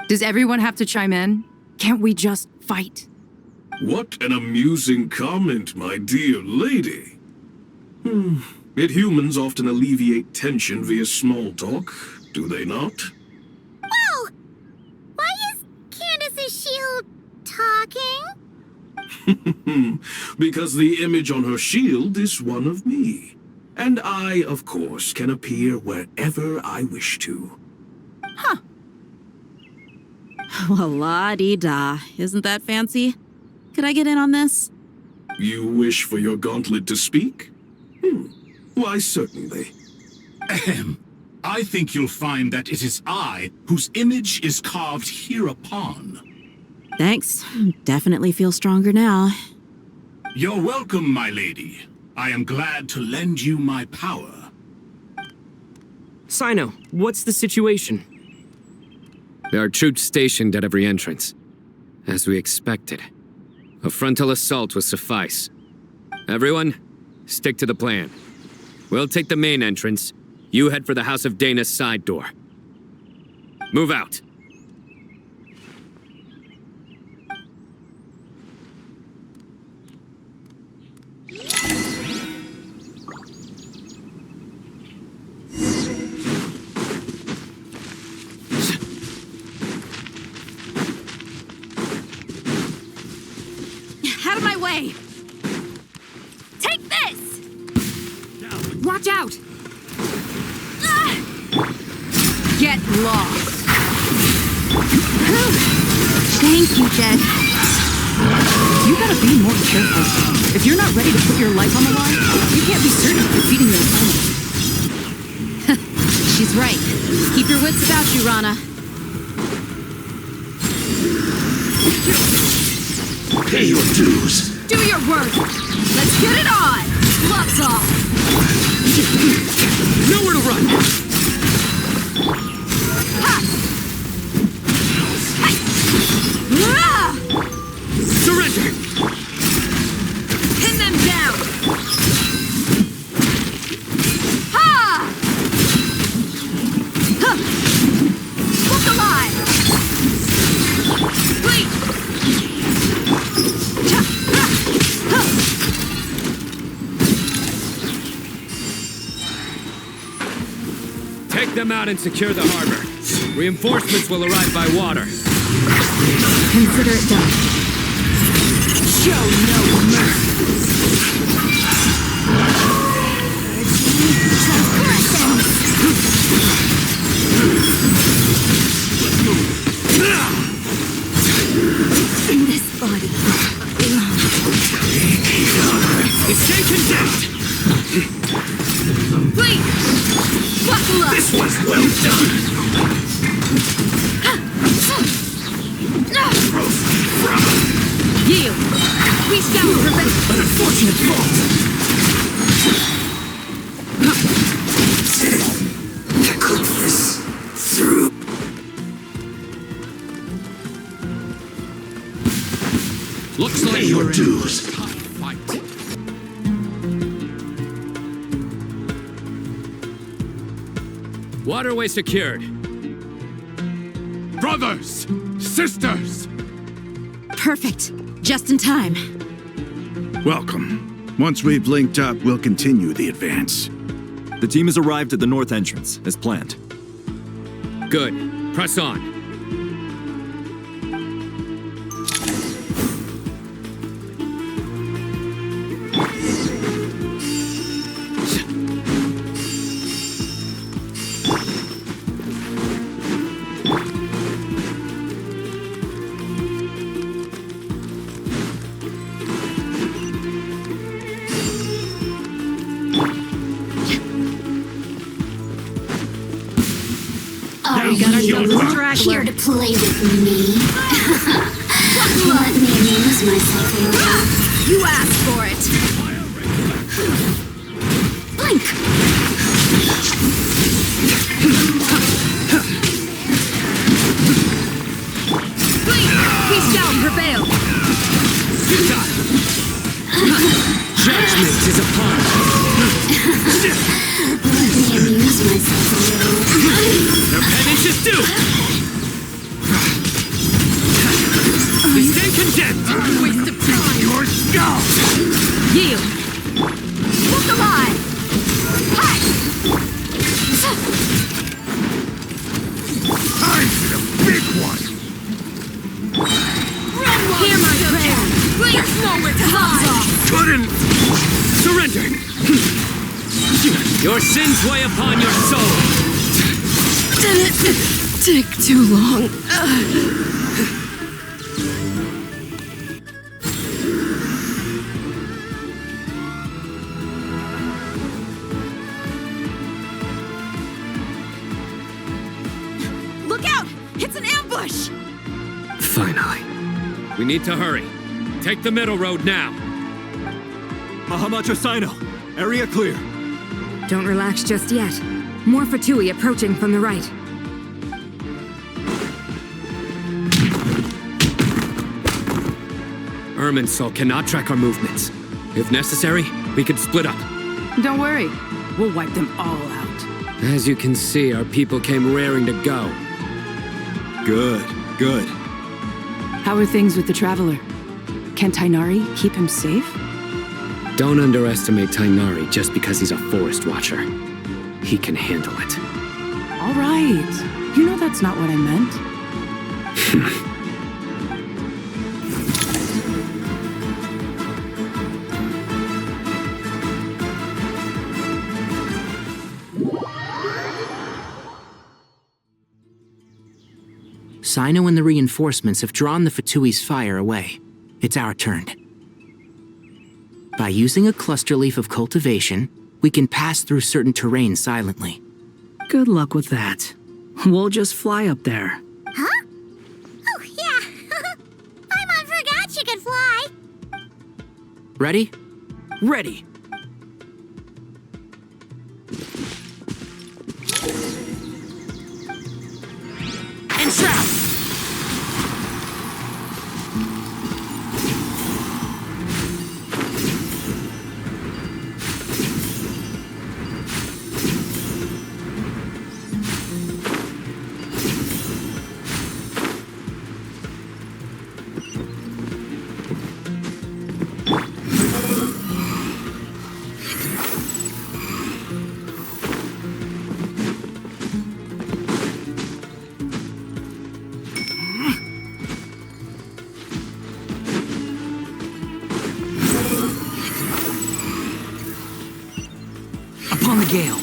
Does everyone have to chime in? Can't we just fight? What an amusing comment, my dear lady. Yet humans often alleviate tension via small talk, do they not? Whoa! Why is Candace's shield talking? Because the image on her shield is one of me. And I, of course, can appear wherever I wish to. Well, la-dee-da. Isn't that fancy? Could I get in on this? You wish for your gauntlet to speak? Why, certainly. Ahem. I think you'll find that it is I whose image is carved hereupon. Thanks. Definitely feel stronger now. You're welcome, my lady. I am glad to lend you my power. Sino, what's the situation? There are troops stationed at every entrance. As we expected. A frontal assault will suffice. Everyone, stick to the plan. We'll take the main entrance. You head for the House of Dana's side door. Move out. Out of my way! Take this! Watch out! Get lost! Thank you, Jed. You gotta be more careful. If you're not ready to put your life on the line, you can't be certain of defeating your opponent. She's right. Keep your wits about you, Rana. Pay your dues. Do your work! Let's get it on! Gloves off! Nowhere to run! Ha! Ah! Surrender! Pin them down! Ha! Huh. Look alive! Wait! Cha! Ha! Huh. Take them out and secure the harbor. Reinforcements will arrive by water. Consider it done. Show no mercy. This body belongs. Stay condemned! Wait! Buckle up! This was well done. Yield! We shall prevent An unfortunate fault. Echo this through. Looks like Pay your we're in dues. a tough fight. Waterway secured. Brothers! Sisters! Perfect. Just in time. Welcome. Once we've linked up, we'll continue the advance. The team has arrived at the north entrance, as planned. Good. Press on. Here to play with me. Let me amuse myself a little. You asked for it. Blink! Wait! We shall prevail. Judgment is upon us. Let me amuse myself a little. Their penance is due! Stay condemned! Waste of time. Your skull! Yield. Look alive. Hi. Time for the big one! Hear my prayer. There's nowhere to hide. Couldn't! Surrender! Your sins weigh upon your soul. take too long. Look out! It's an ambush! Finally. We need to hurry. Take the middle road now. Mahamacho Sino, area clear. Don't relax just yet. More Fatui approaching from the right. Irminsul cannot track our movements. If necessary, we could split up. Don't worry. We'll wipe them all out. As you can see, our people came raring to go. Good, good. How are things with the Traveler? Can Tainari keep him safe? Don't underestimate Tainari just because he's a forest watcher. He can handle it. All right. You know that's not what I meant. Sino and the reinforcements have drawn the Fatui's fire away. It's our turn. By using a cluster leaf of cultivation, we can pass through certain terrain silently. Good luck with that. We'll just fly up there. Huh? Oh, yeah. Paimon forgot she could fly. Ready? Ready. And trap! Upon the gale.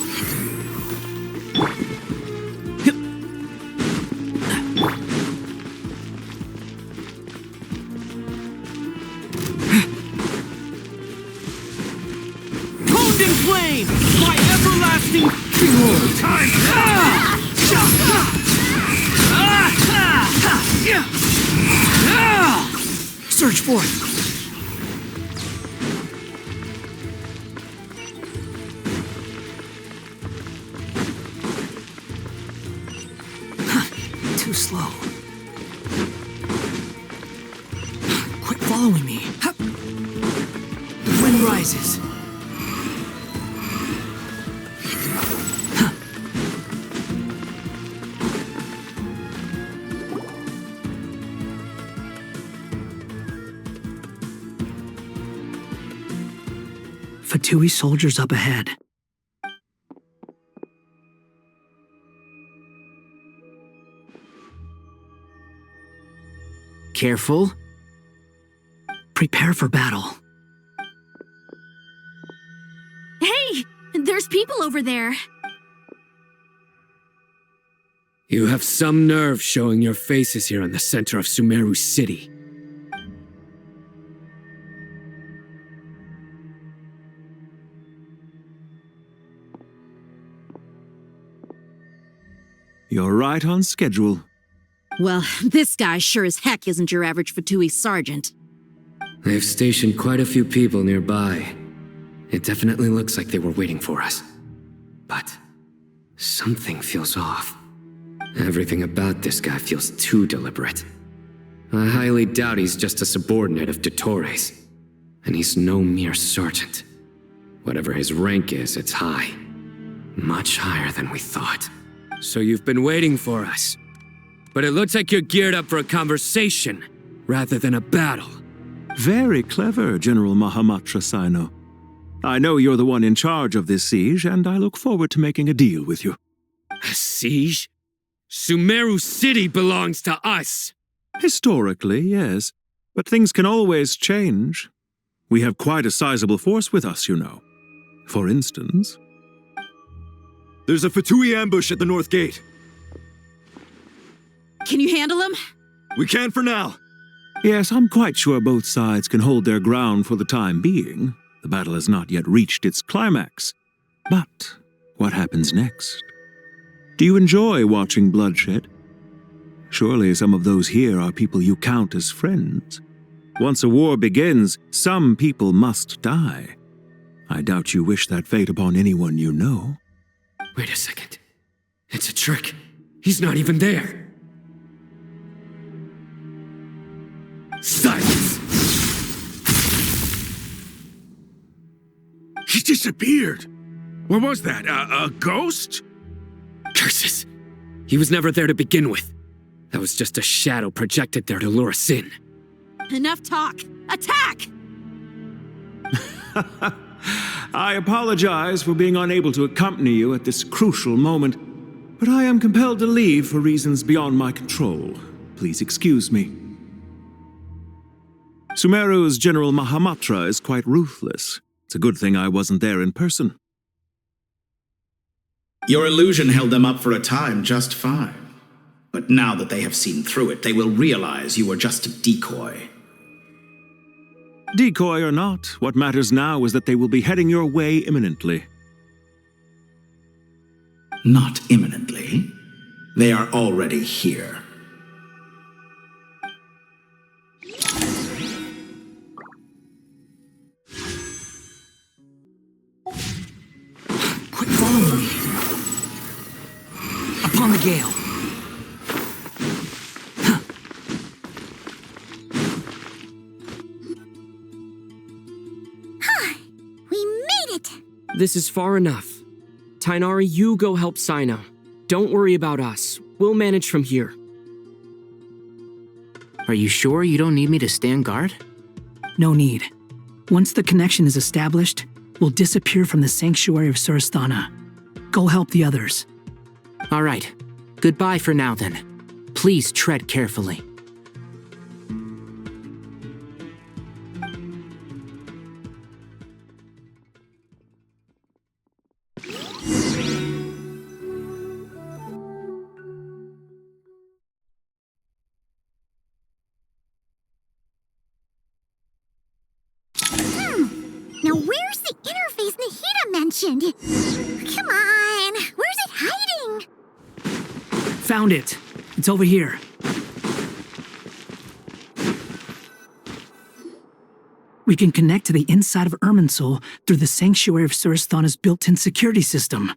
Toned in flame! My everlasting behold! Time! Surge forth. Too slow. Quit following me. The wind rises. Fatui soldiers up ahead. Careful. Prepare for battle. Hey! There's people over there. You have some nerve showing your faces here in the center of Sumeru City. You're right on schedule. Well, this guy sure as heck isn't your average Fatui sergeant. They've stationed quite a few people nearby. It definitely looks like they were waiting for us. But something feels off. Everything about this guy feels too deliberate. I highly doubt he's just a subordinate of Dottores. And he's no mere sergeant. Whatever his rank is, it's high. Much higher than we thought. So you've been waiting for us. But it looks like you're geared up for a conversation, rather than a battle. Very clever, General Mahamatra Sino. I know you're the one in charge of this siege, and I look forward to making a deal with you. A siege? Sumeru City belongs to us! Historically, yes. But things can always change. We have quite a sizable force with us, you know. For instance... There's a Fatui ambush at the north gate. Can you handle him? We can for now. Yes, I'm quite sure both sides can hold their ground for the time being. The battle has not yet reached its climax. But what happens next? Do you enjoy watching bloodshed? Surely some of those here are people you count as friends. Once a war begins, some people must die. I doubt you wish that fate upon anyone you know. Wait a second. It's a trick. He's not even there. Silence! He disappeared. What was that? A ghost? Curses! He was never there to begin with. That was just a shadow projected there to lure us in. Enough talk. Attack! I apologize for being unable to accompany you at this crucial moment, but I am compelled to leave for reasons beyond my control. Please excuse me. Sumeru's General Mahamatra is quite ruthless. It's a good thing I wasn't there in person. Your illusion held them up for a time just fine. But now that they have seen through it, they will realize you were just a decoy. Decoy or not, what matters now is that they will be heading your way imminently. Not imminently. They are already here. Quit following me. Upon the gale. We made it! This is far enough. Tainari, you go help Sino. Don't worry about us. We'll manage from here. Are you sure you don't need me to stand guard? No need. Once the connection is established, we'll disappear from the sanctuary of Surasthana. Go help the others. All right. Goodbye for now, then. Please tread carefully. Now where's the interface Nahida mentioned? Come on, where's it hiding? Found it. It's over here. We can connect to the inside of Irminsul through the Sanctuary of Surasthana's built-in security system.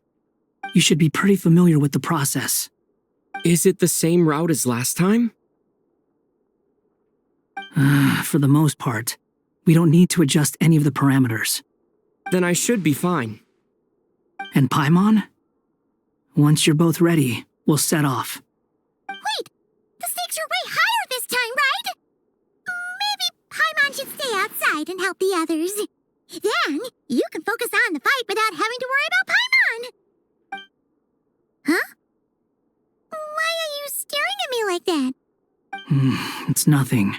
You should be pretty familiar with the process. Is it the same route as last time? For the most part. We don't need to adjust any of the parameters. Then I should be fine. And Paimon? Once you're both ready, we'll set off. Wait! The stakes are way higher this time, right? Maybe Paimon should stay outside and help the others. Then, you can focus on the fight without having to worry about Paimon. Huh? Why are you staring at me like that? It's nothing.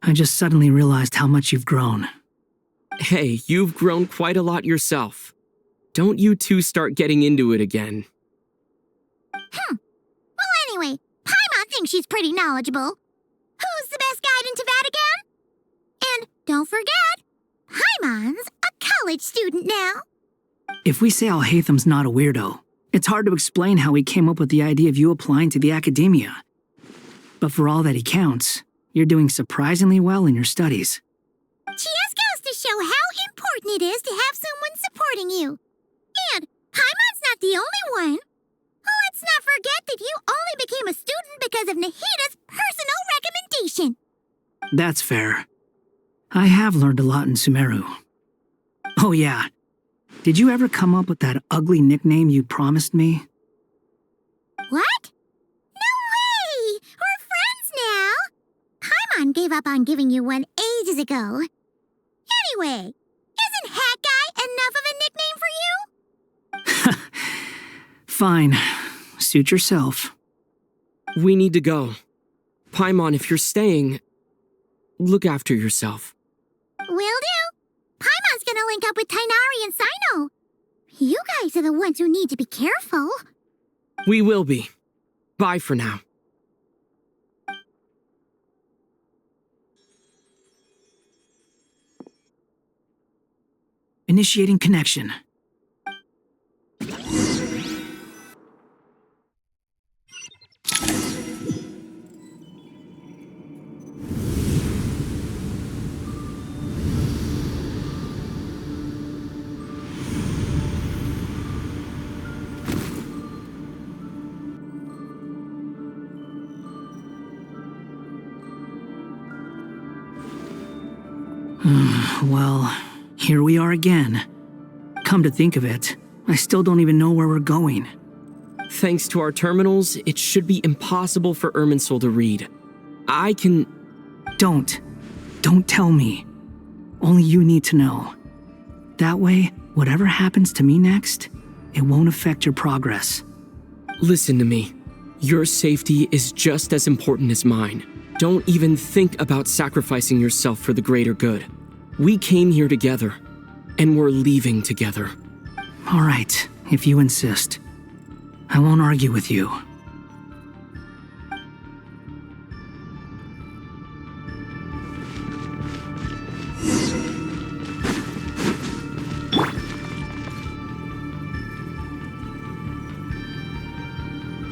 I just suddenly realized how much you've grown. Hey, you've grown quite a lot yourself. Don't you two start getting into it again. Well, anyway, Paimon thinks she's pretty knowledgeable. Who's the best guide in Tavatigan? And don't forget, Paimon's a college student now. If we say Alhatham's not a weirdo, it's hard to explain how he came up with the idea of you applying to the academia. But for all that he counts, you're doing surprisingly well in your studies. She just goes to show how important it is to have someone supporting you. And Paimon's not the only one. Let's not forget that you only became a student because of Nahida's personal recommendation. That's fair. I have learned a lot in Sumeru. Oh yeah. Did you ever come up with that ugly nickname you promised me? What? No way! We're friends now! Paimon gave up on giving you one ages ago. Anyway, isn't Hat Guy enough of a nickname for you? Fine. Suit yourself. We need to go. Paimon, if you're staying, look after yourself. Will do. Paimon's gonna link up with Tainari and Sino. You guys are the ones who need to be careful. We will be. Bye for now. Initiating connection. Well, here we are again. Come to think of it, I still don't even know where we're going. Thanks to our terminals, it should be impossible for Irminsul to read. I can... Don't tell me. Only you need to know. That way, whatever happens to me next, it won't affect your progress. Listen to me. Your safety is just as important as mine. Don't even think about sacrificing yourself for the greater good. We came here together, and we're leaving together. All right, if you insist. I won't argue with you.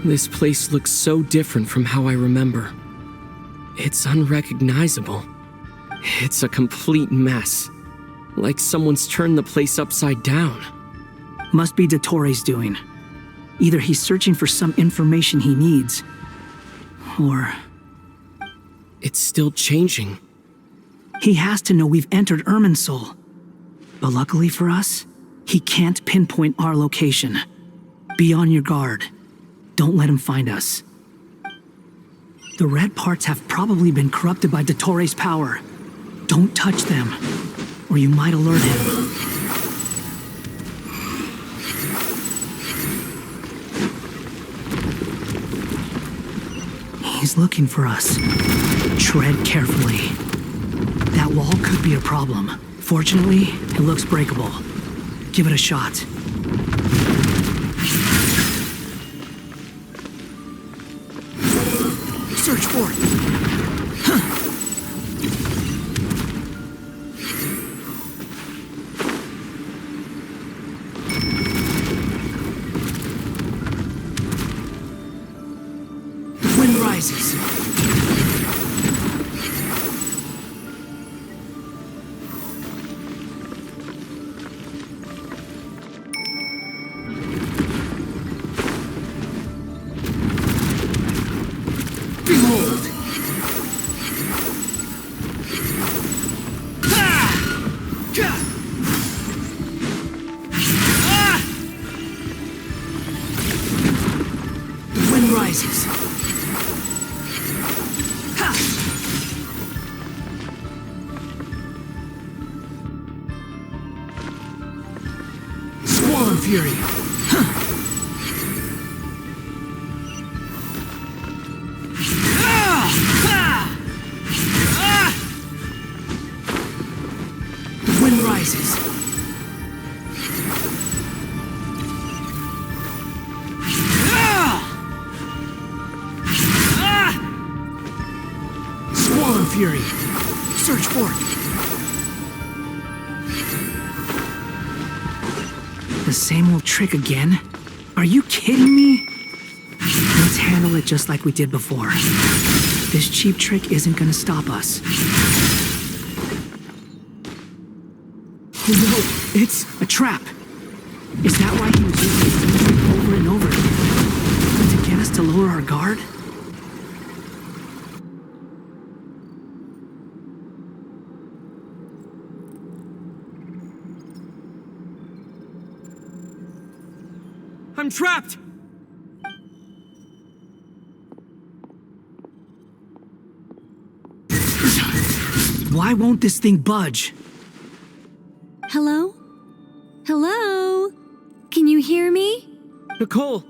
This place looks so different from how I remember. It's unrecognizable. It's a complete mess. Like someone's turned the place upside down. Must be Dottore doing. Either he's searching for some information he needs, or... It's still changing. He has to know we've entered Irminsul. But luckily for us, he can't pinpoint our location. Be on your guard. Don't let him find us. The red parts have probably been corrupted by Dottore's power. Don't touch them, or you might alert him. He's looking for us. Tread carefully. That wall could be a problem. Fortunately, it looks breakable. Give it a shot. Search for it. Fury. The wind rises. Squall Fury. Search for it. The same old trick again? Are you kidding me? Let's handle it just like we did before. This cheap trick isn't gonna stop us. Oh no, it's a trap. Is that why he was using this trick over and over again? To get us to lower our guard? I'm trapped! Why won't this thing budge? Hello? Hello? Can you hear me? Nicole,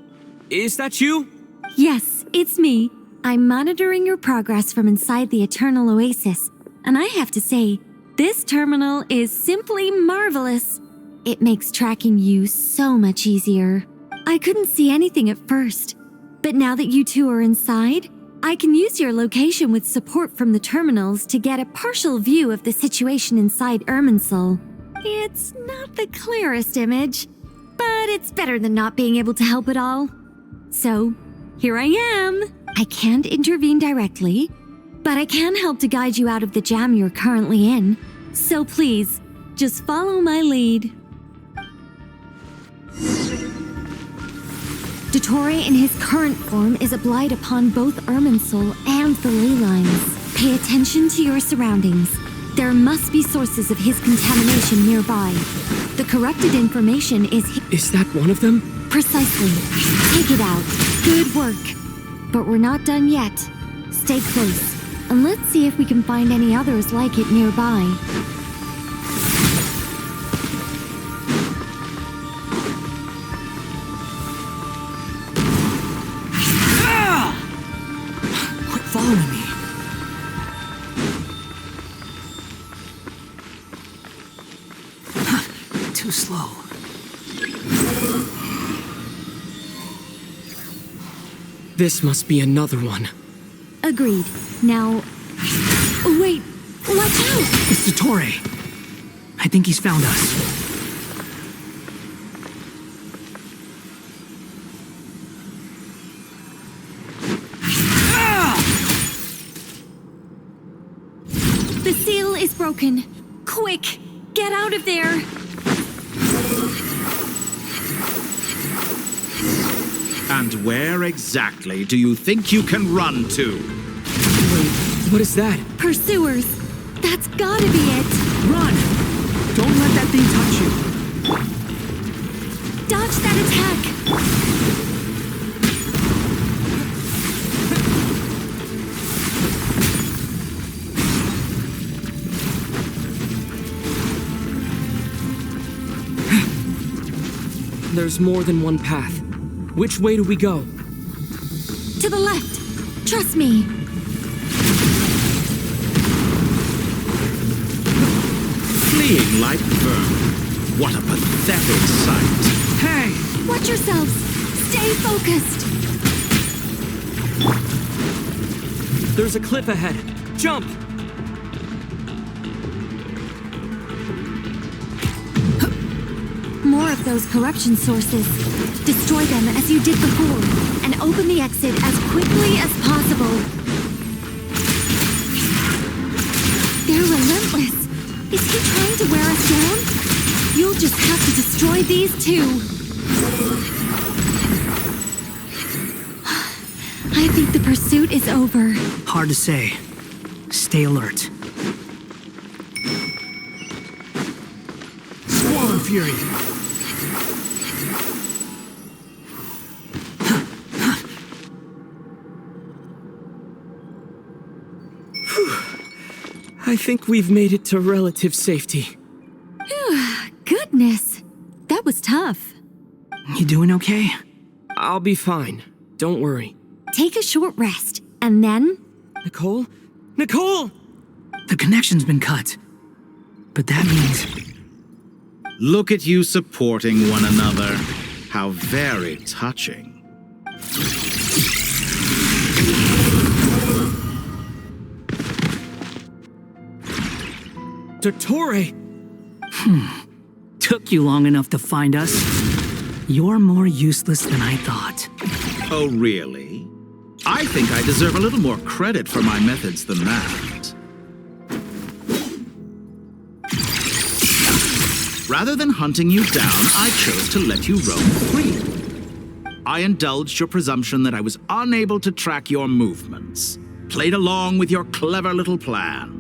is that you? Yes, it's me. I'm monitoring your progress from inside the Eternal Oasis, and I have to say, this terminal is simply marvelous. It makes tracking you so much easier. I couldn't see anything at first, but now that you two are inside, I can use your location with support from the terminals to get a partial view of the situation inside Irminsul. It's not the clearest image, but it's better than not being able to help at all. So, here I am. I can't intervene directly, but I can help to guide you out of the jam you're currently in. So please, just follow my lead. Dottore in his current form is a blight upon both Irminsul and the ley lines. Pay attention to your surroundings. There must be sources of his contamination nearby. The corrupted information is... Is that one of them? Precisely. Take it out. Good work. But we're not done yet. Stay close, and let's see if we can find any others like it nearby. Quit following me. Too slow. This must be another one. Agreed. Now... Wait! Watch out! It's Dottore. I think he's found us. The seal is broken. Quick! Get out of there! And where exactly do you think you can run to? What is that? Pursuers! That's gotta be it! Run! Don't let that thing touch you! Dodge that attack! There's more than one path. Which way do we go? To the left! Trust me! Fleeing like vermin. What a pathetic sight. Hey! Watch yourselves! Stay focused! There's a cliff ahead. Jump! More of those corruption sources. Destroy them as you did before, and open the exit as quickly as possible. They're relentless. Is he trying to wear us down? You'll just have to destroy these too. I think the pursuit is over. Hard to say. Stay alert. Squall and Fury. I think we've made it to relative safety. Goodness, that was tough. You doing okay? I'll be fine. Don't worry. Take a short rest, and then... Nicole? Nicole! The connection's been cut. But that means... Look at you supporting one another. How very touching. Dottore! Took you long enough to find us. You're more useless than I thought. Oh, really? I think I deserve a little more credit for my methods than that. Rather than hunting you down, I chose to let you roam free. I indulged your presumption that I was unable to track your movements, played along with your clever little plan.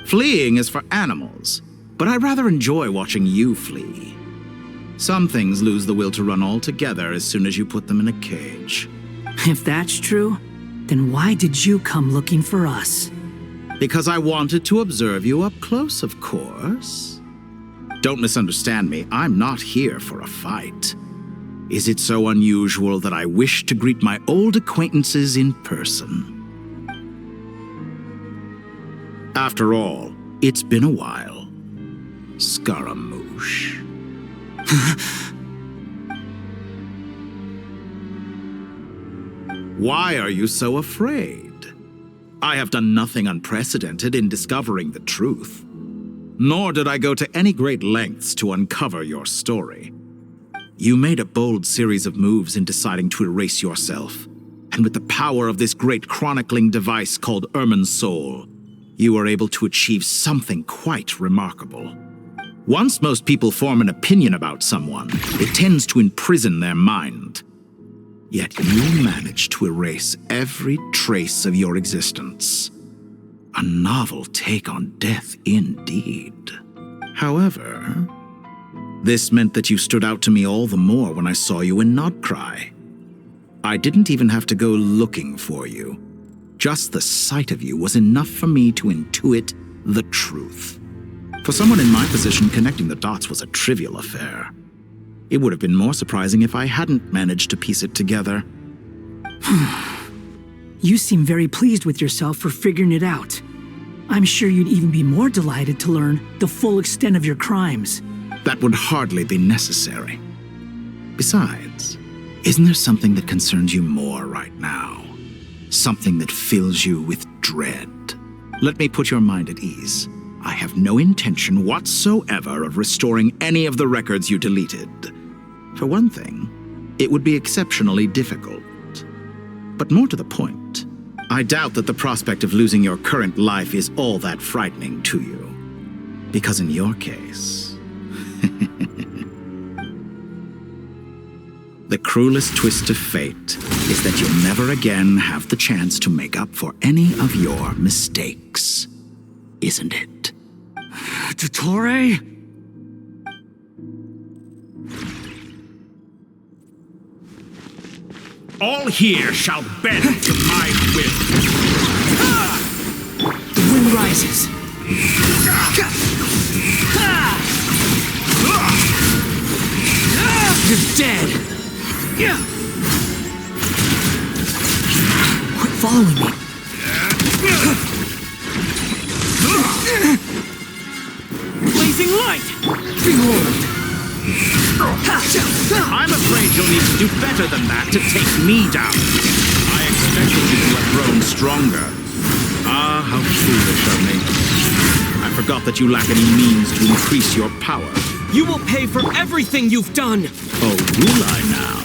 Fleeing is for animals, but I rather enjoy watching you flee. Some things lose the will to run altogether as soon as you put them in a cage. If that's true, then why did you come looking for us? Because I wanted to observe you up close, of course. Don't misunderstand me, I'm not here for a fight. Is it so unusual that I wish to greet my old acquaintances in person? After all, it's been a while. Scaramouche. Why are you so afraid? I have done nothing unprecedented in discovering the truth. Nor did I go to any great lengths to uncover your story. You made a bold series of moves in deciding to erase yourself, and with the power of this great chronicling device called Ermin's Soul, you were able to achieve something quite remarkable. Once most people form an opinion about someone, it tends to imprison their mind. Yet you managed to erase every trace of your existence. A novel take on death indeed. However, this meant that you stood out to me all the more when I saw you in Nodcry. I didn't even have to go looking for you. Just the sight of you was enough for me to intuit the truth. For someone in my position, connecting the dots was a trivial affair. It would have been more surprising if I hadn't managed to piece it together. You seem very pleased with yourself for figuring it out. I'm sure you'd even be more delighted to learn the full extent of your crimes. That would hardly be necessary. Besides, isn't there something that concerns you more right now? Something that fills you with dread? Let me put your mind at ease. I have no intention whatsoever of restoring any of the records you deleted. For one thing, it would be exceptionally difficult. But more to the point, I doubt that the prospect of losing your current life is all that frightening to you. Because in your case, the cruelest twist of fate is that you'll never again have the chance to make up for any of your mistakes. Isn't it? Dottore? All here shall bend to my will. The wind rises. You're dead. Quit following me. Blazing light! Behold! I'm afraid you'll need to do better than that to take me down. I expected you to have grown stronger. Ah, how foolish of me. I forgot that you lack any means to increase your power. You will pay for everything you've done! Oh, will I now?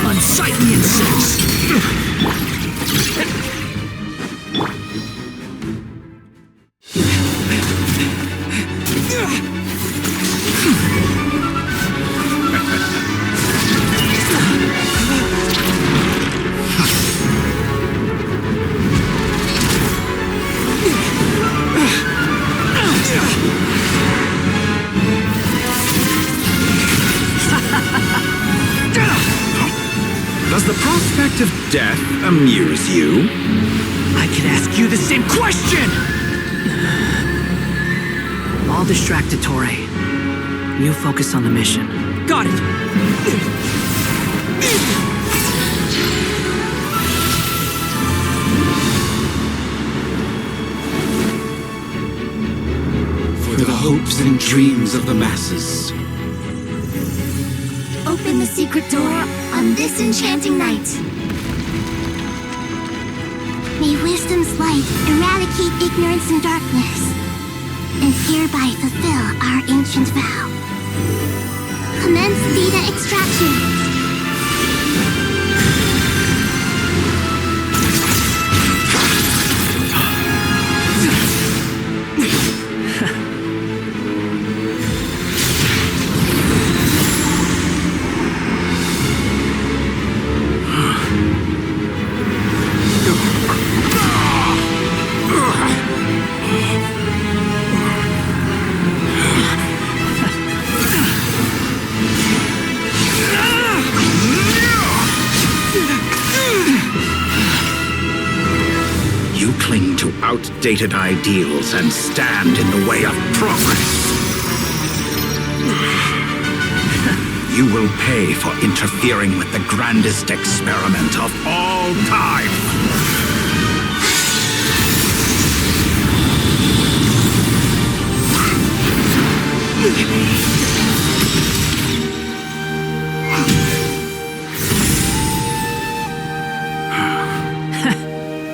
Unsightly insects! Does the prospect of death amuse you? I could ask you the same question! I'll distract Dottore. You focus on the mission. Got it! For the hopes and dreams of the masses. Open the secret door on this enchanting night. May wisdom's light eradicate ignorance and darkness, and hereby fulfill our ancient vow. Commence data extraction. Cling to outdated ideals and stand in the way of progress. You will pay for interfering with the grandest experiment of all time.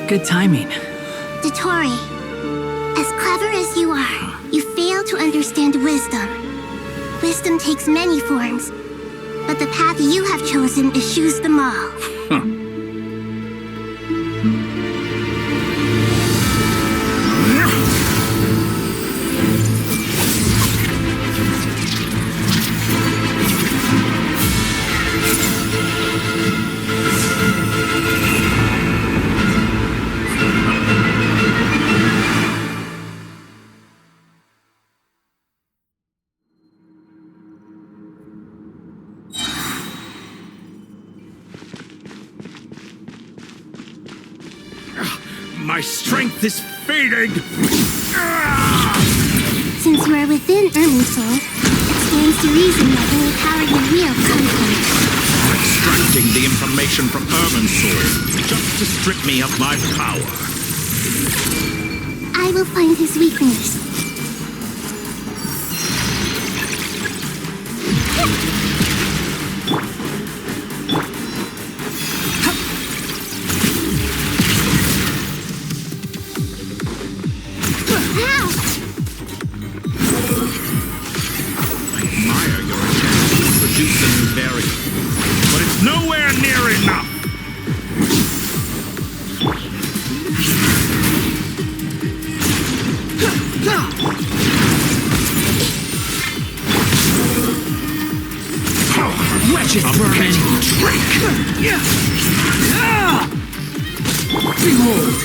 Good timing. Dottore, as clever as you are, you fail to understand wisdom. Wisdom takes many forms, but the path you have chosen eschews them all. My strength is fading! Since you are within Irminsul, it stands to reason that you will power your real conflict. Extracting the information from Irminsul just to strip me of my power. I will find his weakness. But it's nowhere near enough! Wretched vermin! Behold!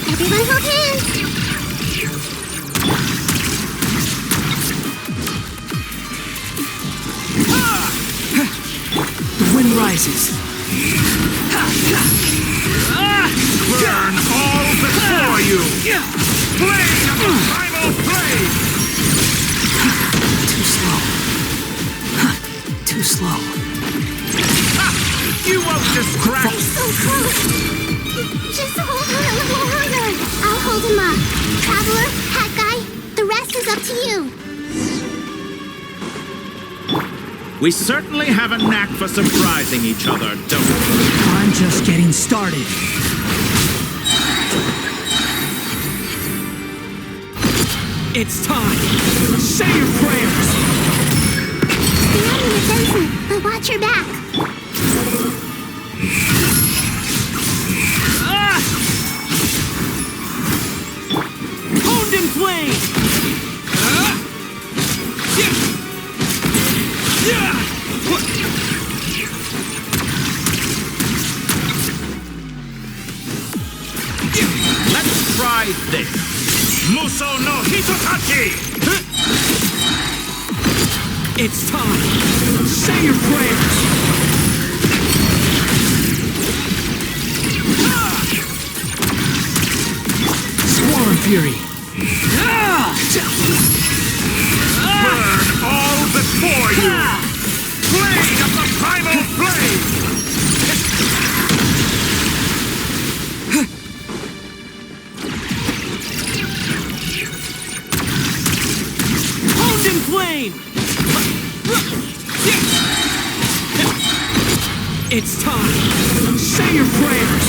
Everyone hold hands! The wind rises. Burn all before you! Blade of the primal blade! Too slow. Too slow. You won't just crash! So close! Just hold on a little longer. I'll hold him up. Traveler, Hat Guy, the rest is up to you. We certainly have a knack for surprising each other, don't we? I'm just getting started. It's time. Say your prayers. The enemy defensive, but watch your back. Honed in flame! Let's try this. Muso no Hitotachi! It's time. Say your prayers. Swarm Fury. Burn all before you! Blade of the primal blade! Honed in flame! It's time. Say your prayers.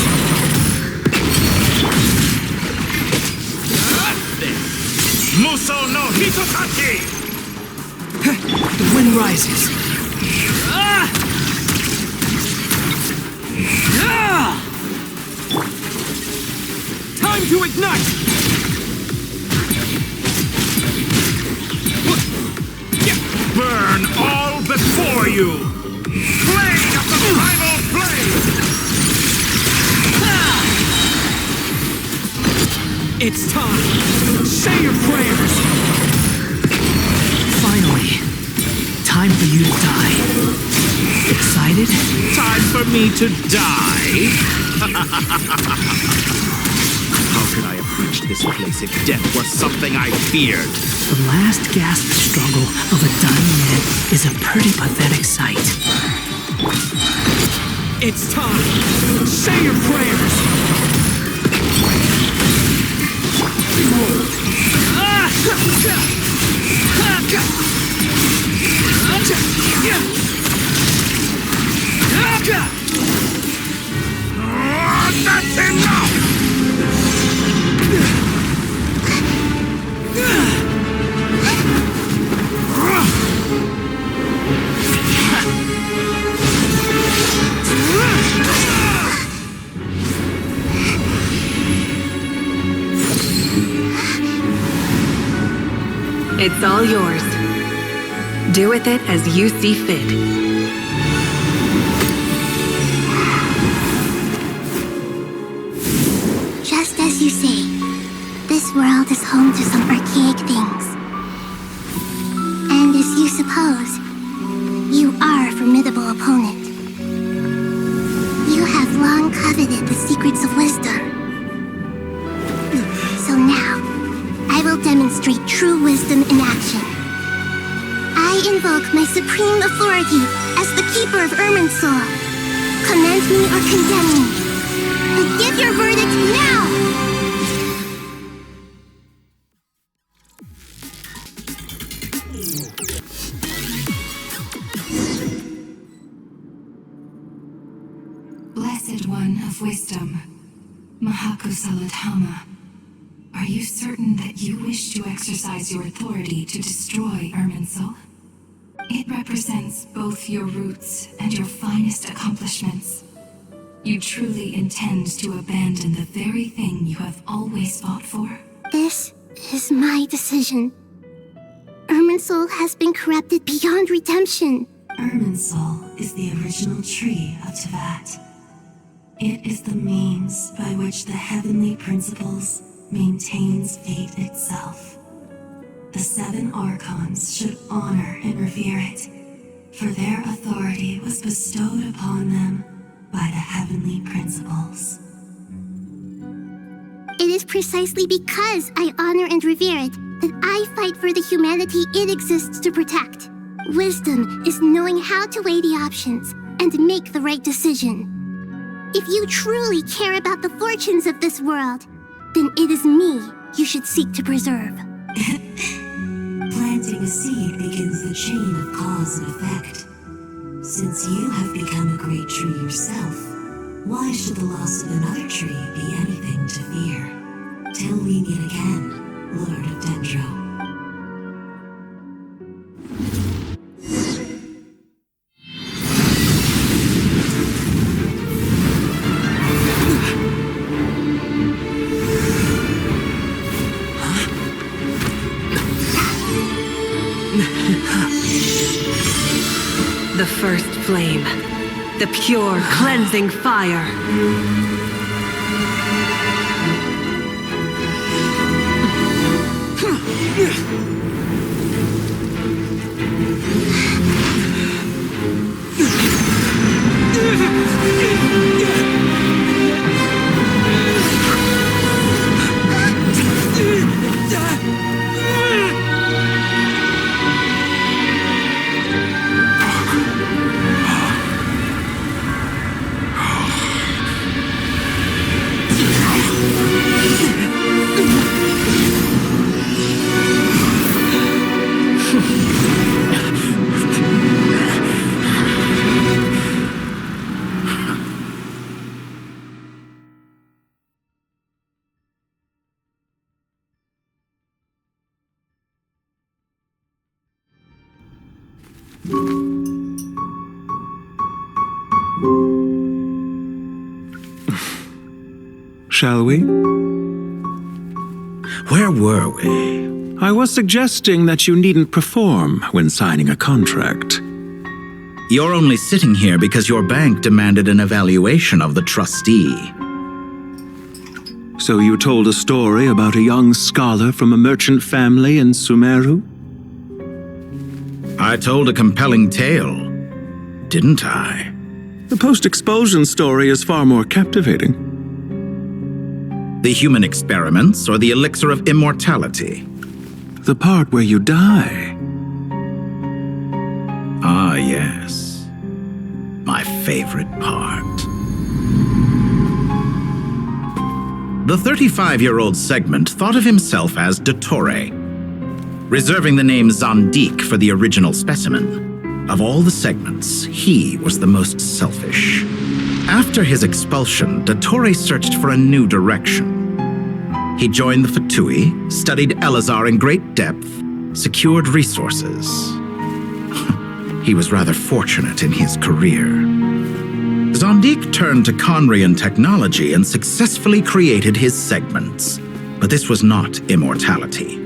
Muso no Hitotachi! The wind rises. Time to ignite! Burn all before you! Blade of the primal blade! It's time. Say your prayers. Finally, time for you to die. Excited? Time for me to die? How could I approach this place if death were something I feared? The last gasp struggle of a dying man is a pretty pathetic sight. It's time! Say your prayers! That's enough! It's all yours. Do with it as you see fit. Just as you say, this world is home to some archaic things. And as you suppose, you are a formidable opponent. You have long coveted the secrets of wisdom. So now, I will demonstrate true wisdom in action. I invoke my supreme authority as the keeper of Irminsul. Commend me or condemn me. But give your verdict now! Blessed One of Wisdom, Mahakusaladhama, are you certain that you wish to exercise your authority to destroy Irminsul? It represents both your roots and your finest accomplishments. You truly intend to abandon the very thing you have always fought for? This is my decision. Irminsul has been corrupted beyond redemption. Irminsul is the original tree of Tevat. It is the means by which the heavenly principles maintains fate itself. The 7 Archons should honor and revere it, for their authority was bestowed upon them by the heavenly principles. It is precisely because I honor and revere it that I fight for the humanity it exists to protect. Wisdom is knowing how to weigh the options and make the right decision. If you truly care about the fortunes of this world, then it is me you should seek to preserve. Planting a seed begins the chain of cause and effect. Since you have become a great tree yourself, why should the loss of another tree be anything to fear? Till we meet again, Lord of Dendro. The first flame. The pure, cleansing fire. Shall we? Where were we? I was suggesting that you needn't perform when signing a contract. You're only sitting here because your bank demanded an evaluation of the trustee. So you told a story about a young scholar from a merchant family in Sumeru? I told a compelling tale, didn't I? The post-expulsion story is far more captivating. The human experiments or the elixir of immortality? The part where you die. Ah, yes. my favorite part. The 35-year-old Segment thought of himself as Dottore, reserving the name Zandik for the original specimen. Of all the Segments, he was the most selfish. After his expulsion, Dottore searched for a new direction. He joined the Fatui, studied Elazar in great depth, secured resources. He was rather fortunate in his career. Zandik turned to Conrian technology and successfully created his segments. But this was not immortality.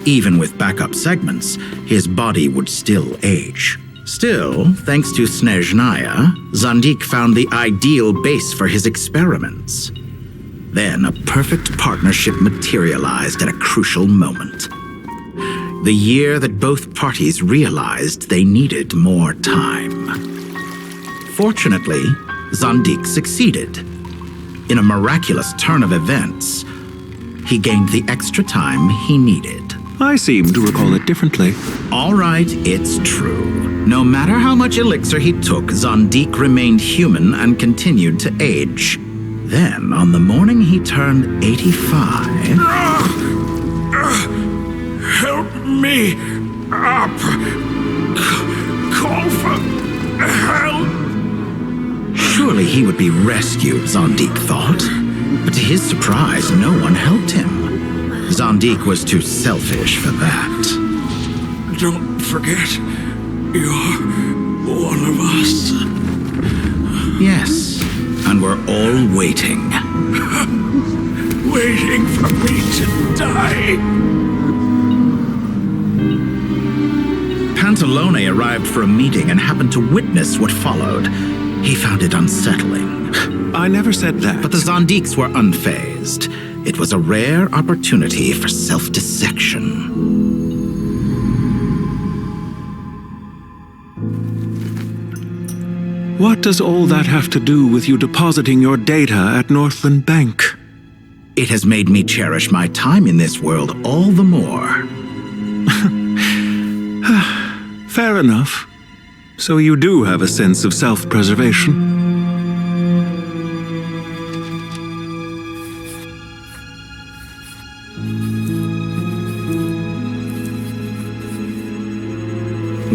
Even with backup segments, his body would still age. Still, thanks to Snezhnaya, Zandik found the ideal base for his experiments. Then a perfect partnership materialized at a crucial moment. The year that both parties realized they needed more time. Fortunately, Zandik succeeded. In a miraculous turn of events, he gained the extra time he needed. I seem to recall it differently. All right, it's true. No matter how much elixir he took, Zandik remained human and continued to age. Then, on the morning he turned 85... Help me up! Call for help! Surely he would be rescued, Zandik thought. But to his surprise, no one helped him. Zandik was too selfish for that. Don't forget, you're one of us. Yes, and we're all waiting. Waiting for me to die. Pantalone arrived for a meeting and happened to witness what followed. He found it unsettling. I never said that. But the Zandiks were unfazed. It was a rare opportunity for self-dissection. What does all that have to do with you depositing your data at Northland Bank? It has made me cherish my time in this world all the more. Fair enough. So you do have a sense of self-preservation.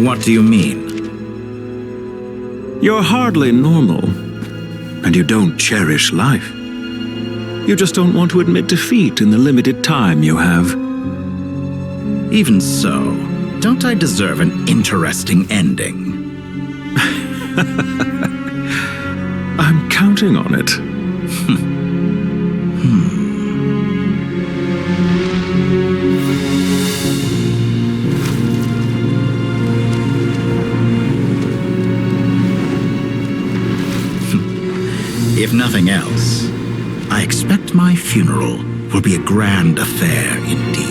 What do you mean? You're hardly normal, and you don't cherish life. You just don't want to admit defeat in the limited time you have. Even so, don't I deserve an interesting ending? I'm counting on it. If nothing else, I expect my funeral will be a grand affair indeed.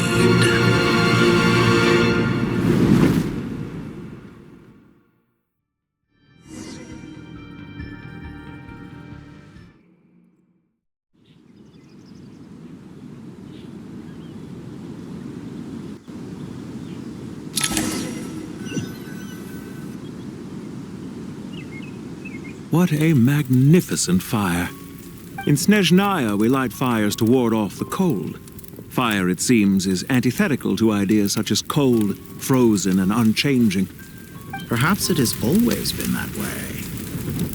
What a magnificent fire. In Snezhnaya, we light fires to ward off the cold. Fire, it seems, is antithetical to ideas such as cold, frozen, and unchanging. Perhaps it has always been that way.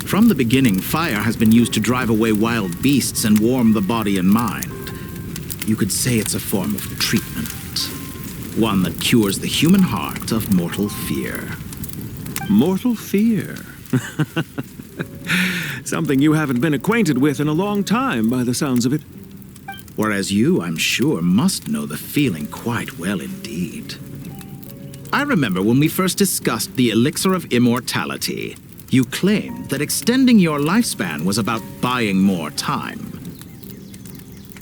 From the beginning, fire has been used to drive away wild beasts and warm the body and mind. You could say it's a form of treatment. One that cures the human heart of mortal fear. Mortal fear? Something you haven't been acquainted with in a long time, by the sounds of it. Whereas you, I'm sure, must know the feeling quite well indeed. I remember when we first discussed the elixir of immortality, you claimed that extending your lifespan was about buying more time.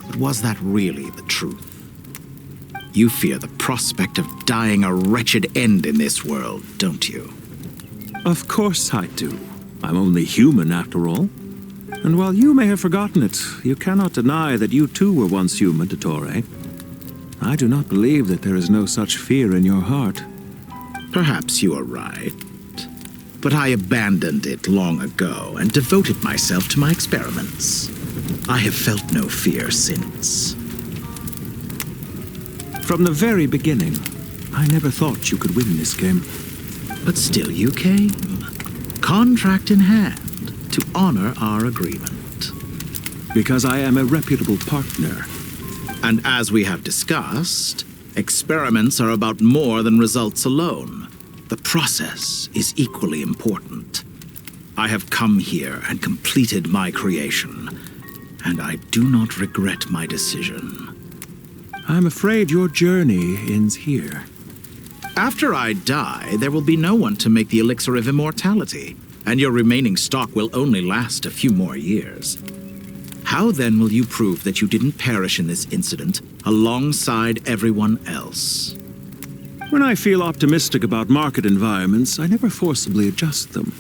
But was that really the truth? You fear the prospect of dying a wretched end in this world, don't you? Of course I do. I'm only human, after all. And while you may have forgotten it, you cannot deny that you too were once human, Dottore. I do not believe that there is no such fear in your heart. Perhaps you are right. but I abandoned it long ago and devoted myself to my experiments. I have felt no fear since. From the very beginning, I never thought you could win this game. But still you came, contract in hand, to honor our agreement. Because I am a reputable partner. And as we have discussed, experiments are about more than results alone. The process is equally important. I have come here and completed my creation, and I do not regret my decision. I'm afraid your journey ends here. After I die, there will be no one to make the elixir of immortality, and your remaining stock will only last a few more years. How then will you prove that you didn't perish in this incident alongside everyone else? When I feel optimistic about market environments, I never forcibly adjust them.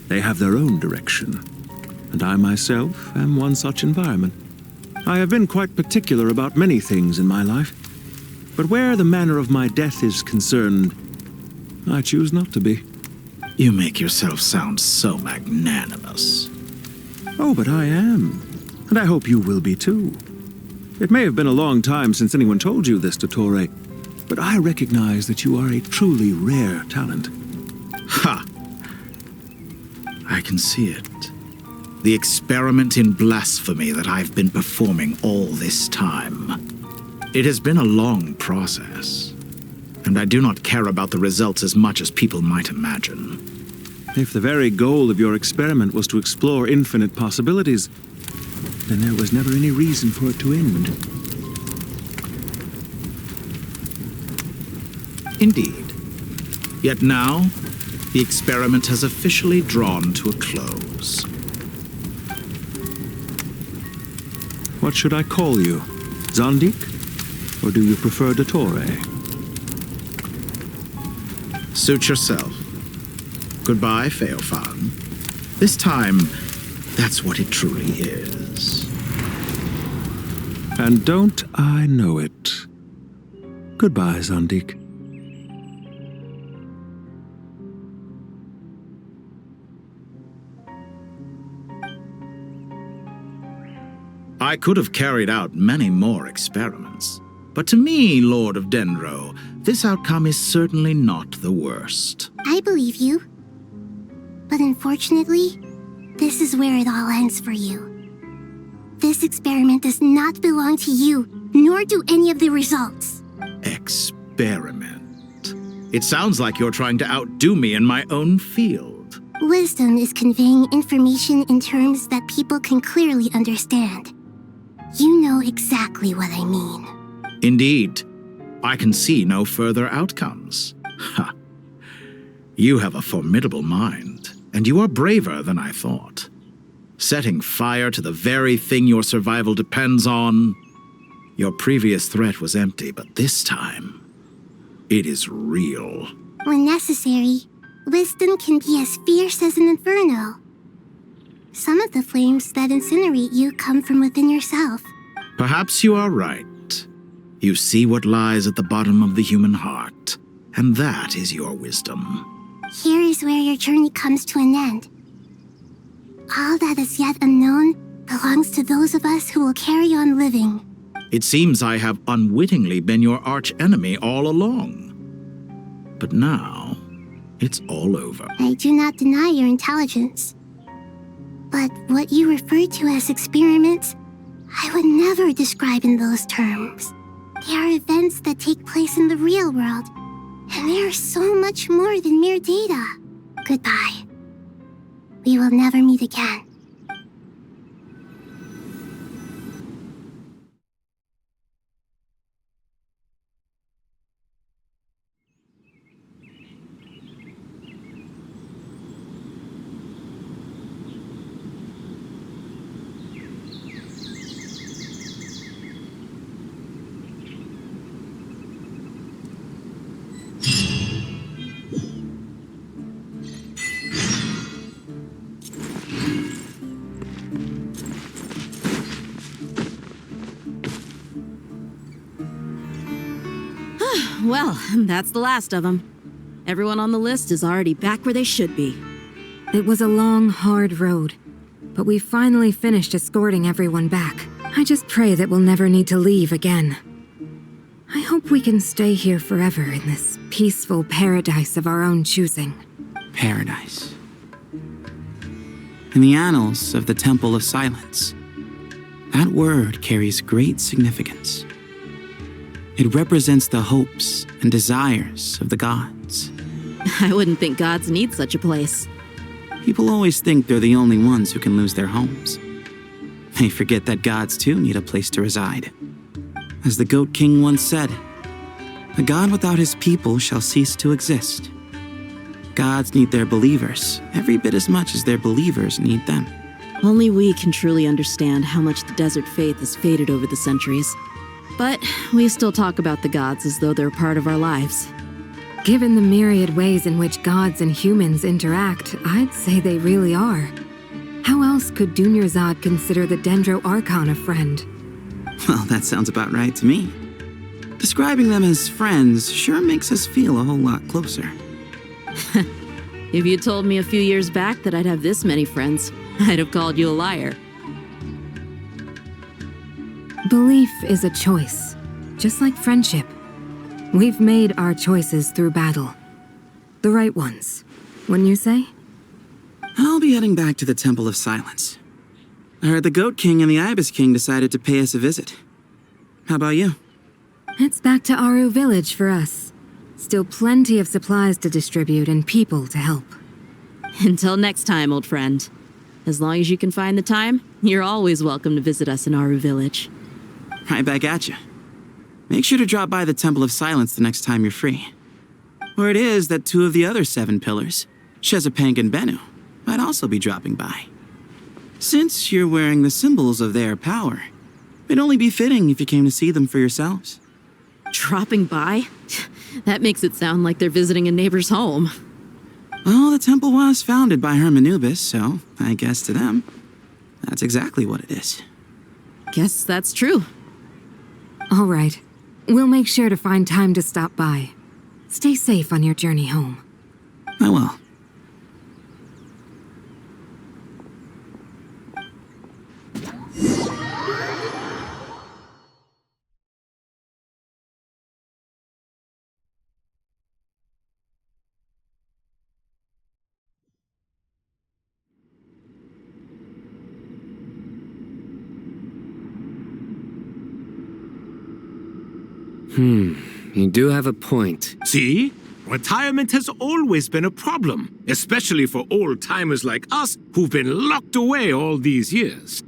They have their own direction. And I myself am one such environment. I have been quite particular about many things in my life. But where the manner of my death is concerned, I choose not to be. You make yourself sound so magnanimous. Oh, but I am. And I hope you will be too. It may have been a long time since anyone told you this, Dottore, but I recognize that you are a truly rare talent. Ha! I can see it. The experiment in blasphemy that I've been performing all this time. It has been a long process, and I do not care about the results as much as people might imagine. If the very goal of your experiment was to explore infinite possibilities, then there was never any reason for it to end. Indeed. Yet now, the experiment has officially drawn to a close. What should I call you? Zandik? Or do you prefer Dottore? Suit yourself. Goodbye, Feofan. This time, that's what it truly is. And don't I know it? Goodbye, Zandik. I could have carried out many more experiments. But to me, Lord of Dendro, this outcome is certainly not the worst. I believe you. But unfortunately, this is where it all ends for you. This experiment does not belong to you, nor do any of the results. Experiment? It sounds like you're trying to outdo me in my own field. Wisdom is conveying information in terms that people can clearly understand. You know exactly what I mean. Indeed. I can see no further outcomes. Ha! You have a formidable mind, and you are braver than I thought. Setting fire to the very thing your survival depends on. Your previous threat was empty, but this time, it is real. When necessary, wisdom can be as fierce as an inferno. Some of the flames that incinerate you come from within yourself. Perhaps you are right. You see what lies at the bottom of the human heart, and that is your wisdom. Here is where your journey comes to an end. All that is yet unknown belongs to those of us who will carry on living. It seems I have unwittingly been your arch-enemy all along. But now, it's all over. I do not deny your intelligence. But what you refer to as experiments, I would never describe in those terms. They are events that take place in the real world, and they are so much more than mere data. Goodbye. We will never meet again. Well, that's the last of them. Everyone on the list is already back where they should be. It was a long, hard road, but we finally finished escorting everyone back. I just pray that we'll never need to leave again. I hope we can stay here forever in this peaceful paradise of our own choosing. Paradise. In the annals of the Temple of Silence, that word carries great significance. It represents the hopes and desires of the gods. I wouldn't think gods need such a place. People always think they're the only ones who can lose their homes. They forget that gods too need a place to reside. As the Goat King once said, "A god without his people shall cease to exist." Gods need their believers every bit as much as their believers need them. Only we can truly understand how much the desert faith has faded over the centuries. But we still talk about the gods as though they're part of our lives. Given the myriad ways in which gods and humans interact, I'd say they really are. How else could Dunyarzad consider the Dendro Archon a friend? Well, that sounds about right to me. Describing them as friends sure makes us feel a whole lot closer. If you told me a few years back that I'd have this many friends, I'd have called you a liar. Belief is a choice, just like friendship. We've made our choices through battle. The right ones, wouldn't you say? I'll be heading back to the Temple of Silence. I heard the Goat King and the Ibis King decided to pay us a visit. How about you? It's back to Aru Village for us. Still plenty of supplies to distribute and people to help. Until next time, old friend. As long as you can find the time, you're always welcome to visit us in Aru Village. Right back at you. Make sure to drop by the Temple of Silence the next time you're free. Word is that 2 of the other 7 pillars, Shezapang and Bennu, might also be dropping by. Since you're wearing the symbols of their power, it'd only be fitting if you came to see them for yourselves. Dropping by? That makes it sound like they're visiting a neighbor's home. Well, the temple was founded by Hermanubis, so I guess to them, that's exactly what it is. Guess that's true. All right. We'll make sure to find time to stop by. Stay safe on your journey home. I will. You do have a point. See? Retirement has always been a problem, especially for old-timers like us who've been locked away all these years.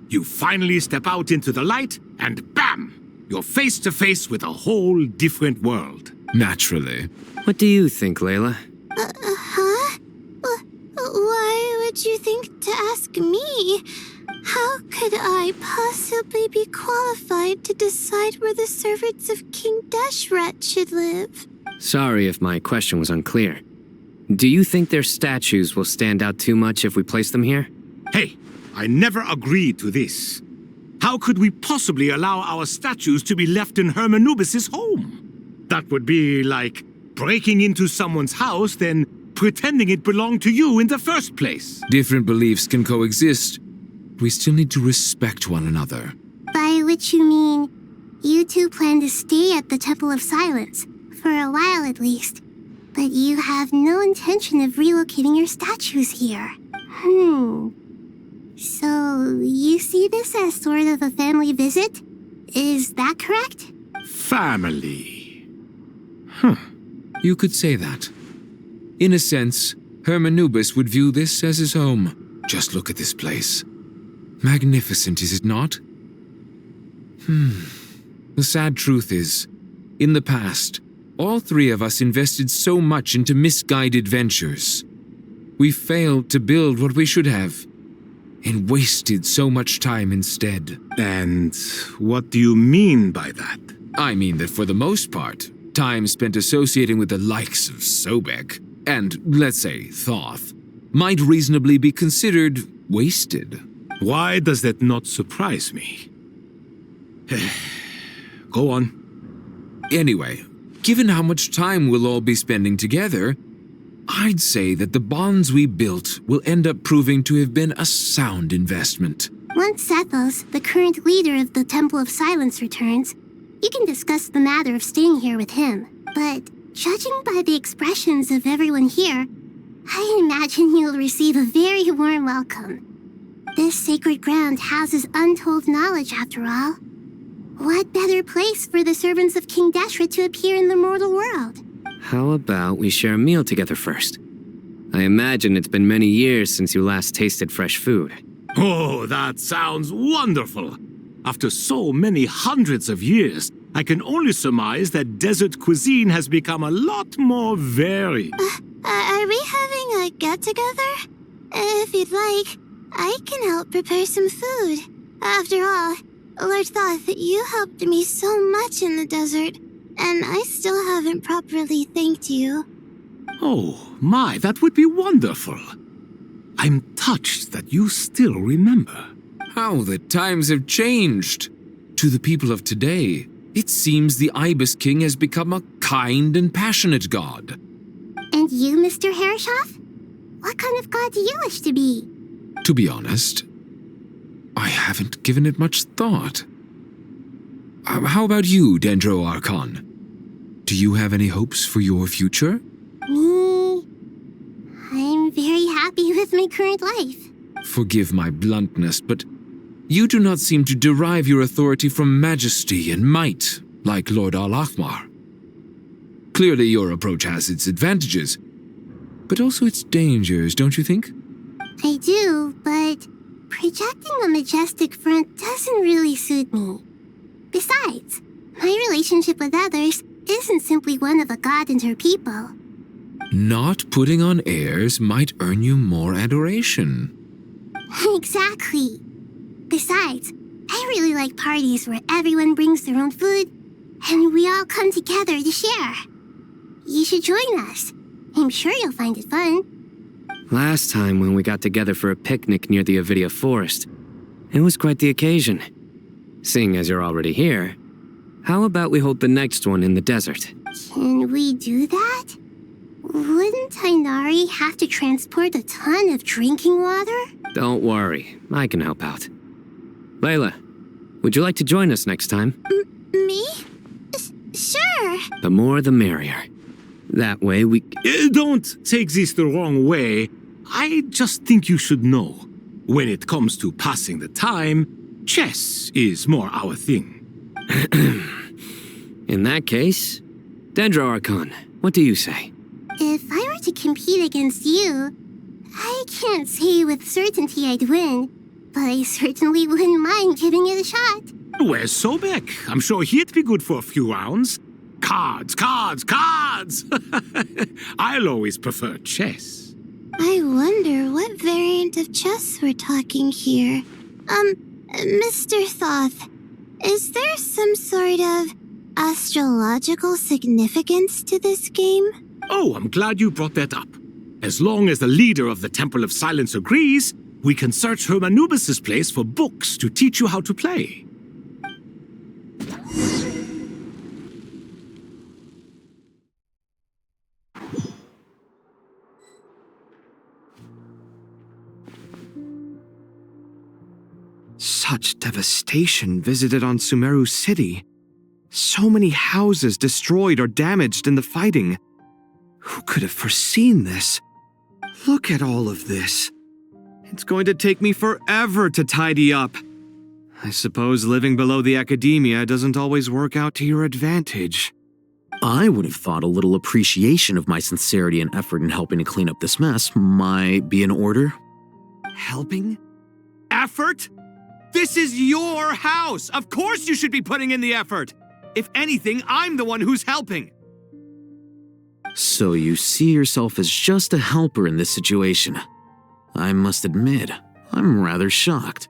You finally step out into the light, and bam! You're face to face with a whole different world. Naturally. What do you think, Layla? Huh? Why would you think to ask me? How could I possibly be qualified to decide where the servants of King Deshret should live? Sorry if my question was unclear. Do you think their statues will stand out too much if we place them here? Hey, I never agreed to this. How could we possibly allow our statues to be left in Hermanubis' home? That would be like breaking into someone's house, then pretending it belonged to you in the first place. Different beliefs can coexist. We still need to respect one another. By which you mean, you two plan to stay at the Temple of Silence, for a while at least. But you have no intention of relocating your statues here. So, you see this as sort of a family visit? Is that correct? Family. You could say that. In a sense, Hermanubis would view this as his home. Just look at this place. Magnificent, is it not? The sad truth is, in the past, all 3 of us invested so much into misguided ventures. We failed to build what we should have, and wasted so much time instead. And what do you mean by that? I mean that for the most part, time spent associating with the likes of Sobek, and, let's say, Thoth, might reasonably be considered wasted. Why does that not surprise me? Go on. Anyway, given how much time we'll all be spending together, I'd say that the bonds we built will end up proving to have been a sound investment. Once Sethos, the current leader of the Temple of Silence, returns, you can discuss the matter of staying here with him. But judging by the expressions of everyone here, I imagine you'll receive a very warm welcome. This sacred ground houses untold knowledge, after all. What better place for the servants of King Deshret to appear in the mortal world? How about we share a meal together first? I imagine it's been many years since you last tasted fresh food. Oh, that sounds wonderful. After so many hundreds of years, I can only surmise that desert cuisine has become a lot more varied. Are we having a get-together? If you'd like, I can help prepare some food. After all, Lord Thoth, you helped me so much in the desert, and I still haven't properly thanked you. Oh, my, that would be wonderful. I'm touched that you still remember. How the times have changed. To the people of today, it seems the Ibis King has become a kind and passionate god. And you, Mr. Herreshoff? What kind of god do you wish to be? To be honest, I haven't given it much thought. How about you, Dendro Archon? Do you have any hopes for your future? Me? I'm very happy with my current life. Forgive my bluntness, but you do not seem to derive your authority from majesty and might, like Lord Al-Ahmar. Clearly your approach has its advantages, but also its dangers, don't you think? I do, but projecting a majestic front doesn't really suit me. Besides, my relationship with others isn't simply one of a god and her people. Not putting on airs might earn you more adoration. Exactly. Besides, I really like parties where everyone brings their own food and we all come together to share. You should join us. I'm sure you'll find it fun. Last time when we got together for a picnic near the Avidia Forest, it was quite the occasion. Seeing as you're already here, how about we hold the next one in the desert? Can we do that? Wouldn't Tainari have to transport a ton of drinking water? Don't worry, I can help out. Layla, would you like to join us next time? Me? Sure. The more the merrier. That way we... Don't take this the wrong way. I just think you should know. When it comes to passing the time, chess is more our thing. In that case, Dendro Archon, what do you say? If I were to compete against you, I can't say with certainty I'd win, but I certainly wouldn't mind giving it a shot. Where's Sobek? I'm sure he'd be good for a few rounds. Cards, cards, cards! I'll always prefer chess. I wonder what variant of chess we're talking here. Mr. Thoth, is there some sort of astrological significance to this game? Oh, I'm glad you brought that up. As long as the leader of the Temple of Silence agrees, we can search Hermanubis' place for books to teach you how to play. Such devastation visited on Sumeru City. So many houses destroyed or damaged in the fighting. Who could have foreseen this? Look at all of this. It's going to take me forever to tidy up. I suppose living below the academia doesn't always work out to your advantage. I would have thought a little appreciation of my sincerity and effort in helping to clean up this mess might be in order. Helping? Effort? This is your house! Of course you should be putting in the effort! If anything, I'm the one who's helping! So you see yourself as just a helper in this situation. I must admit, I'm rather shocked.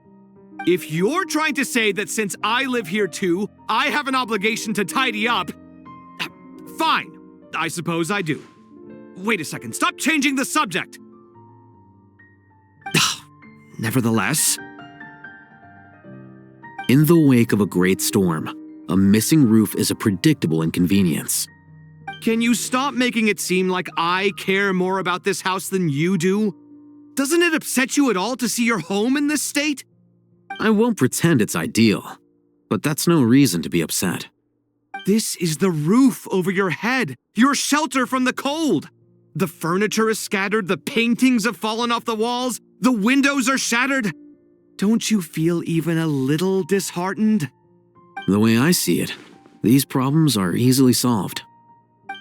If you're trying to say that since I live here too, I have an obligation to tidy up, fine, I suppose I do. Wait a second, stop changing the subject! Nevertheless... In the wake of a great storm, a missing roof is a predictable inconvenience. Can you stop making it seem like I care more about this house than you do? Doesn't it upset you at all to see your home in this state? I won't pretend it's ideal, but that's no reason to be upset. This is the roof over your head, your shelter from the cold. The furniture is scattered, the paintings have fallen off the walls, the windows are shattered. Don't you feel even a little disheartened? The way I see it, these problems are easily solved.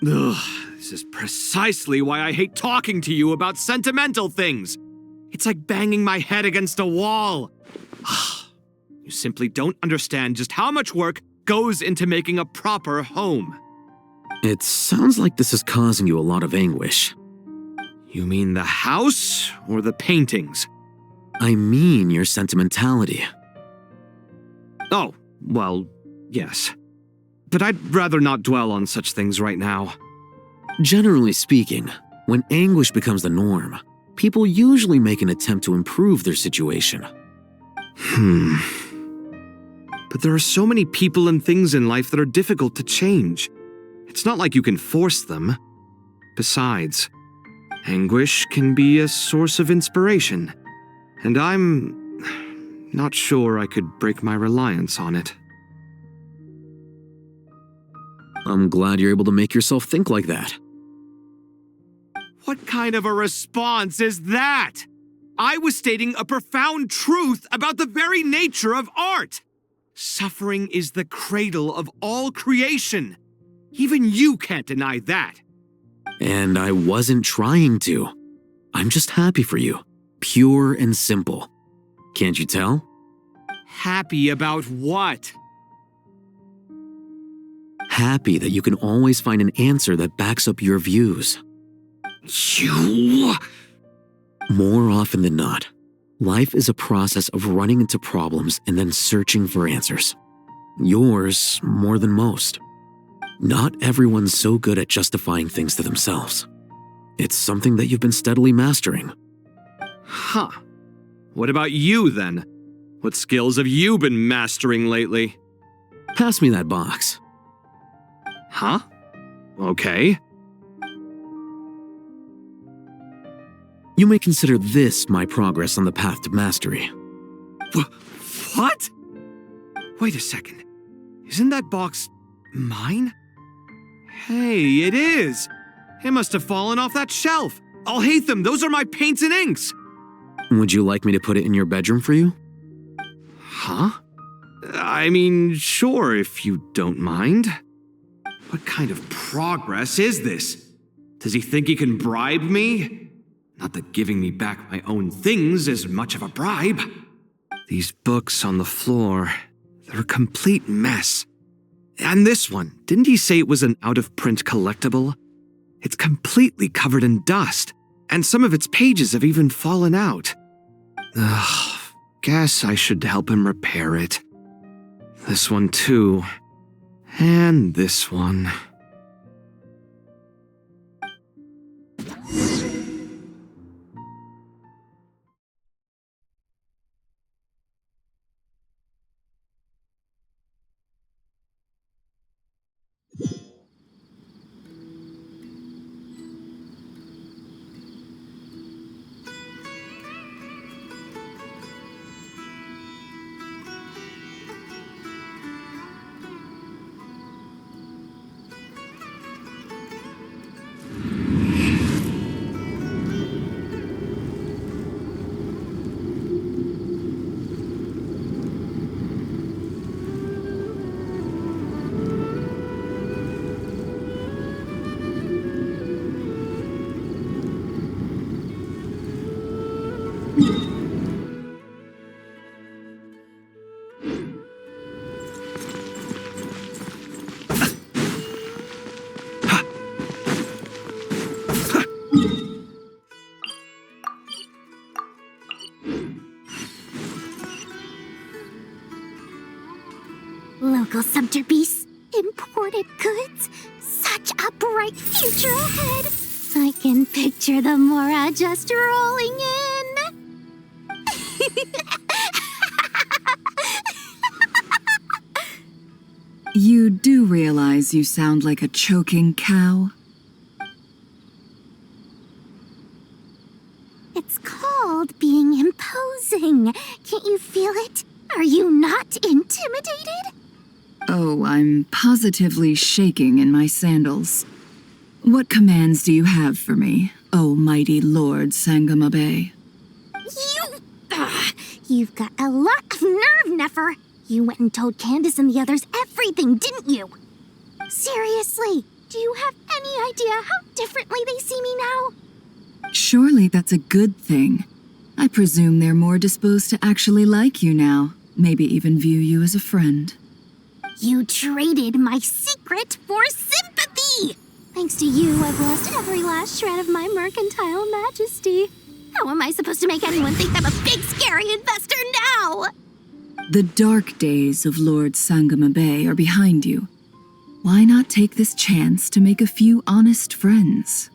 Ugh, this is precisely why I hate talking to you about sentimental things. It's like banging my head against a wall. You simply don't understand just how much work goes into making a proper home. It sounds like this is causing you a lot of anguish. You mean the house or the paintings? I mean your sentimentality. Oh, well, yes. But I'd rather not dwell on such things right now. Generally speaking, when anguish becomes the norm, people usually make an attempt to improve their situation. But there are so many people and things in life that are difficult to change. It's not like you can force them. Besides, anguish can be a source of inspiration, and I'm not sure I could break my reliance on it. I'm glad you're able to make yourself think like that. What kind of a response is that? I was stating a profound truth about the very nature of art. Suffering is the cradle of all creation. Even you can't deny that. And I wasn't trying to. I'm just happy for you. Pure and simple. Can't you tell? Happy about what? Happy that you can always find an answer that backs up your views. You... More often than not, life is a process of running into problems and then searching for answers. Yours more than most. Not everyone's so good at justifying things to themselves. It's something that you've been steadily mastering. Huh. What about you, then? What skills have you been mastering lately? Pass me that box. Huh? Okay. You may consider this my progress on the path to mastery. What? Wait a second. Isn't that box mine? Hey, it is. It must have fallen off that shelf. I'll hate them. Those are my paints and inks. Would you like me to put it in your bedroom for you? Huh? I mean, sure, if you don't mind. What kind of progress is this? Does he think he can bribe me? Not that giving me back my own things is much of a bribe. These books on the floor, they're a complete mess. And this one, didn't he say it was an out-of-print collectible? It's completely covered in dust, and some of its pages have even fallen out. Ugh, guess I should help him repair it. This one too. And this one. Local subterbeasts, imported goods, such a bright future ahead. I can picture the Mora just rolling in. You do realize you sound like a choking cow? It's called being imposing. Can't you feel it? Are you not intimidated? Oh, I'm positively shaking in my sandals. What commands do you have for me, oh mighty Lord Sangamabe? You've got a lot of nerve, Nefer. You went and told Candace and the others everything, didn't you? Seriously, do you have any idea how differently they see me now? Surely that's a good thing. I presume they're more disposed to actually like you now, maybe even view you as a friend. You traded my secret for sympathy! Thanks to you, I've lost every last shred of my mercantile majesty. How am I supposed to make anyone think I'm a big, scary investor now? The dark days of Lord Sangamabe are behind you. Why not take this chance to make a few honest friends?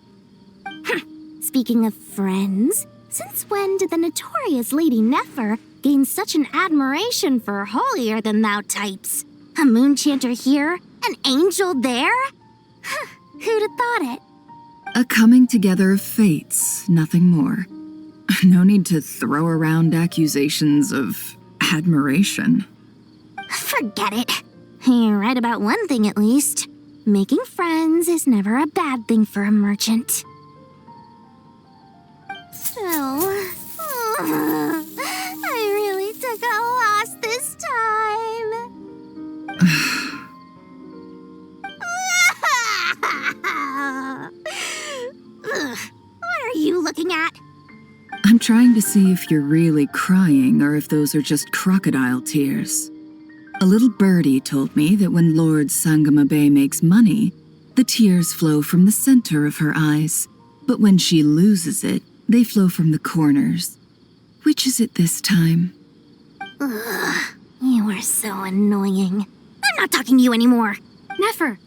Speaking of friends, since when did the notorious Lady Nefer gain such an admiration for holier-than-thou types? A moon chanter here, an angel there? Who'd have thought it? A coming together of fates, nothing more. No need to throw around accusations of admiration. Forget it. You're right about one thing at least. Making friends is never a bad thing for a merchant. Oh, I really took a loss this time. What are you looking at? I'm trying to see if you're really crying or if those are just crocodile tears. A little birdie told me that when Lord Sangamabe makes money, the tears flow from the center of her eyes, but when she loses it, they flow from the corners. Which is it this time? Ugh, you are so annoying. I'm not talking to you anymore. Nefer,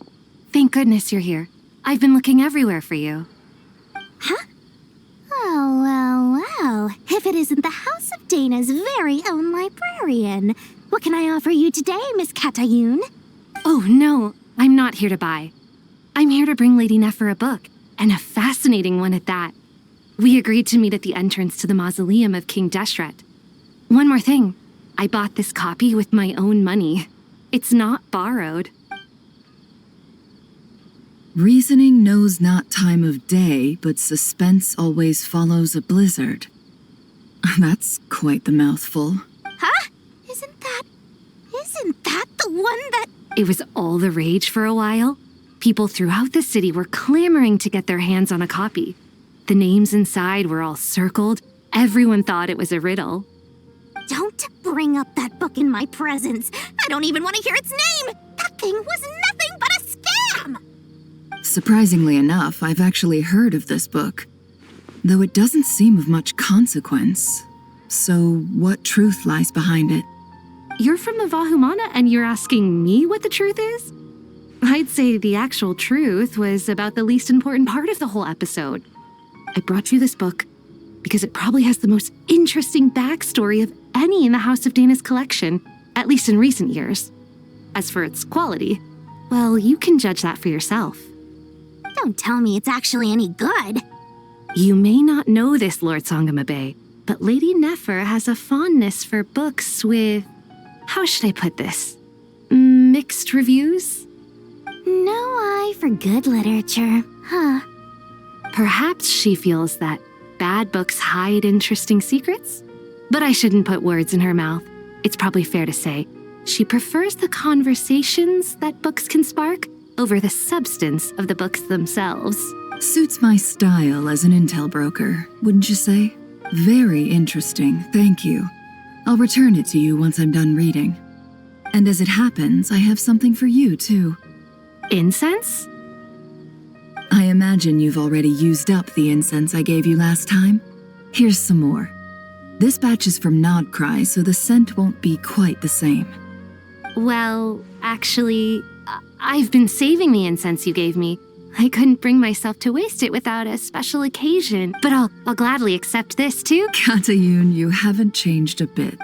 thank goodness you're here. I've been looking everywhere for you. Huh? Oh, well. If it isn't the House of Dana's very own librarian. What can I offer you today, Miss Katayun? Oh, no, I'm not here to buy. I'm here to bring Lady Nefer a book, and a fascinating one at that. We agreed to meet at the entrance to the mausoleum of King Deshret. One more thing, I bought this copy with my own money. It's not borrowed. Reasoning knows not time of day, but suspense always follows a blizzard. That's quite the mouthful. Huh? Isn't that the one that... It was all the rage for a while. People throughout the city were clamoring to get their hands on a copy. The names inside were all circled. Everyone thought it was a riddle. Don't bring up that book in my presence. I don't even want to hear its name. That thing was nothing but a scam. Surprisingly enough, I've actually heard of this book, though it doesn't seem of much consequence. So what truth lies behind it? You're from the Vahumana and you're asking me what the truth is? I'd say the actual truth was about the least important part of the whole episode. I brought you this book because it probably has the most interesting backstory of any in the House of Dana's collection, at least in recent years. As for its quality, well, you can judge that for yourself. Don't tell me it's actually any good. You may not know this, Lord Sangamabe, but Lady Nefer has a fondness for books with... How should I put this? Mixed reviews? No eye for good literature, huh? Perhaps she feels that bad books hide interesting secrets? But I shouldn't put words in her mouth. It's probably fair to say she prefers the conversations that books can spark over the substance of the books themselves. Suits my style as an intel broker, wouldn't you say? Very interesting, thank you. I'll return it to you once I'm done reading. And as it happens, I have something for you, too. Incense? I imagine you've already used up the incense I gave you last time. Here's some more. This batch is from Nodcry, so the scent won't be quite the same. Well, actually, I've been saving the incense you gave me. I couldn't bring myself to waste it without a special occasion, but I'll gladly accept this too. Katayun, you haven't changed a bit.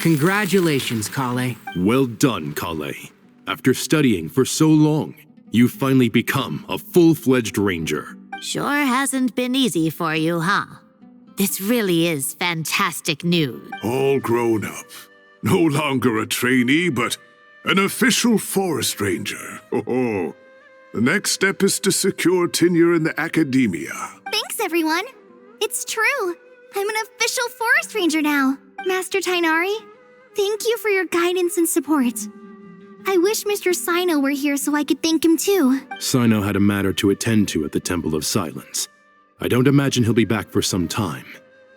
Congratulations, Kale. Well done, Kale. After studying for so long, you've finally become a full-fledged ranger. Sure hasn't been easy for you, huh? This really is fantastic news. All grown up. No longer a trainee, but an official forest ranger. Oh, the next step is to secure tenure in the academia. Thanks, everyone. It's true. I'm an official forest ranger now. Master Tainari, thank you for your guidance and support. I wish Mr. Sino were here so I could thank him too. Sino had a matter to attend to at the Temple of Silence. I don't imagine he'll be back for some time.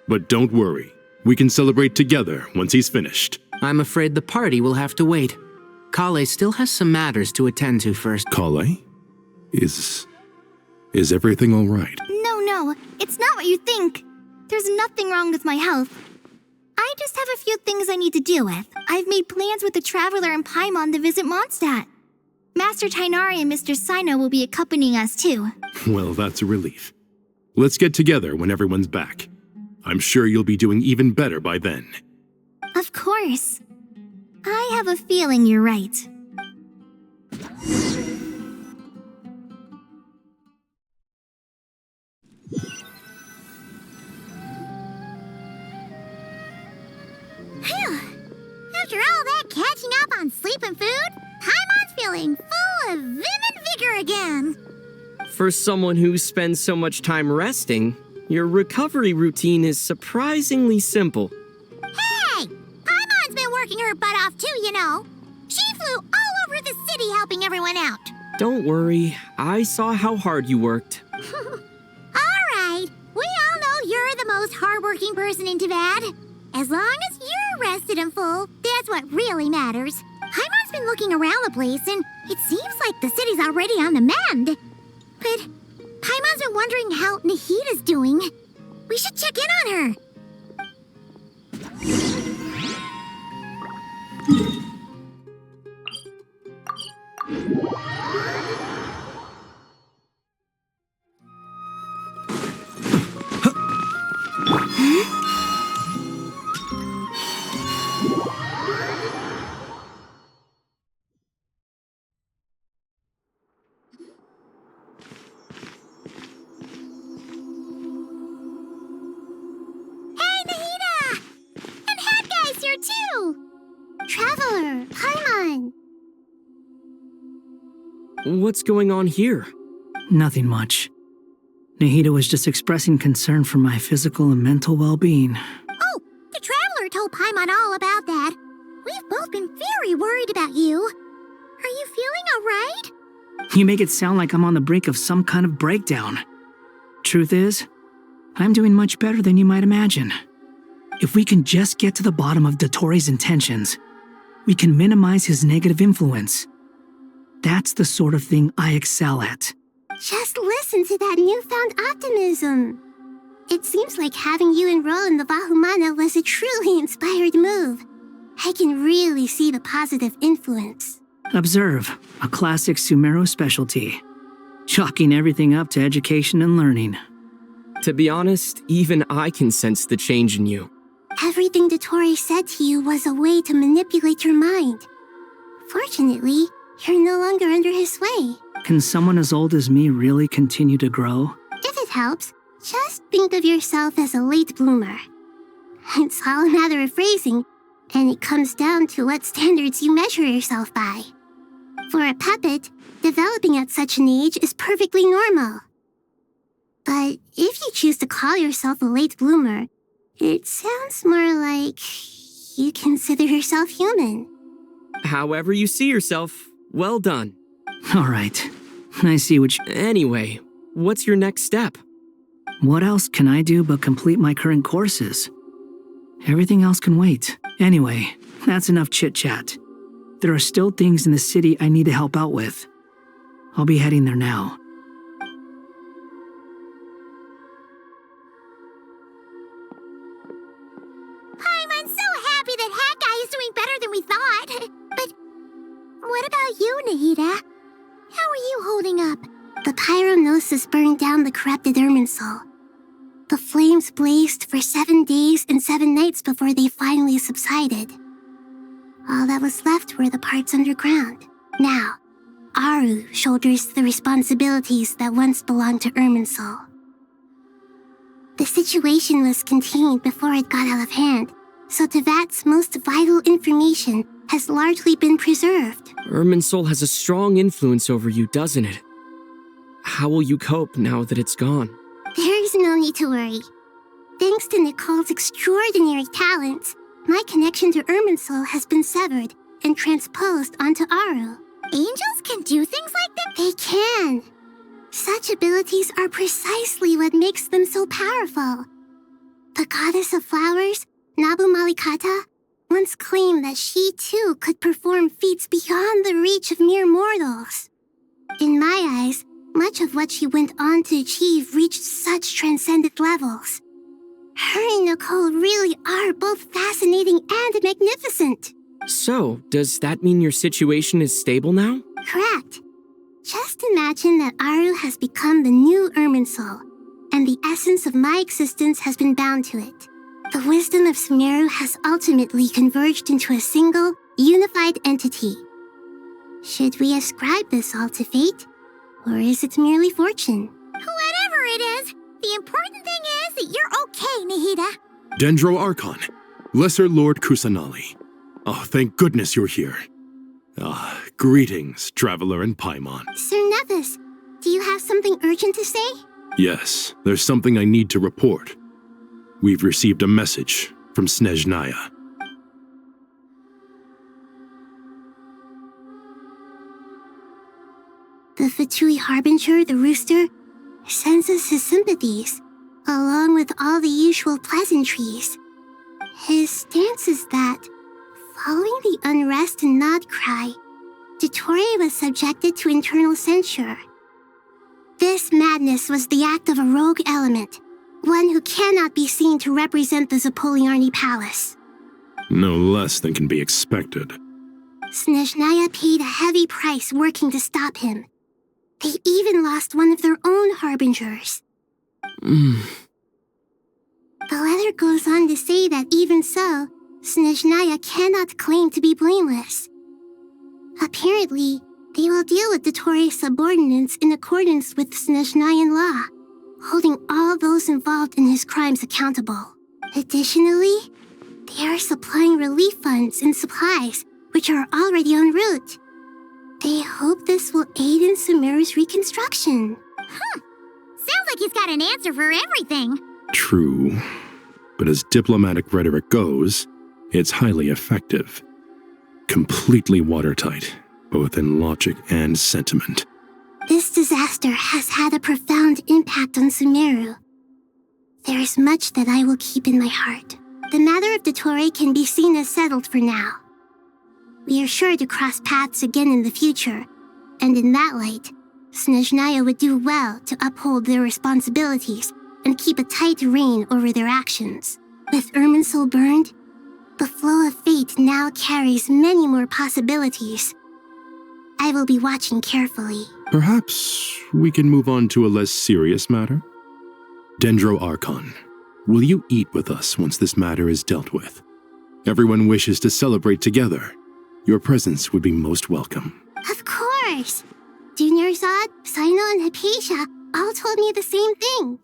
But don't worry, we can celebrate together once he's finished. I'm afraid the party will have to wait. Kale still has some matters to attend to first. Kale? Is everything all right? No, it's not what you think. There's nothing wrong with my health. I just have a few things I need to deal with. I've made plans with the Traveler and Paimon to visit Mondstadt. Master Tainari and Mr. Sino will be accompanying us too. Well, that's a relief. Let's get together when everyone's back. I'm sure you'll be doing even better by then. Of course. I have a feeling you're right. Phew! After all that catching up on sleep and food, Paimon's feeling full of vim and vigor again. For someone who spends so much time resting, your recovery routine is surprisingly simple. Hey! Paimon's been working her butt off too, you know. She flew all over the city helping everyone out. Don't worry, I saw how hard you worked. Alright, we all know you're the most hardworking person in Tavad. As long as you're rested and full, that's what really matters. Paimon's been looking around the place, and it seems like the city's already on the mend. But Paimon's been wondering how Nahida's doing. We should check in on her. Traveler, Paimon! What's going on here? Nothing much. Nahida was just expressing concern for my physical and mental well-being. Oh, the Traveler told Paimon all about that. We've both been very worried about you. Are you feeling alright? You make it sound like I'm on the brink of some kind of breakdown. Truth is, I'm doing much better than you might imagine. If we can just get to the bottom of Dottoro's intentions, we can minimize his negative influence. That's the sort of thing I excel at. Just listen to that newfound optimism. It seems like having you enroll in the Vahumana was a truly inspired move. I can really see the positive influence. Observe, a classic Sumeru specialty. Chalking everything up to education and learning. To be honest, even I can sense the change in you. Everything Dottori said to you was a way to manipulate your mind. Fortunately, you're no longer under his sway. Can someone as old as me really continue to grow? If it helps, just think of yourself as a late bloomer. It's all a matter of phrasing, and it comes down to what standards you measure yourself by. For a puppet, developing at such an age is perfectly normal. But if you choose to call yourself a late bloomer, it sounds more like you consider yourself human. However you see yourself, well done. All right, I see what you... Anyway, what's your next step? What else can I do but complete my current courses? Everything else can wait. Anyway, that's enough chit-chat. There are still things in the city I need to help out with. I'll be heading there now. I'm so happy that Hat Guy is doing better than we thought. But what about you, Nahida? How are you holding up? The pyronosis burned down the corrupted Irminsul. The flames blazed for 7 days and 7 nights before they finally subsided. All that was left were the parts underground. Now, Aru shoulders the responsibilities that once belonged to Irminsul. The situation was contained before it got out of hand, so Tevat's most vital information has largely been preserved. Irminsul has a strong influence over you, doesn't it? How will you cope now that it's gone? There is no need to worry. Thanks to Nicole's extraordinary talents, my connection to Irminsul has been severed and transposed onto Aru. Angels can do things like that? They can. Such abilities are precisely what makes them so powerful. The goddess of flowers, Nabu Malikata, once claimed that she too could perform feats beyond the reach of mere mortals. In my eyes, much of what she went on to achieve reached such transcendent levels. Her and Nicole really are both fascinating and magnificent. So, does that mean your situation is stable now? Correct. Just imagine that Aru has become the new Irminsul, and the essence of my existence has been bound to it. The wisdom of Sumeru has ultimately converged into a single, unified entity. Should we ascribe this all to fate, or is it merely fortune? Whatever it is, the important thing is that you're okay, Nahida. Dendro Archon, Lesser Lord Kusanali. Oh, thank goodness you're here. Greetings, Traveler and Paimon. Sir Nevis, do you have something urgent to say? Yes, there's something I need to report. We've received a message from Snezhnaya. The Fatui Harbinger, the Rooster, sends us his sympathies, along with all the usual pleasantries. His stance is that, following the unrest in Nodcry, Dottore was subjected to internal censure. This madness was the act of a rogue element, one who cannot be seen to represent the Zapoliarni Palace. No less than can be expected. Snezhnaya paid a heavy price working to stop him. They even lost one of their own harbingers. The letter goes on to say that even so, Snezhnaya cannot claim to be blameless. Apparently, they will deal with Dottore's subordinates in accordance with Snezhnayan law, holding all those involved in his crimes accountable. Additionally, they are supplying relief funds and supplies, which are already en route. They hope this will aid in Sumeru's reconstruction. Sounds like he's got an answer for everything. True, but as diplomatic rhetoric goes, it's highly effective. Completely watertight, both in logic and sentiment. This disaster has had a profound impact on Sumeru. There is much that I will keep in my heart. The matter of Dottore can be seen as settled for now. We are sure to cross paths again in the future, and in that light, Snezhnaya would do well to uphold their responsibilities and keep a tight rein over their actions. With Irminsul burned, the flow of fate now carries many more possibilities. I will be watching carefully. Perhaps we can move on to a less serious matter? Dendro Archon, will you eat with us once this matter is dealt with? Everyone wishes to celebrate together. Your presence would be most welcome. Of course! Junior Zod, Sino, and Hypatia all told me the same thing.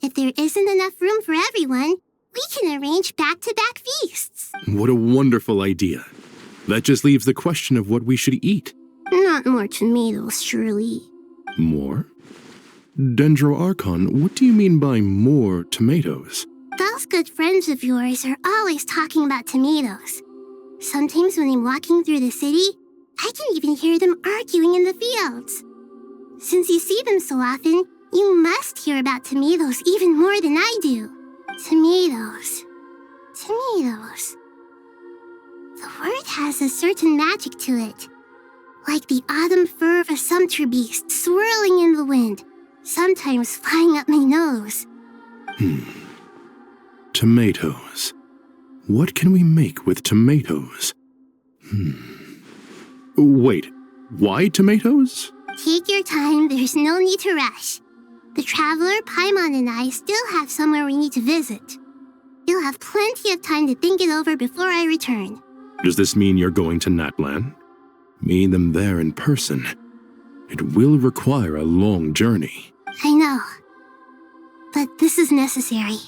If there isn't enough room for everyone, we can arrange back-to-back feasts. What a wonderful idea. That just leaves the question of what we should eat. Not more tomatoes, surely. More? Dendro Archon, what do you mean by more tomatoes? Those good friends of yours are always talking about tomatoes. Sometimes when I'm walking through the city, I can even hear them arguing in the fields. Since you see them so often, you must hear about tomatoes even more than I do. Tomatoes. Tomatoes. The word has a certain magic to it. Like the autumn fur of a sumpter beast swirling in the wind, sometimes flying up my nose. Tomatoes. What can we make with tomatoes? Wait, why tomatoes? Take your time, there's no need to rush. The Traveler, Paimon, and I still have somewhere we need to visit. You'll have plenty of time to think it over before I return. Does this mean you're going to Natlan? Meet them there in person. It will require a long journey. I know. But this is necessary.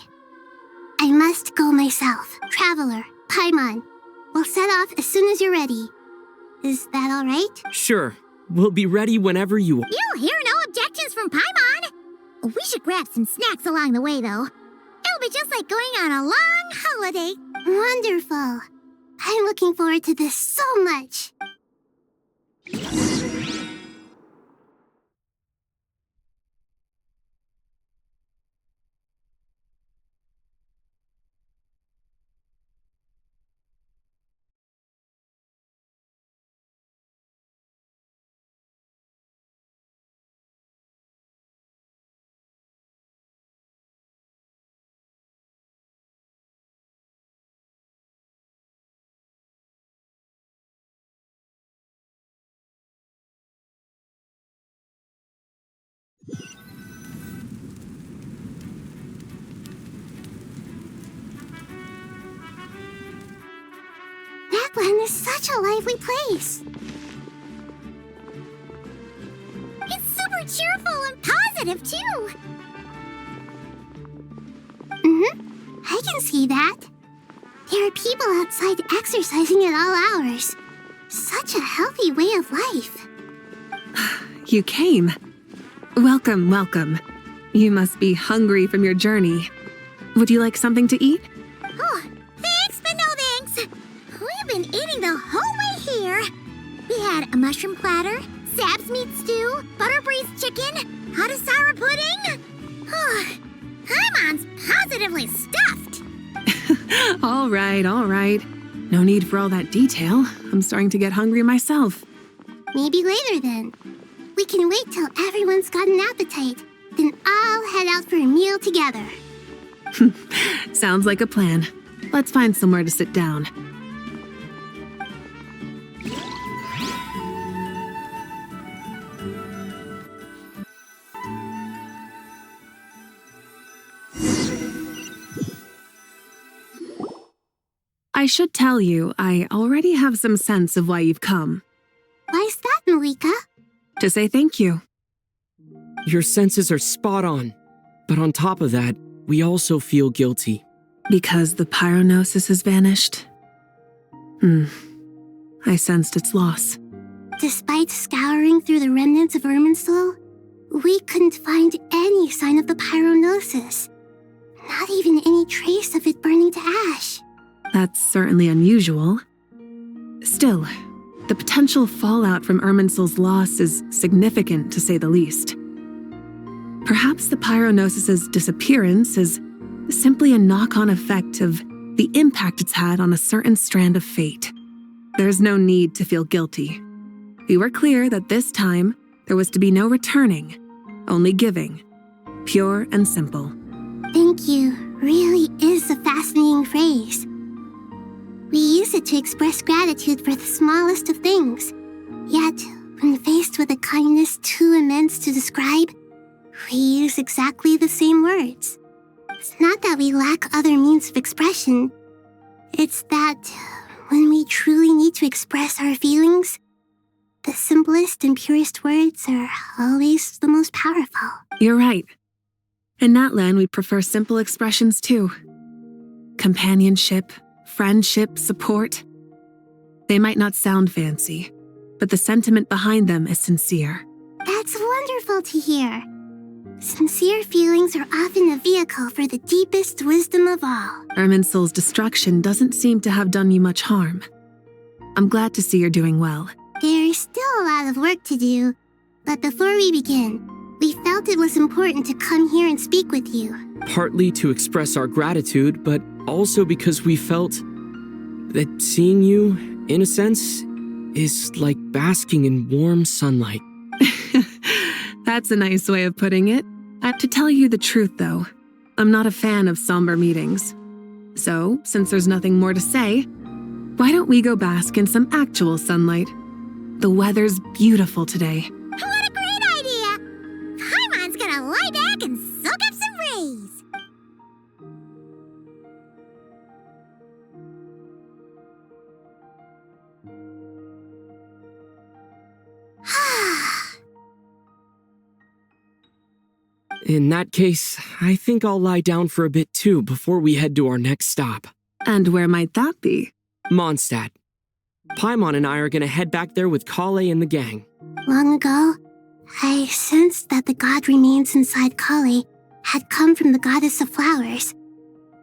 I must go myself. Traveler, Paimon, we'll set off as soon as you're ready. Is that all right? Sure. We'll be ready whenever you are. You'll hear no objections from Paimon. We should grab some snacks along the way, though. It'll be just like going on a long holiday. Wonderful. I'm looking forward to this so much. Natlan is such a lively place. It's super cheerful and positive, too. I can see that. There are people outside exercising at all hours. Such a healthy way of life. You came. Welcome, welcome. You must be hungry from your journey. Would you like something to eat? Oh, thanks, but no thanks. We've been eating the whole way here. We had a mushroom platter, Sab's meat stew, butter braised chicken, Hadasara pudding. Oh, Paimon's positively stuffed. All right, all right. No need for all that detail. I'm starting to get hungry myself. Maybe later then. We can wait till everyone's got an appetite. Then I'll head out for a meal together. Sounds like a plan. Let's find somewhere to sit down. I should tell you, I already have some sense of why you've come. Why's that, Malika? To say thank you. Your senses are spot on. But on top of that, we also feel guilty. Because the pyronosis has vanished? I sensed its loss. Despite scouring through the remnants of Irminsul, we couldn't find any sign of the pyronosis. Not even any trace of it burning to ash. That's certainly unusual. Still, the potential fallout from Irminsul's loss is significant, to say the least. Perhaps the pyronosis's disappearance is simply a knock-on effect of the impact it's had on a certain strand of fate. There's no need to feel guilty. We were clear that this time there was to be no returning, only giving. Pure and simple. Thank you really is a fascinating phrase. We use it to express gratitude for the smallest of things. Yet, when faced with a kindness too immense to describe, we use exactly the same words. It's not that we lack other means of expression. It's that when we truly need to express our feelings, the simplest and purest words are always the most powerful. You're right. In Natlan, we prefer simple expressions too. Companionship, friendship, support. They might not sound fancy, but the sentiment behind them is sincere. That's wonderful to hear. Sincere feelings are often a vehicle for the deepest wisdom of all. Irminsul's destruction doesn't seem to have done you much harm. I'm glad to see you're doing well. There's still a lot of work to do, but before we begin, we felt it was important to come here and speak with you. Partly to express our gratitude, but also because we felt that seeing you, in a sense, is like basking in warm sunlight. That's a nice way of putting it. To tell you the truth, though, I'm not a fan of somber meetings. So, since there's nothing more to say, why don't we go bask in some actual sunlight? The weather's beautiful today. What a great idea! Paimon's gonna lie back and soak up some rays. In that case, I think I'll lie down for a bit too before we head to our next stop. And where might that be? Mondstadt. Paimon and I are gonna head back there with Kale and the gang. Long ago, I sensed that the god remains inside Kali had come from the goddess of flowers,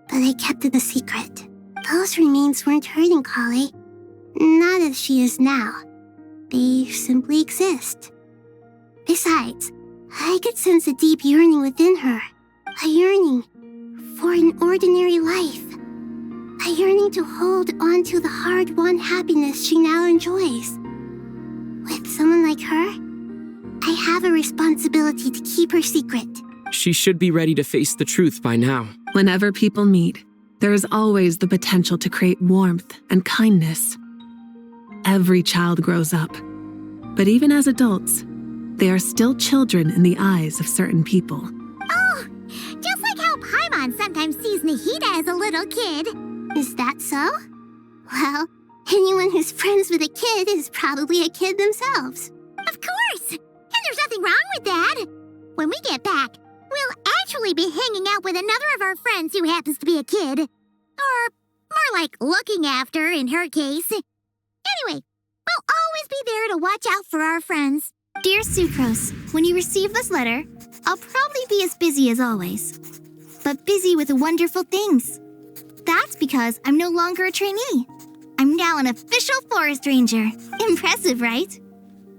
but I kept it a secret. Those remains weren't hurting Kali, not as she is now. They simply exist. Besides, I could sense a deep yearning within her. A yearning for an ordinary life. A yearning to hold on to the hard-won happiness she now enjoys. With someone like her, I have a responsibility to keep her secret. She should be ready to face the truth by now. Whenever people meet, there is always the potential to create warmth and kindness. Every child grows up, but even as adults, they are still children in the eyes of certain people. Oh, just like how Paimon sometimes sees Nahida as a little kid. Is that so? Well, anyone who's friends with a kid is probably a kid themselves. Of course! And there's nothing wrong with that. When we get back, we'll actually be hanging out with another of our friends who happens to be a kid. Or more like looking after, in her case. Anyway, we'll always be there to watch out for our friends. Dear Sucrose, when you receive this letter, I'll probably be as busy as always. But busy with wonderful things. That's because I'm no longer a trainee. I'm now an official forest ranger. Impressive, right?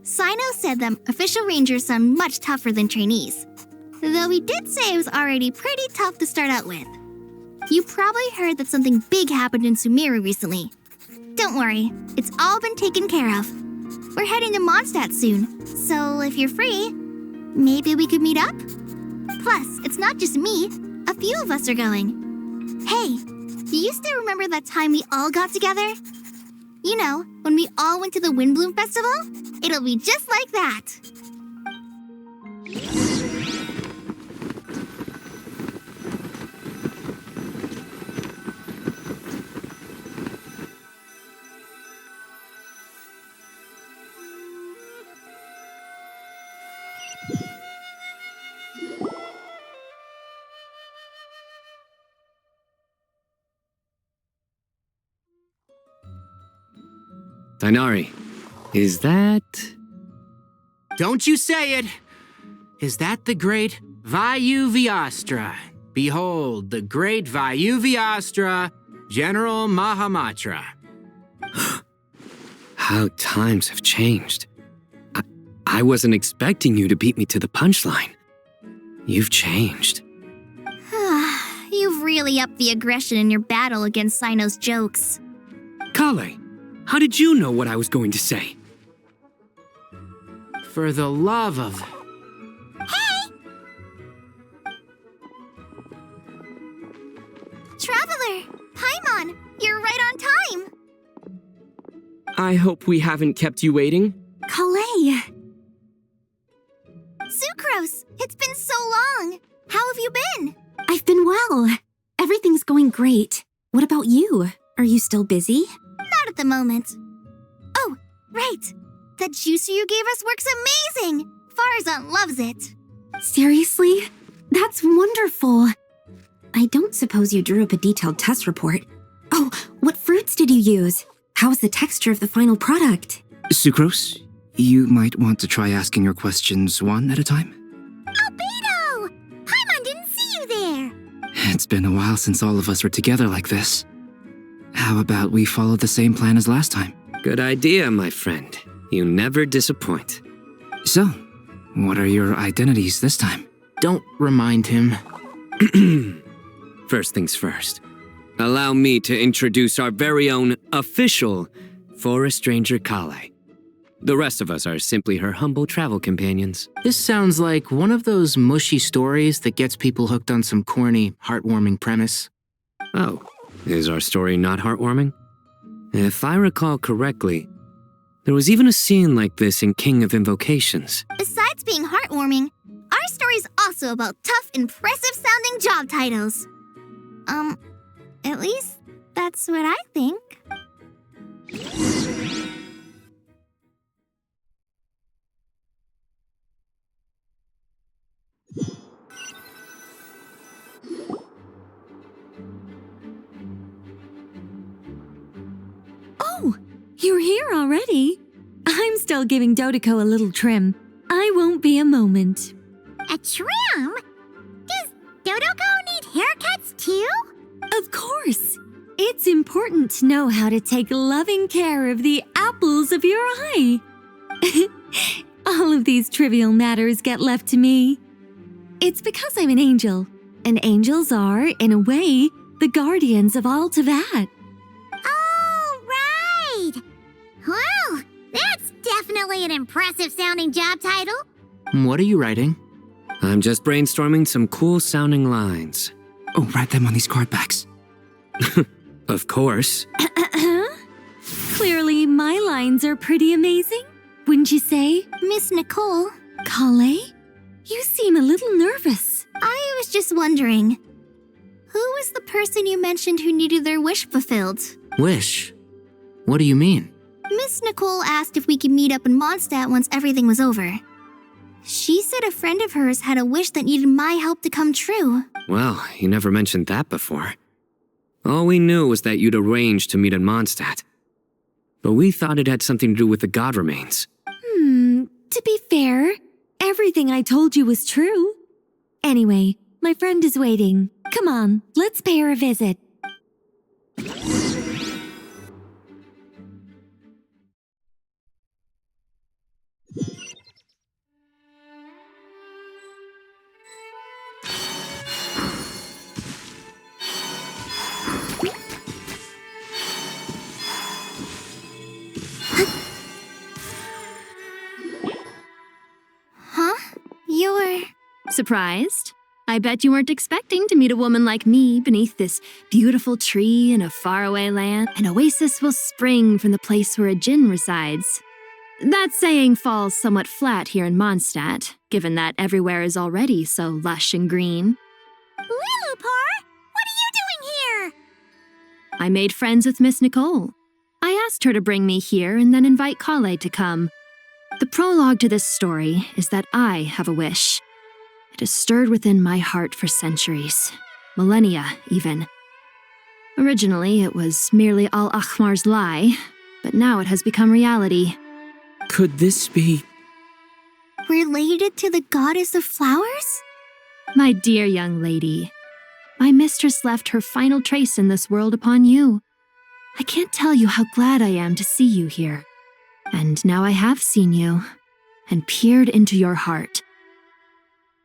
Sino said that official rangers sound much tougher than trainees. Though he did say it was already pretty tough to start out with. You probably heard that something big happened in Sumeru recently. Don't worry, it's all been taken care of. We're heading to Mondstadt soon, so if you're free, maybe we could meet up? Plus, it's not just me, a few of us are going. Hey, do you still remember that time we all got together? You know, when we all went to the Windbloom Festival? It'll be just like that. Dainari, is that... Don't you say it! Is that the great Vayuvyastra? Behold, the great Vayuvyastra, General Mahamatra. How times have changed. I wasn't expecting you to beat me to the punchline. You've changed. You've really upped the aggression in your battle against Sino's jokes. Kale, how did you know what I was going to say? For the love of... Hey! Traveler! Paimon, you're right on time! I hope we haven't kept you waiting. Kale! Sucrose, it's been so long! How have you been? I've been well. Everything's going great. What about you? Are you still busy? Not at the moment. Oh, right. That juicer you gave us works amazing! Farzan loves it. Seriously? That's wonderful. I don't suppose you drew up a detailed test report. Oh, what fruits did you use? How was the texture of the final product? Sucrose, you might want to try asking your questions one at a time. Albedo! Paimon didn't see you there! It's been a while since all of us were together like this. How about we follow the same plan as last time? Good idea, my friend. You never disappoint. So, what are your identities this time? Don't remind him. First things first. Allow me to introduce our very own official Forest Ranger Kale. The rest of us are simply her humble travel companions. This sounds like one of those mushy stories that gets people hooked on some corny, heartwarming premise. Oh, is our story not heartwarming? If I recall correctly, there was even a scene like this in King of Invocations. Besides being heartwarming, our story's also about tough, impressive-sounding job titles. At least that's what I think. You're here already? I'm still giving Dodiko a little trim. I won't be a moment. A trim? Does Dodoko need haircuts too? Of course. It's important to know how to take loving care of the apples of your eye. All of these trivial matters get left to me. It's because I'm an angel, and angels are, in a way, the guardians of all Teyvat. Oh, right! Well, that's definitely an impressive sounding job title. What are you writing? I'm just brainstorming some cool sounding lines. Oh, write them on these card backs. Of course. Clearly, my lines are pretty amazing, wouldn't you say? Miss Nicole, Kale, you seem a little nervous. I was just wondering, who was the person you mentioned who needed their wish fulfilled? Wish? What do you mean? Miss Nicole asked if we could meet up in Mondstadt once everything was over. She said a friend of hers had a wish that needed my help to come true. Well, you never mentioned that before. All we knew was that you'd arranged to meet in Mondstadt. But we thought it had something to do with the god remains. To be fair, everything I told you was true. Anyway, my friend is waiting. Come on, let's pay her a visit. You're... Surprised? I bet you weren't expecting to meet a woman like me beneath this beautiful tree in a faraway land. An oasis will spring from the place where a djinn resides. That saying falls somewhat flat here in Mondstadt, given that everywhere is already so lush and green. Lilupar, what are you doing here? I made friends with Miss Nicole. I asked her to bring me here and then invite Kale to come. The prologue to this story is that I have a wish. It has stirred within my heart for centuries, millennia even. Originally, it was merely Al-Ahmar's lie, but now it has become reality. Could this be... related to the goddess of flowers? My dear young lady, my mistress left her final trace in this world upon you. I can't tell you how glad I am to see you here. And now I have seen you, and peered into your heart.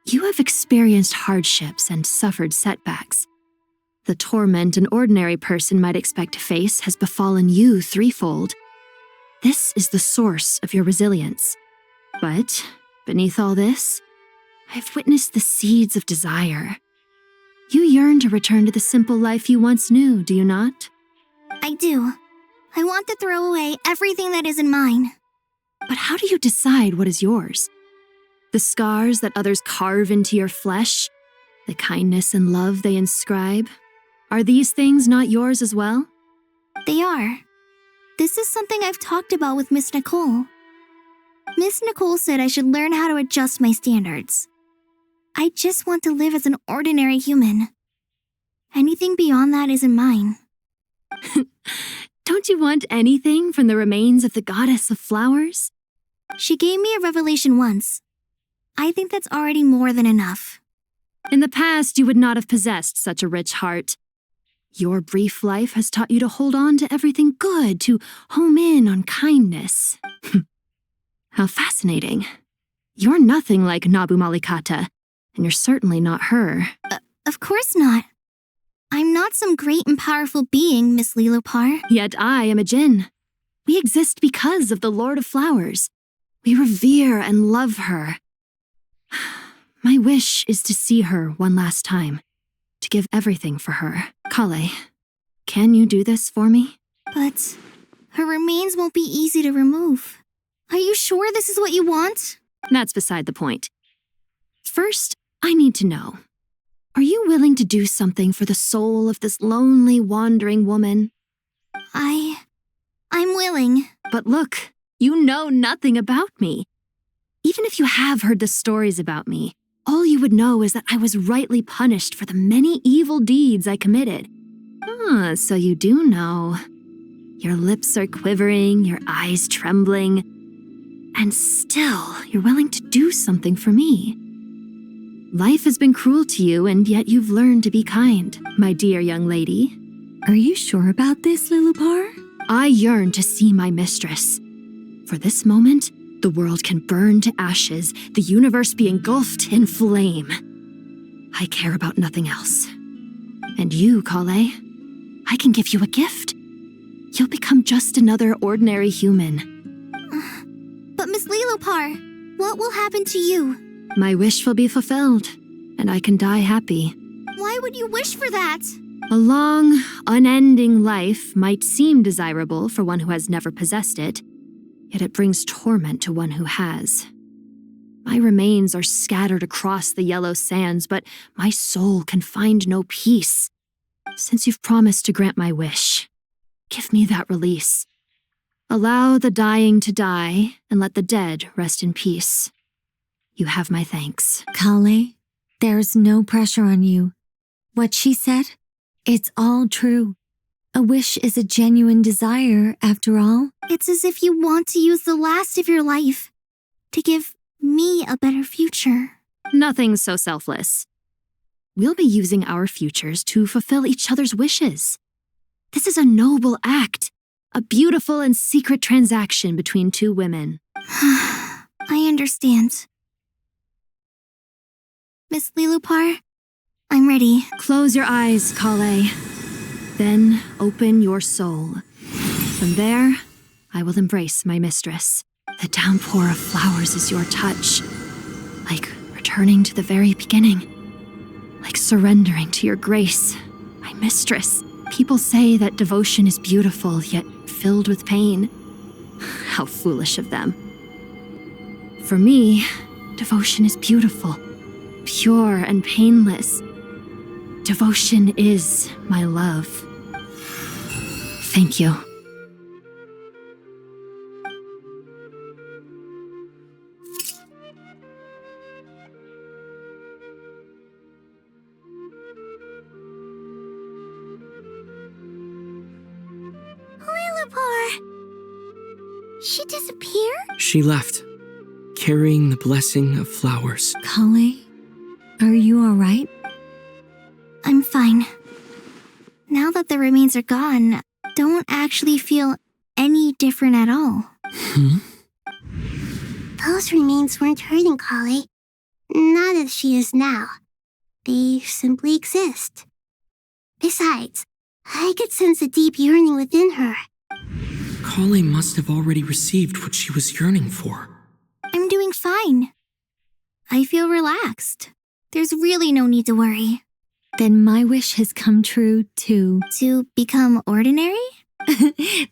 You have experienced hardships and suffered setbacks. The torment an ordinary person might expect to face has befallen you threefold. This is the source of your resilience. But, beneath all this, I've witnessed the seeds of desire. You yearn to return to the simple life you once knew, do you not? I do. I want to throw away everything that isn't mine. But how do you decide what is yours? The scars that others carve into your flesh? The kindness and love they inscribe? Are these things not yours as well? They are. This is something I've talked about with Miss Nicole. Miss Nicole said I should learn how to adjust my standards. I just want to live as an ordinary human. Anything beyond that isn't mine. Don't you want anything from the remains of the goddess of flowers? She gave me a revelation once. I think that's already more than enough. In the past, you would not have possessed such a rich heart. Your brief life has taught you to hold on to everything good, to home in on kindness. How fascinating. You're nothing like Nabu Malikata, and you're certainly not her. Of course not. I'm not some great and powerful being, Miss Lilopar. Yet I am a djinn. We exist because of the Lord of Flowers. We revere and love her. My wish is to see her one last time, to give everything for her. Kale, can you do this for me? But her remains won't be easy to remove. Are you sure this is what you want? That's beside the point. First, I need to know. Are you willing to do something for the soul of this lonely, wandering woman? I'm willing. But look, you know nothing about me. Even if you have heard the stories about me, all you would know is that I was rightly punished for the many evil deeds I committed. So you do know. Your lips are quivering, your eyes trembling, and still you're willing to do something for me. Life has been cruel to you, and yet you've learned to be kind, my dear young lady. Are you sure about this, Lilupar? I yearn to see my mistress. For this moment, the world can burn to ashes, the universe be engulfed in flame. I care about nothing else. And you, Kale, I can give you a gift. You'll become just another ordinary human. But Miss Lilupar, what will happen to you? My wish will be fulfilled, and I can die happy. Why would you wish for that? A long, unending life might seem desirable for one who has never possessed it, yet it brings torment to one who has. My remains are scattered across the yellow sands, but my soul can find no peace. Since you've promised to grant my wish, give me that release. Allow the dying to die, and let the dead rest in peace. You have my thanks. Kale, there's no pressure on you. What she said, it's all true. A wish is a genuine desire, after all. It's as if you want to use the last of your life to give me a better future. Nothing's so selfless. We'll be using our futures to fulfill each other's wishes. This is a noble act, a beautiful and secret transaction between two women. I understand. Miss Lilupar, I'm ready. Close your eyes, Kale. Then open your soul. From there, I will embrace my mistress. The downpour of flowers is your touch. Like returning to the very beginning. Like surrendering to your grace. My mistress. People say that devotion is beautiful, yet filled with pain. How foolish of them. For me, devotion is beautiful. Pure and painless. Devotion is my love. Thank you. Lilupar! She disappeared? She left, carrying the blessing of flowers. Kale, are you all right? I'm fine. Now that the remains are gone, don't actually feel any different at all. Those remains weren't hurting Kale. Not as she is now. They simply exist. Besides, I could sense a deep yearning within her. Kale must have already received what she was yearning for. I'm doing fine. I feel relaxed. There's really no need to worry. Then my wish has come true, too. To become ordinary?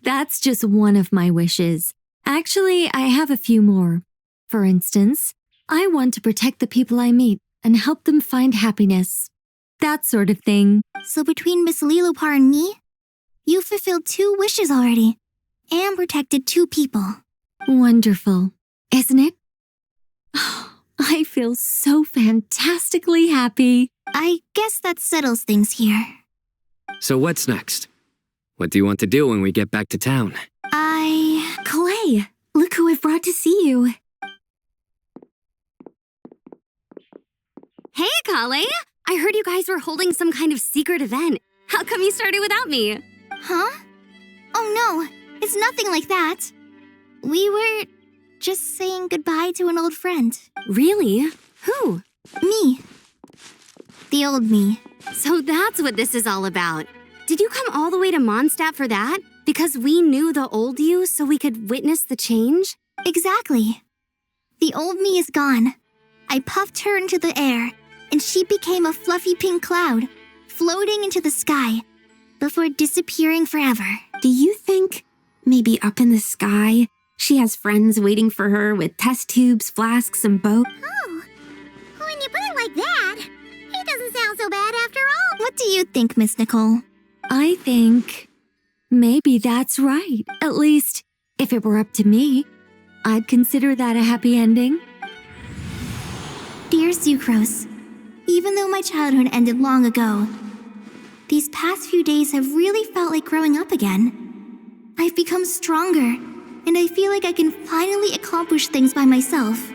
That's just one of my wishes. Actually, I have a few more. For instance, I want to protect the people I meet and help them find happiness. That sort of thing. So between Miss Lilupar and me, you fulfilled 2 wishes already and protected 2 people. Wonderful, isn't it? I feel so fantastically happy. I guess that settles things here. So what's next? What do you want to do when we get back to town? Clay, look who I've brought to see you. Hey, Kale! I heard you guys were holding some kind of secret event. How come you started without me? Huh? Oh no, it's nothing like that. We were just saying goodbye to an old friend. Really? Who? Me. The old me. So that's what this is all about. Did you come all the way to Mondstadt for that? Because we knew the old you so we could witness the change? Exactly. The old me is gone. I puffed her into the air, and she became a fluffy pink cloud, floating into the sky, before disappearing forever. Do you think, maybe up in the sky, she has friends waiting for her with test tubes, flasks, and boats? Oh, when you put it like that, it doesn't sound so bad after all. What do you think, Miss Nicole? I think maybe that's right. At least, if it were up to me, I'd consider that a happy ending. Dear Sucrose, even though my childhood ended long ago, these past few days have really felt like growing up again. I've become stronger, and I feel like I can finally accomplish things by myself.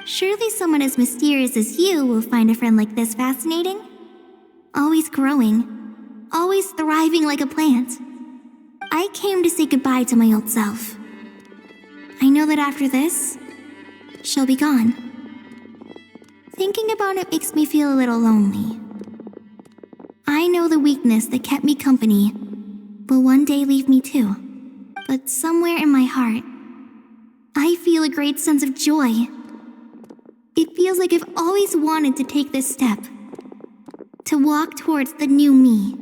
Surely someone as mysterious as you will find a friend like this fascinating? Always growing, always thriving like a plant. I came to say goodbye to my old self. I know that after this, she'll be gone. Thinking about it makes me feel a little lonely. I know the weakness that kept me company will one day leave me too. But somewhere in my heart, I feel a great sense of joy. It feels like I've always wanted to take this step, to walk towards the new me.